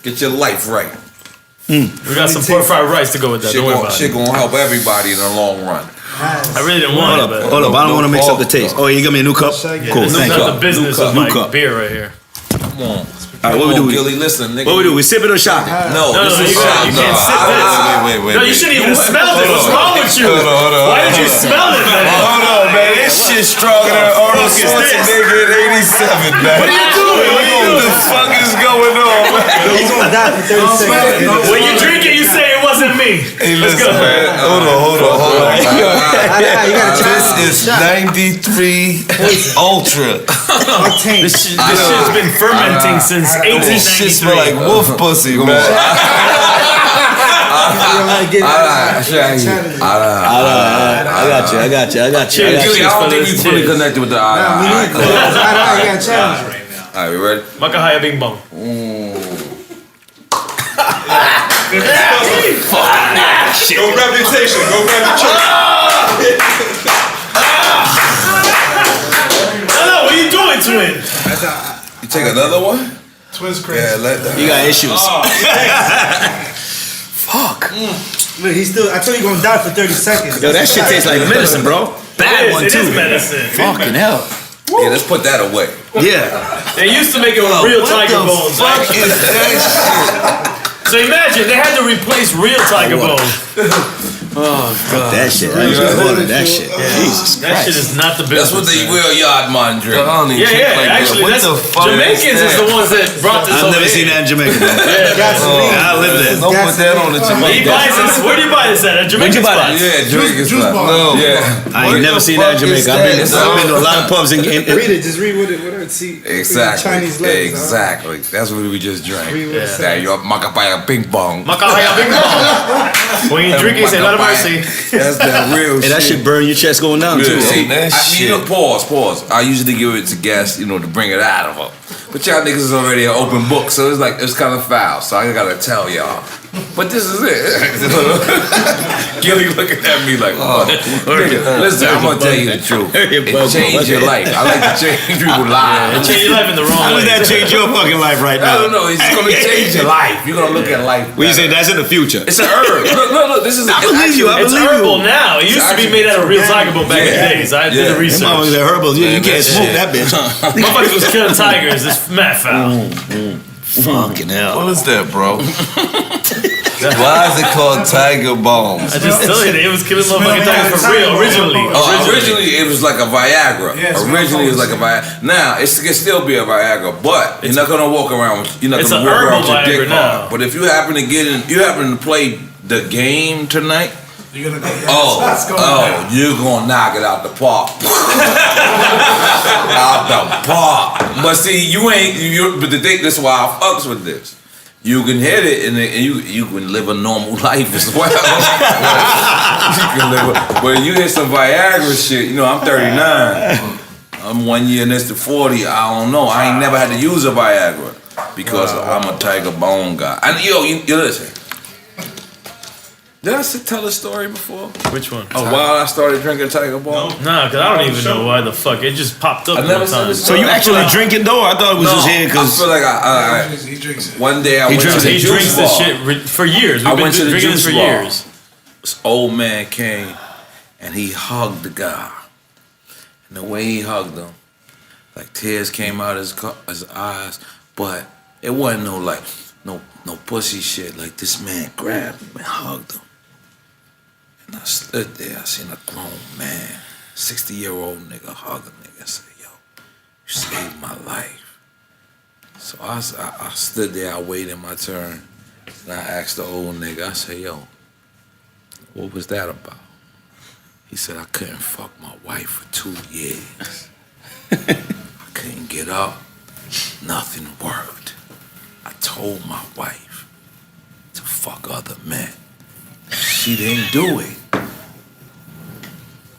Get your life right. We got some pork fried rice to go with that. Don't worry about Shit it. gonna help everybody in the long run. I really didn't want it, but Hold up, I don't want to mix up the taste. Oh, you got me a new cup? Cool, this is thank not the you. business of New like cup. beer right here. Come on. All All right, what we do? Gillie, listen, nigga. What we do? We sip it or shot? No, this is shot. You can't sip this. Wait. No, you shouldn't even smell it. What's wrong with you? Hold on. Why did you smell it, man? Hold on, man. This shit stronger than Arnold Schwarzenegger in '87, man. What are you doing? What the fuck is going on, man? He's gonna die for 30 seconds. When you drink it, you say it wasn't me. Hey, Let's listen, go. man. Hold on. You gotta try This is 93 Ultra. This shit's been fermenting since This shit smell like 1893. wolf pussy, man. I got you. Gillie, I don't think you fully connected with the eye. You gotta challenge right now. All right, we ready? Makahaya Bing Bong. Go reputation. Go reputation. No, what are you doing, twin? You take another one? Twins crazy. Yeah, let that. You got issues. Fuck. Look, he's still. I told you gonna die for 30 seconds. Yo, that shit tastes like medicine, bro. Bad one It too. is medicine. Fucking hell. Yeah, let's put that away. Yeah. They used to make it with real tiger bones. Fuck is that So imagine they had to replace real tiger bones. That shit. I used to order that shit. Jesus That shit Christ. is not the That's business. what the man. real yard man drink. Yeah. Actually, what that's the fuck Jamaicans is the ones that brought this I've over never here. seen that in Jamaica, man. I live there. Don't put that on the He Jamaican. buys this. Where do you buy this at? At Jamaican you buy that? spots. Yeah, Jamaican Juice spot. bar. No. Yeah. I ain't never seen that in Jamaica. I've been to a lot of pubs in Read it. Just read what it see. Exactly. Chinese letters. Exactly. That's what we just drank. Read what it That says. your makapaya ping pong. Makahaya Bing Bong. When you drink it, say, Lord of mercy. That's that real Hey, that shit burn your chest going down too. See, that you know, pause. I usually give it to guests, to bring it out of them. But y'all niggas is already an open book, so it's kind of foul. So I gotta tell y'all. But this is it. Gillie looking at me like, nigga, listen, I'm gonna tell you the truth. It changed your life. I like to change people's lives. Change your life in the wrong How way. does that change your fucking life right I now? don't know. It's gonna change your life. You're gonna look at life. When you say that's in the future. It's an herb. Look. This is. I believe you. I It's believe herbal you. now. It used to be made out of real tiger bone back in the days. I did the Them research. motherfuckers are herbal. You can't smoke that bitch. Motherfuckers was killing tigers. It's mad foul. Fucking hell. What is that, bro? Why is it called Tiger Bombs? I just tell you, it was killing motherfucking tigers for real. Originally. Originally, it was like a Viagra. Yeah, it's Originally, it was like a Viagra. Viagra. Now, it can still be a Viagra, but you're not gonna walk around with. You're not It's gonna a walk around herbal with your dick Viagra now. hard. But if you happen to you happen to play the game tonight. You're gonna go. You're gonna knock it out the park. Out the park. But see, but the thing, that's why I fucks with this. You can hit it and you can live a normal life as well. You can but you hit some Viagra shit, I'm 39. I'm 1 year next to 40. I don't know. I ain't never had to use a Viagra because I'm a tiger bone guy. And you listen. Did I tell a story before? Which one? While I started drinking Tiger Bone? Nah, because I don't even know why the fuck. It just popped up I one never time. said So you actually drink it though? I thought it was just here I because feel like He drinks it. one day I went to the He juice drinks bar. this shit for years. I We've went to been the drinking this juice for bar. years. This old man came and he hugged the guy. And the way he hugged him, like tears came out his eyes, but it wasn't no pussy shit. Like this man grabbed him and hugged him. And I stood there, I seen a grown man, 60-year-old nigga hug a nigga and say, yo, you saved my life. So I stood there, I waited my turn, and I asked the old nigga, I said, yo, what was that about? He said, I couldn't fuck my wife for 2 years. I couldn't get up, nothing worked. I told my wife to fuck other men. She didn't do it.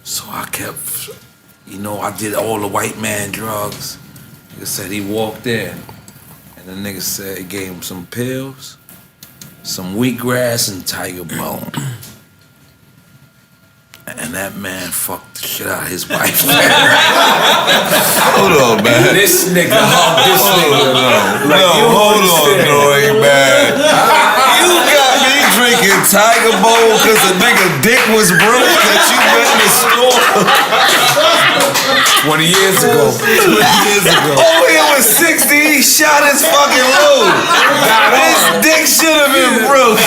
So I kept, I did all the white man drugs. Nigga said he walked in, and the nigga said he gave him some pills, some wheatgrass, and tiger bone. And that man fucked the shit out of his wife. Hold on, man. This nigga hugged this nigga. Hold on, N.O.R.E, man. You got me drinking Tiger Bowl because a nigga dick was broke that you met in the store 20 years ago. 20 years ago. Oh, he was 60. shot his fucking load. His dick should have been broke.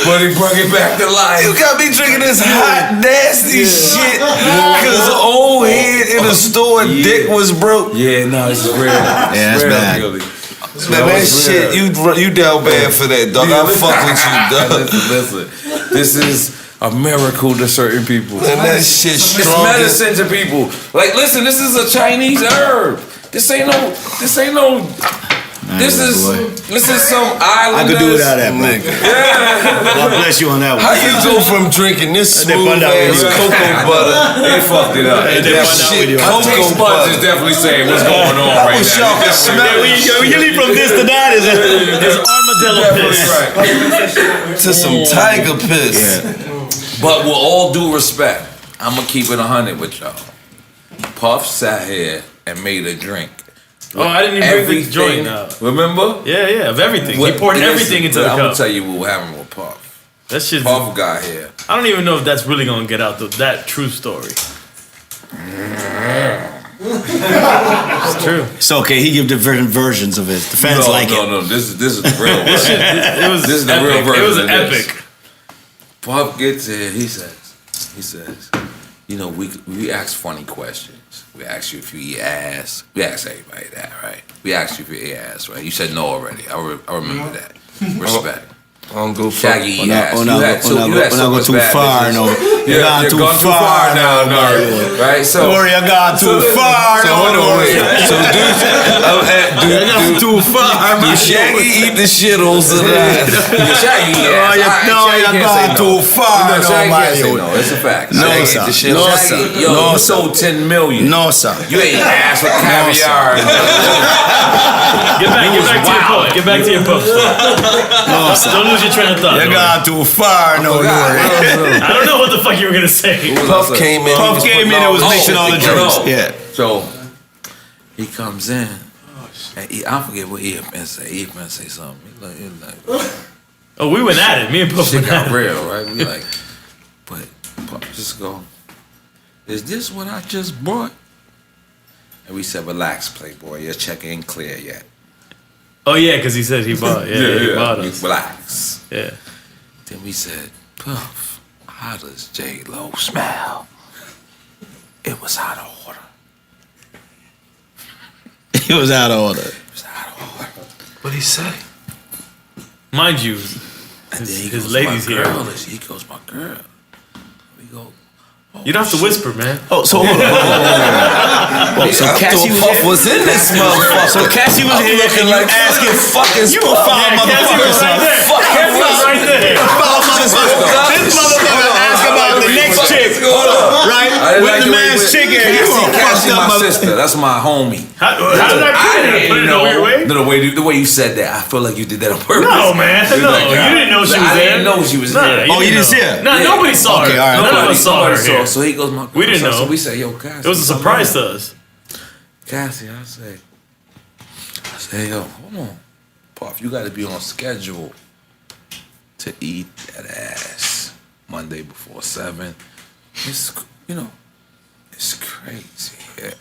But he brought it back to life. You got me drinking this hot, nasty shit because old head in the store dick was broke. Yeah, no, it's real. Yeah, that's bad. Man, that shit, you down bad for that, dog. I fuck with you, dog. Listen, this is a miracle to certain people. And that shit It's strong. medicine to people. Like, listen, this is a Chinese herb. This ain't no. This is some island. I could do without that, man. Yeah. God bless you on that one. How you go from drinking this smooth ass cocoa butter? They fucked it up. That shit, My taste cocoa buds is butter. definitely saying what's going on right wish y'all now. could smell it. We leave from this to that is armadillo piss. To some tiger piss. But with all due respect, I'm gonna keep it 100 with y'all. Puff sat here and made a drink. Oh, I didn't even bring the joint out. Remember? Yeah, of everything. He poured everything into the I'm gonna cup. tell you what happened with Puff. That shit. Puff got here. I don't even know if that's really gonna get out that true story. It's true. It's okay. He give different versions of it. The fans like it. No. This is the real version. It was This is the epic. real version. It was of this. epic. Puff gets here. He says, you know, we ask funny questions. We ask you if you eat ass. We ask everybody that, right? We asked you if you eat ass, right? You said no already. I remember that. Respect. I don't go Shaggy eat ass. When I go too far, no. You Yeah, gone you're too gone too far now, no. N.O.R.E. Right? So, Don't worry, I got too far. so hold on, wait. So Too far. Do Shaggy eat the shittles or not? Shaggy eat ass. you Shaggy can't gone say too far. No, Shaggy can't say Mario. no. It's a fact. No, Shaggy sir. eat the shit. No, Shaggy, sir. yo, No, you sir. sold 10 million. No, sir. You ate ass with caviar. Get back to your point. Get back to your puff. No, sir. Don't lose your train of thought. You gone too far. No, I don't know what the fuck you were gonna say. Puff came in. Puff came in and was mixing all the drinks. no. Yeah. So he comes in, and I forget what he say. He say something. He like, Oh, we went at it. Me and Puff shit went at got it. real, right? We like, but Puff just go, is this what I just bought? And we said, relax, Playboy. Your check ain't clear yet. Oh yeah, because he said he bought. Yeah, he bought us. Relax. Yeah. Then we said, Puff, how does J-Lo smell? It was out of order. It was out of order. It was out of order. What'd he say? Mind you, And then he his goes, ladies my here. girl is, he goes, my girl. We go, oh, You don't have to whisper, man. Oh, so hold on. Oh, so Cassie was in this motherfucker. So Cassie was here looking and you like asking fucking you a foul Cassie motherfucker, was son. right there. Cassie was right there. This motherfucker asked about the next chick, right? With the man's chicken. You a fucked Cassie, up my mother. sister. That's my homie. How did I put it? Put it in a weird way? No, the way you said that, I feel like you did that on purpose. No, man. No, you didn't know she was I there. didn't know she was there. Oh, you didn't see her? No, nobody saw her. Okay, all right. None of us saw her here. So he goes, my girl. We didn't know. So we say, yo, Cassie. It was a surprise to us. Cassie, I say, yo, hold on. Puff, you got to be on schedule to eat that ass Monday before 7. It's, it's crazy, yeah.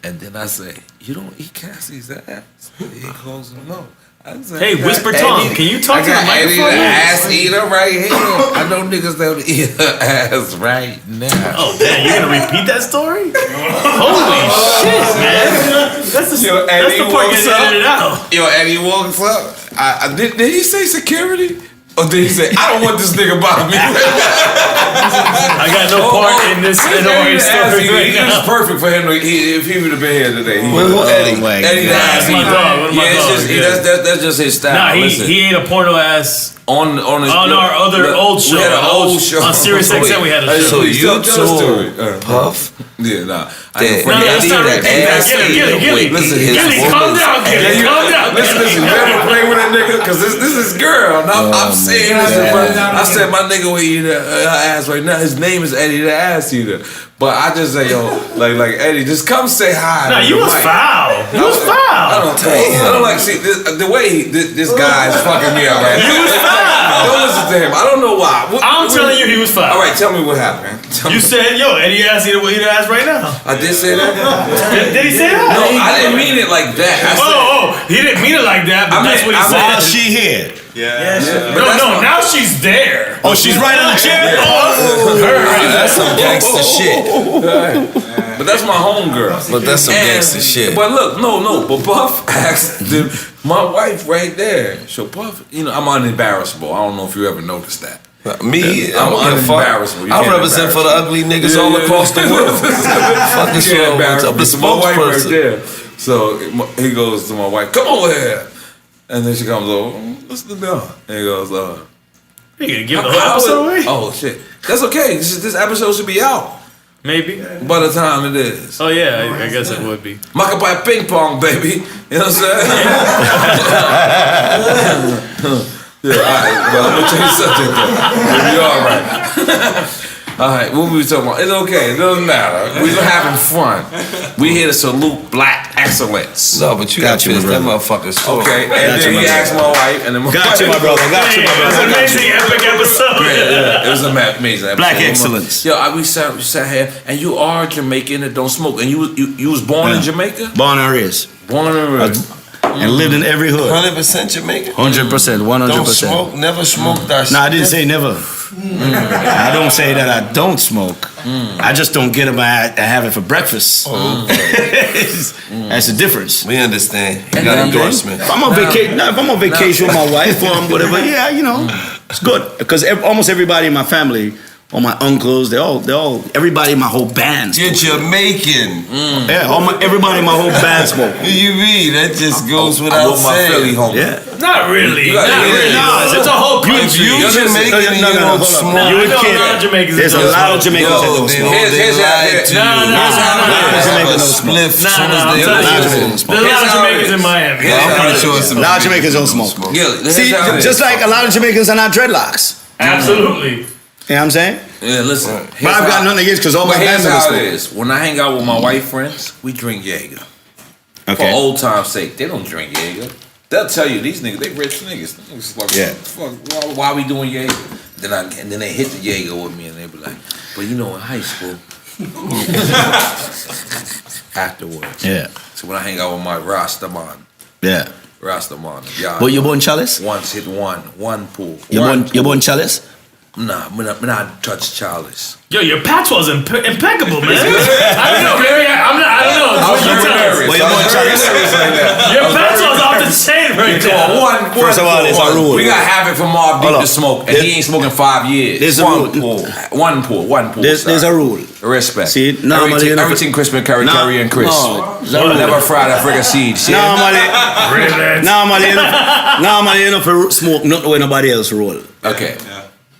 And then I say, you don't eat Cassie's ass? He goes, no. I said, Hey, whisper Eddie- tongue. Can you talk to the I got Eddie, microphone? the ass eater right here. I know niggas that would eat her ass right now. Oh, damn, you're going to repeat that story? Holy shit, man. That's the part you edited out. Yo, Eddie walks up. Did he say security? Or did he say, I don't want this nigga by me? I got no part in this N.O.R.E. story right It was now. perfect for him if he would have been here today. Eddie? Eddie the ass That's my eater. dog. One of my Yeah, dogs, yeah. that's just his style. Nah, Listen, he ate a porno ass on his on our other old show. We had an old show On Sirius XM, we had a So show. you Tell the story. told Puff Yeah, nah. that No, that's not right. Gillie. Listen, Gillie, calm down, Gillie. Calm down. Listen, you ever play with a nigga? Because this is girl. Now, I'm saying this. I said my nigga will eat her ass right now. His name is Eddie the Ass Eater. But I just say, yo, like Eddie, just come say hi. Nah, you was foul. You was foul. I don't like, see, the way this guy is fucking me up right now. You was foul. Don't listen to him. I don't know why. I'm telling you, he was fire. All right, tell me what happened. You said, yo, Eddie asked you what he asked right now. I did say that? Did he say that? No, I didn't mean it like that. He didn't mean it like that, but that's what he said. While she here. No, now she's there. Oh, she's right on the chair? That's some gangster shit. But that's my homegirl. But that's some gangster shit. But look, no. But Puff asked my wife right there. So Puff, I'm unembarrassable. I don't know if you ever noticed that. Me, I'm unembarrassable. I represent for the ugly niggas all across the world. Fucking can't embarrass I'm the me. So my wife right spokesperson. there. So he goes to my wife, come over here. And then she comes over, what's the deal? And he goes, You gonna give the whole episode away? Oh shit. That's okay. This episode should be out. Maybe. By the time it is. Oh yeah, I guess it would be. Maka by ping pong, baby. You know what I'm saying? Yeah, alright. But I'm gonna change subject though. You'll be alright. Alright, what we talking about? It's okay, it doesn't matter. We're having fun. We here to salute black excellence. No, but you got to finish that motherfucker's story. Okay, and then he asked my wife, and then my Got you, my brother. Got you, my It was brother. an amazing epic episode. Yeah, it was amazing episode. Black excellence. Yo, we sat here, and you are Jamaican and don't smoke, and you was born in Jamaica? Born and raised. Born in raised. And lived in every hood. 100% Jamaican. 100%, 100%. Don't smoke, never smoke that shit. No, I didn't say never. I don't say that I don't smoke. I just don't get them. I have it for breakfast. That's the difference. We understand. You got endorsement. If I'm on vacation with my wife or whatever, it's good because almost everybody in my family, all my uncles, everybody in my whole band. You're Jamaican. Yeah, everybody in my whole band smoke. You mean that just goes without my Philly saying. home. Yeah. Not really. got- Not really. No, It's a whole country. You Jamaican and you don't smoke. I You know can't- a lot of Jamaicans. There's a that lot don't of smoke. Jamaicans that don't smoke. Here's lied to you. No, Jamaican don't smoke. Spliff Nah, soon as I'm they telling you. listen. There's a lot of Jamaicans in Miami. No, I'm pretty sure it's A lot of Jamaicans don't smoke. Gillie, See, here's how it is. just like a lot of Jamaicans are not dreadlocks. Absolutely. You know what I'm saying? Yeah, listen. But I've got nothing against because all my But here's band members how it smoke. is. When I hang out with my white friends, we drink Jaeger. For Okay. old time's sake. They don't drink Jaeger. They'll tell you these niggas, they rich niggas. Niggas like, Yeah. fuck, why we doing Jaeger? And then they hit the Jaeger with me and they be like, but in high school. Afterwards. Yeah. So when I hang out with my Rastaman, Yeah. yeah. But you born chalice? Once hit one pool. You born chalice? Nah, me not touch chalice. Yo, your patch was impeccable, man. I don't know, maybe I don't know. I was You very tell us. nervous. Well, you born chalice? Your patch was off the chain right there. One, First of all, it's a rule. We got habit from Mob Deep Hold to on. smoke, and he ain't smoking 5 years. There's a one rule. pool. One pool. There's a rule. Respect. See, normally everything Chris and Curry and Chris. Never fried Africa seed. See? Normally, you know, for smoke not the way nobody else roll. Okay.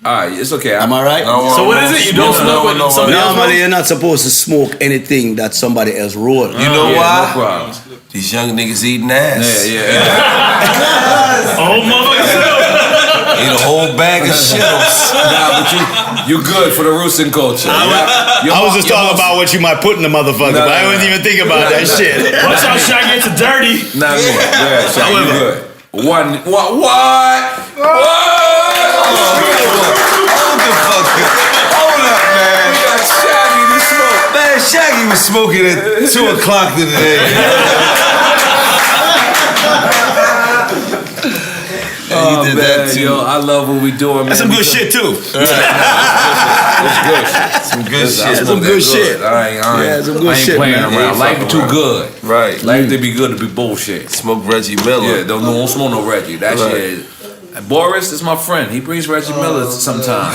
Alright, it's okay. Am I right? So what is it? You don't smoke with somebody else? Normally, you're not supposed to smoke anything that somebody else roll. You know Yeah, why? no problem. These young niggas eating ass. Yeah. Oh, motherfucker. Eat a whole bag of shittles. Nah, but you good for the roosting culture. I was just talking about what you might put in the motherfucker, but I wasn't even thinking about that shit. Watch out, Shaggy gets dirty. Nah, yeah, so you good. What? Hold the fuck up. Hold up, man. We got Shaggy to smoke. Man, Shaggy was smoking at 2 o'clock today. Oh, did man, that too. yo, I love what we doing, man. That's some good shit too. It's good shit. Some good shit. Some good shit. Yeah, some good I ain't shit, playing man. around. Life is too good. Right. Life to be good to be bullshit. Smoke Reggie Miller. Yeah, don't smoke no Reggie. That Right. shit. And Boris is my friend. He brings Reggie Miller sometimes.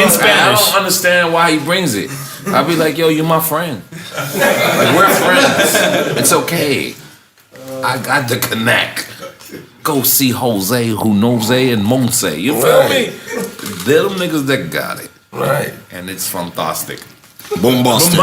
In Spanish. I don't understand why he brings it. I be like, yo, you're my friend. Like, we're friends. It's okay. I got the connect. Go see Jose, who knows and Monse. You feel me? They're them niggas that got it. Right. And it's fantastic. Boombastic.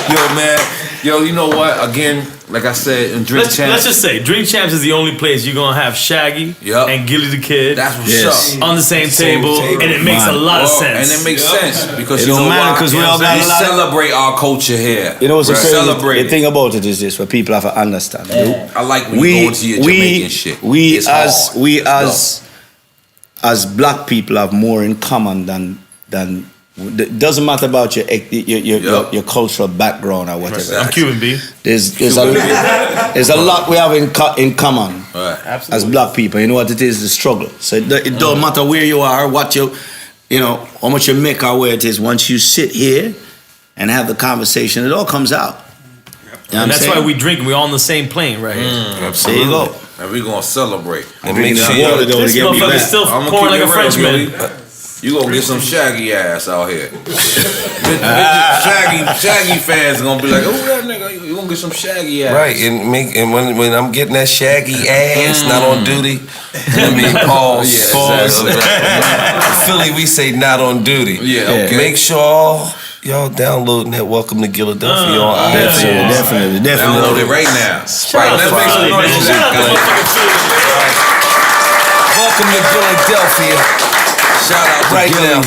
Yo, man. Yo, you know what? Again, like I said, in Drink Champs. Let's just say, Drink Champs is the only place you're gonna have Shaggy Yup. and Gillie the Kid. That's what's up. On the same table, and it makes a lot of sense. And it makes sense because It you know don't matter why? 'cause we all got we a lot of- celebrate our culture here. You know what's We the celebrate The thing about it is this, what people have to understand. I like when you go into your Jamaican shit. We It's as hard. we It's as black people have more in common than it doesn't matter about your cultural background or whatever. I'm Cuban, B. There's a lot we have in common Right. as black people. You know what it is? The struggle. So it don't matter where you are, what you know, how much you make or where it is. Once you sit here and have the conversation, it all comes out. You know And what that's I'm why saying? we drink and we're all on the same plane right here. There you go. And we're gonna celebrate. And make sure water though to This get me motherfucker's back. still I'ma pouring keep like a it real, Frenchman. Gillie. You gonna get some Shaggy ass out here. Shaggy fans gonna be like, oh that nigga, you gonna get some Shaggy ass. Right, and when I'm getting that shaggy ass, not on duty, let me pause. Yeah, exactly. Philly, we say not on duty. Yeah, okay. Make sure y'all downloading that Welcome to Philadelphia on iTunes. Definitely. Download it right now. Right, let's make some noise for Shout out to that. motherfucking Philly. Welcome to Philadelphia. Shout out to Right Gillie. now.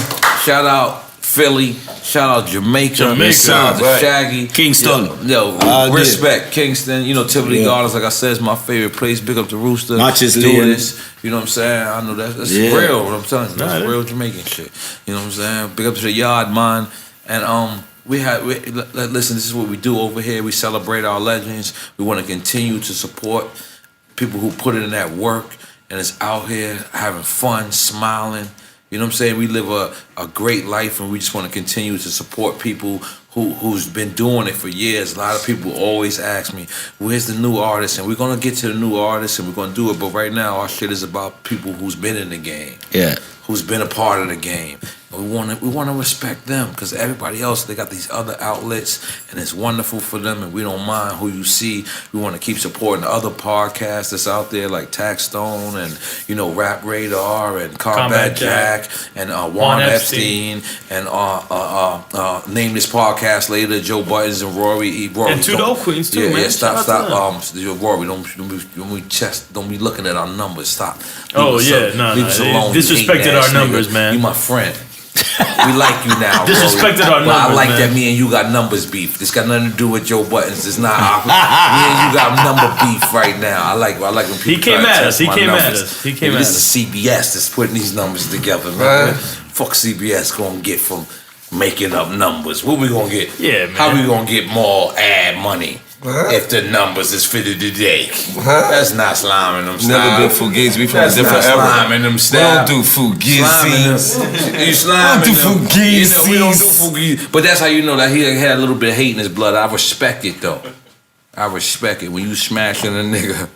Shout out Philly. Shout out Jamaica. Jamaica. Shout out to Right. Shaggy. Kingston. Yo, respect. Kingston. You know, Tivoli Gardens, like I said, is my favorite place. Big up to Rooster. Matches Do Leon. this. You know what I'm saying? I know that's Yeah. real. What I'm telling you. That's real Jamaican shit. You know what I'm saying? Big up to the yard, man. And listen, this is what we do over here. We celebrate our legends. We want to continue to support people who put in that work and is out here having fun, smiling. You know what I'm saying? We live a great life, and we just want to continue to support people who's been doing it for years. A lot of people always ask me, where's the new artist? And we're going to get to the new artists, and we're going to do it. But right now, our shit is about people who's been in the game. Yeah. Who's been a part of the game. And we want to respect them because everybody else, they got these other outlets and it's wonderful for them and we don't mind who you see. We want to keep supporting the other podcasts that's out there like Tax Stone and, you know, Rap Radar and Combat Jack and Juan Epstein and name this podcast later, Joe Buttons and Rory. And Two Dope Queens too, man. Yeah, stop. Shout out to Rory, don't be looking at our numbers. Stop. Oh, Leave yeah, us no, leave us no. alone, They you disrespected hating our ass numbers, nigga. man. You my friend. We like you now, Disrespected Rory. our But I numbers, like man. that me and you got numbers beef. This got nothing to do with Joe Buttons. It's not our, me and you got number beef right now. I like when people He came try to at test us. my numbers. He came Maybe at this us. is CBS that's putting these numbers together, man. Fuck CBS gonna get from making up numbers. What we gonna get? Yeah, man. How we gonna get more ad money? If the numbers is fitted today, that's not sliming them. Never been fugazi. We from a That's different not era. sliming them. We Style. don't do fugazi. You sliming do them. fugazi. You know, we don't do fugazi. But that's how you know that he had a little bit of hate in his blood. I respect it though. I respect it when you smashing a nigga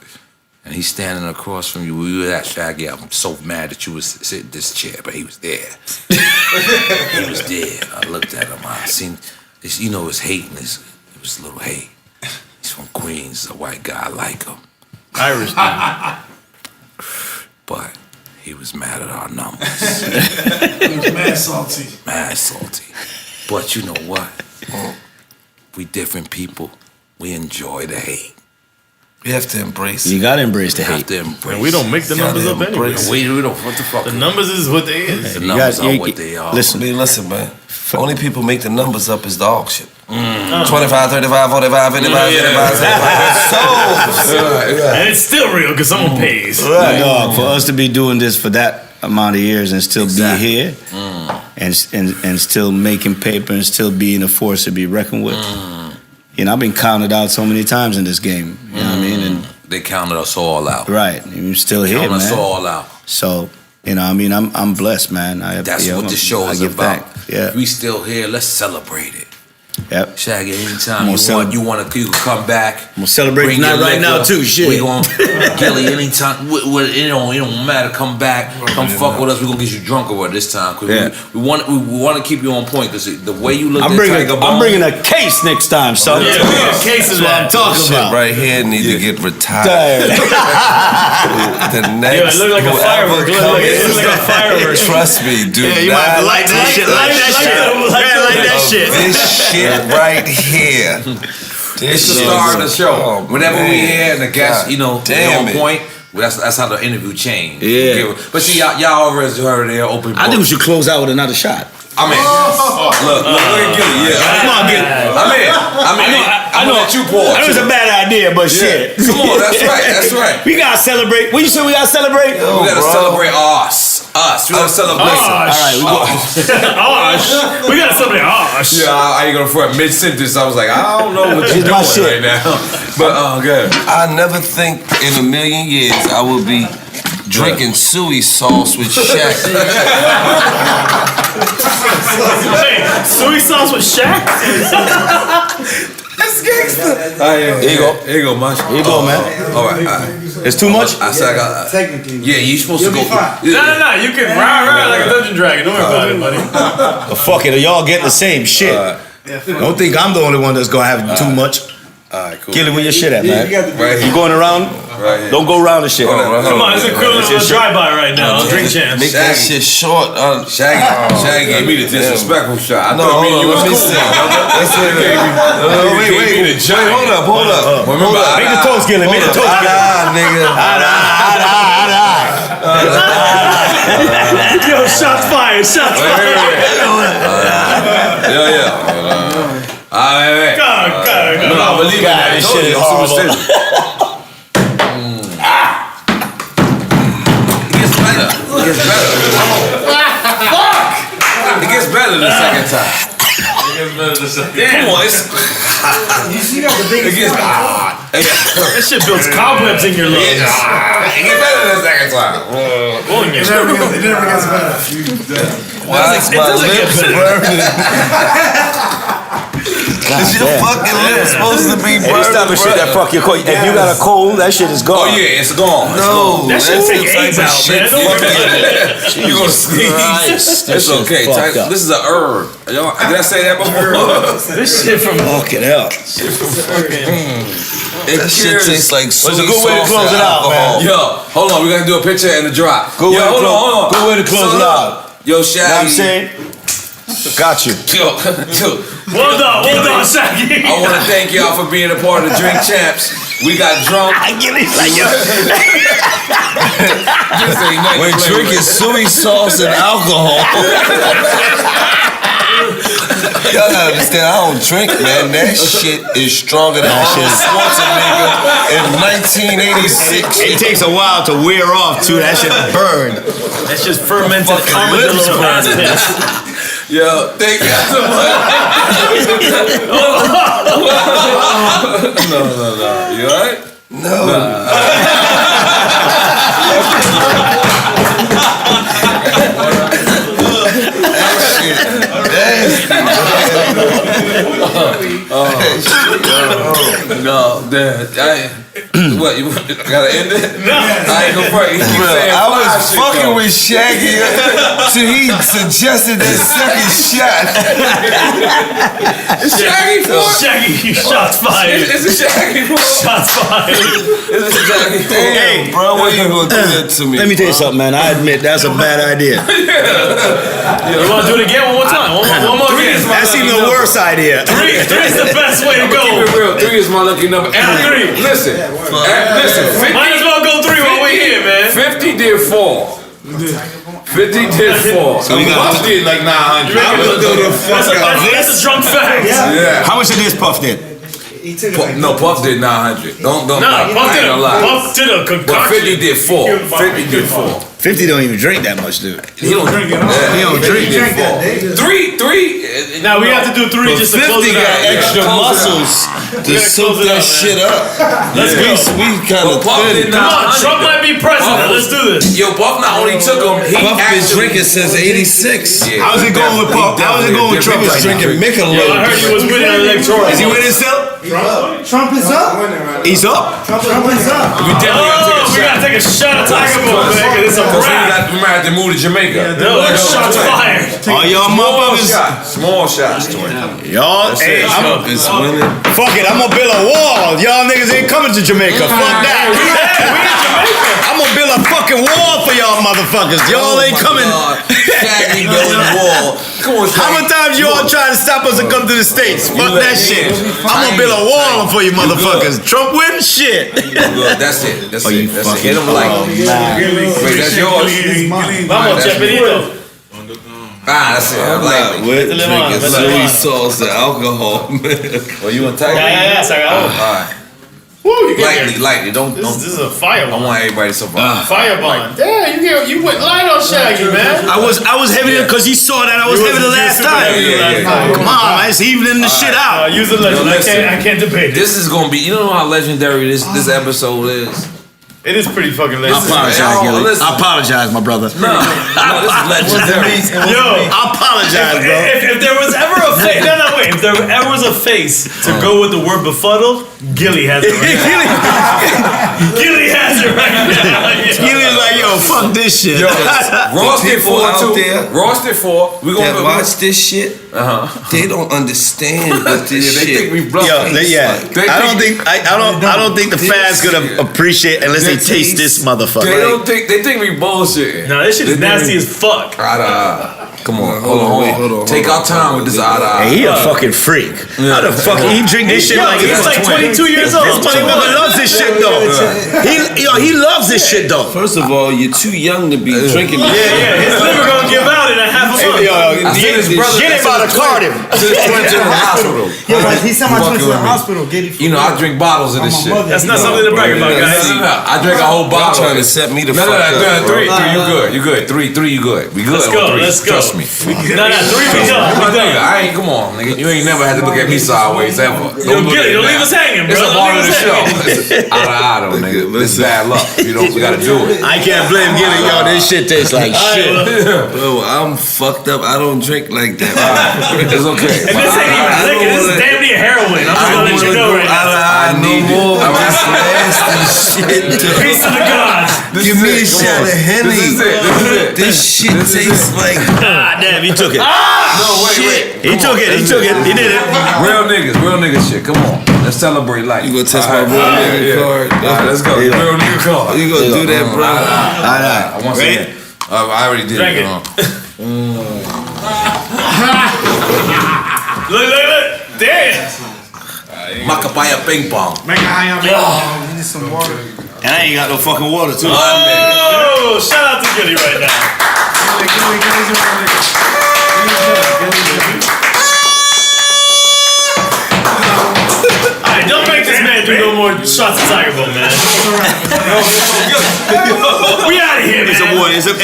and he's standing across from you. We were at Shaggy. I'm so mad that you was sitting in this chair, but he was there. He was there. I looked at him. I seen, you know, his hate in his. It was a little hate. He's from Queens, a white guy. I like him. Irish dude. But he was mad at our numbers. He was mad salty. Mad salty. But you know what? We different people. We enjoy the hate. We have to embrace it. You gotta embrace the We have hate. to embrace And we don't make the numbers up anyway. it. We don't. What the fuck? The numbers is what they is. The You numbers got- are you- what they are. I Listen, mean, listen, man. The only people make the numbers up is the auction. 25, 35, 45, 55, 55, 75. And it's still real because someone pays. right, dog, for us to be doing this for that amount of years and still Exactly. be here and still making paper and still being a force to be reckoned with. You know, I've been counted out so many times in this game. You know what I mean? And They counted us all out. right, and you're still here, Counted us man. all out. So, you know, I mean, I'm blessed, man. That's what the show is about. Back. Yeah. If we still here, let's celebrate it. Yep. Shaggy, anytime I'm gonna you can come back. I'm gonna celebrate Bring tonight your right now liquor. too. Shit. We gon' Gillie anytime. It don't matter. Come back. Come fuck with us. We gonna get you drunk over this time. Cause Yeah. we want to keep you on point because the way you look I'm at bringing Tiger Bone. I'm bringing a case next time, son. Yeah, we got a case of That's what I'm that. talking Shit about. right here need to get retired. Tired. The Yo, next it looked like a whoever firework. It comes looked like a firework. Trust me, dude. Yeah, you might have to light that shit. Light that shit. Light that shit. This shit right here It's the star of the show. Oh, Whenever we here and the guests, you know, they're on damn it. point. Well, that's how the interview changed. Yeah. But see, y'all already heard their open book. I think we should close out with another shot. I mean, look at Gillie. Yeah. Come on, Gillie. I'm gonna let you pour. I know it's a bad idea, but shit. Come on, that's right. We gotta celebrate. What you say we gotta celebrate? We gotta celebrate us. We gotta celebrate. All right, We gotta celebrate Osh. Yeah, I ain't gonna front mid sentence. I was like, I don't know what you're It's my doing shit. right now. But good. I never think in a million years I would be drinking suey sauce with Shaq. Hey, soy sauce with Shaq? That's gangster. Here you go. Here you go, man. Here you go, man. All right. It's too much? I said I got. Technically. Yeah, you supposed to go. No. You can ride like a dungeon dragon. Don't worry about it, buddy. Fuck it, y'all getting the same shit. Don't think I'm the only one that's gonna have too much. All right, cool. Gillie, where your shit at, man? Right You here. going around? Right here. Don't go around the shit. Come on, it's equivalent to a drive-by right now. Drink champs. Make that shit short. Shaggy gave me the disrespectful shot. I No, thought me and you hold on, was let me cool. see. Wait, hold up. Remember, Make the toast, Gillie. Make the toast, Gillie. Nigga. Yo, shots fired. Shots fired. Yeah. All right. God. No, I believe in that. this I told shit you, is I'm horrible. superstitious. It gets better. It gets better the second time. Come on, it's. You see that the biggest It gets. That shit builds cobwebs in your lungs. It gets better the second time. It never gets better. Why is my lips burning? Is your fucking lips supposed to be burning? Hey, stop the shit that fuck your cold. If you got a cold, that shit is gone. Oh yeah, it's gone. No, That shit take AIDS out, man. Don't worry about it. You gonna sneeze? It's okay. This is a herb. Did I say that before? This shit from Fucking hell. That shit tastes like sweet What's a good way to close it out, man? Yo, hold on. We gotta do a picture and a drop. Good way to hold on. Good way to close it out. Yo, You know what I'm Shaggy. saying? Got you. Yo, well done, Shaggy. I want to thank y'all for being a part of the Drink Champs. We got drunk. We're drinking suey sauce and alcohol. Y'all gotta understand, I don't drink, man. That shit is stronger than Arnold Schwarzenegger in 1986. It takes a while to wear off too. That shit burned. That's just fermented armadillo ass piss. Yo, thank you so much. No. You alright? No. No, what? You gotta end it? No. I ain't gonna front. You keep saying I was fly shit, fucking though. with Shaggy till he suggested that second shot. Shaggy for it? Shaggy, shots fired. It's a Shaggy for it? Shots fired. It's a Shaggy for it? Hey, bro, why you gonna do that to me? Let me tell you something, man. I admit that's a bad idea. You wanna do it again one more time? One more again. That's even a worse idea. Three is the best way to Keep go. it real. 3 is my lucky number. And listen. 50, Might as well go 3 while we're here, man. 50 did 4. 50 did 4. So we got- Puff did like 900. That's a drunk fact. Yeah. How much of this Puff did? He took it like No, Puff did 900. Don't. Nah, I ain't gonna lie. Puff did a But concoction. 50 did 4. 50 did 4. 50 don't even drink that much, dude. He don't drink it. He don't drink. He did 4. 3. Now we have to do 3 just to close 50 it got out. extra close it out. muscles to gotta soak close it that out, shit up. Let's go. We kind of Puff did thin. Come on, 900. Trump might be president. Let's do this. Yo, Puff not only took him, he Puff been actually drinking since 86. Yeah, How's it going with Puff? How's it going with Trump He was right now? drinking Michelob. Yo, I heard he was winning an electoral. Is he winning still? Trump is up. He's up. Trump is up. We definitely We gotta take a shot of Tiger Bowl, man, 'cause it's a wrap. We might have to move to Jamaica. No, shots fired. Oh, y'all motherfuckers. Small shots. Y'all, hey, It's winning. fuck it. I'm gonna build a wall. Y'all niggas ain't coming to Jamaica. Fuck that. We in Jamaica. I'm gonna build a fucking wall for y'all motherfuckers. Y'all ain't coming. Shaggy building a wall. Come on, Shaggy. How many times you all trying to stop us to come to the States? Fuck that shit. I'm gonna build a wall for you motherfuckers. Trump win? Shit. That's it. That's it. That's it. Hit him like. Wait, that's yours. Vamos, Chepirito. That's it. I like it. We're Dale drinking mano, soy dale sauce and alcohol, man. Well, you want to type? Yeah, se agarró. Alright. Woo, you get Lightly. Don't. This is a fire I bomb. want everybody to survive. Fire bomb. Damn, you went light on Shaggy, man. I was heavy because he saw that I was heavy the last time. Come on, man. It's evening the shit out. Use a legend. I can't debate it. This is gonna be. You know how legendary this episode is. It is pretty fucking I legendary. apologize, Gillie. listen. I apologize, my brother. No, this is legendary. Yo, I apologize, bro. if there was ever a face, wait. If there ever was a face to go with the word befuddled, Gillie has it right now. Gillie has it right now. Gillie's like, yo, fuck this shit. Yo, Ross did people 4 out too. there Ross did 4. We That gonna watch this shit, they don't understand what this They shit. think we bluffing. I don't think the fans gonna appreciate unless they taste this motherfucker. They think we bullshitting. No, this shit is nasty as fuck. Come on, hold on. Take our time with this. Hey, he a fucking freak. How the fuck he drink this shit like He's like 22 years old. This motherfucker loves this shit though. He loves this shit though. First of all, you're too young to be drinking this shit. Yeah, his liver gonna give out in a half a month. Get him out of Cardiff. Twins in the hospital. Yeah, but he's someone went to the hospital. Get it. You know, I drink bottles of this shit. That's not something to brag about, guys. I drink a whole Y'all bottle. trying to set me the No, fuck up. three. You good. Three, you good. We good. Let's go. Let's go. Trust me. No, 3 we done. My nigga, I ain't. Come on, nigga. You ain't never had to look at me sideways ever. Yo, Gillie, don't leave us hanging, bro. It's a Don't part of leave the us show. hanging. Eye to eye, though, nigga. It's bad luck. We gotta do it. I can't blame Gillie, yo. This shit tastes like shit. Bro, I'm fucked up. I don't drink like that. It's okay. And this ain't even liquor. This is damn near heroin. I'm just gonna let you know right now. I need more of this nasty shit. Peace to the gods. Give me a shot of Henny. This is it. This shit tastes like. Ah, damn, he took it. No, wait. He took it. He did it. Real niggas shit. Come on. Let's celebrate life. You gonna test my real nigga card? Alright, let's go. Real nigga card. You gonna do that, bro? Alright. Once Ready? again. I already did Drink it. it. Look. Damn. Macapaya ping pong. Make a high up. You need some water. And I ain't got no fucking water too. Oh, shout out to Gillie right now. Alright, don't make this man do no more shots of Tiger Bowl, man. We out of here, man. Some water. Some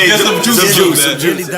juice.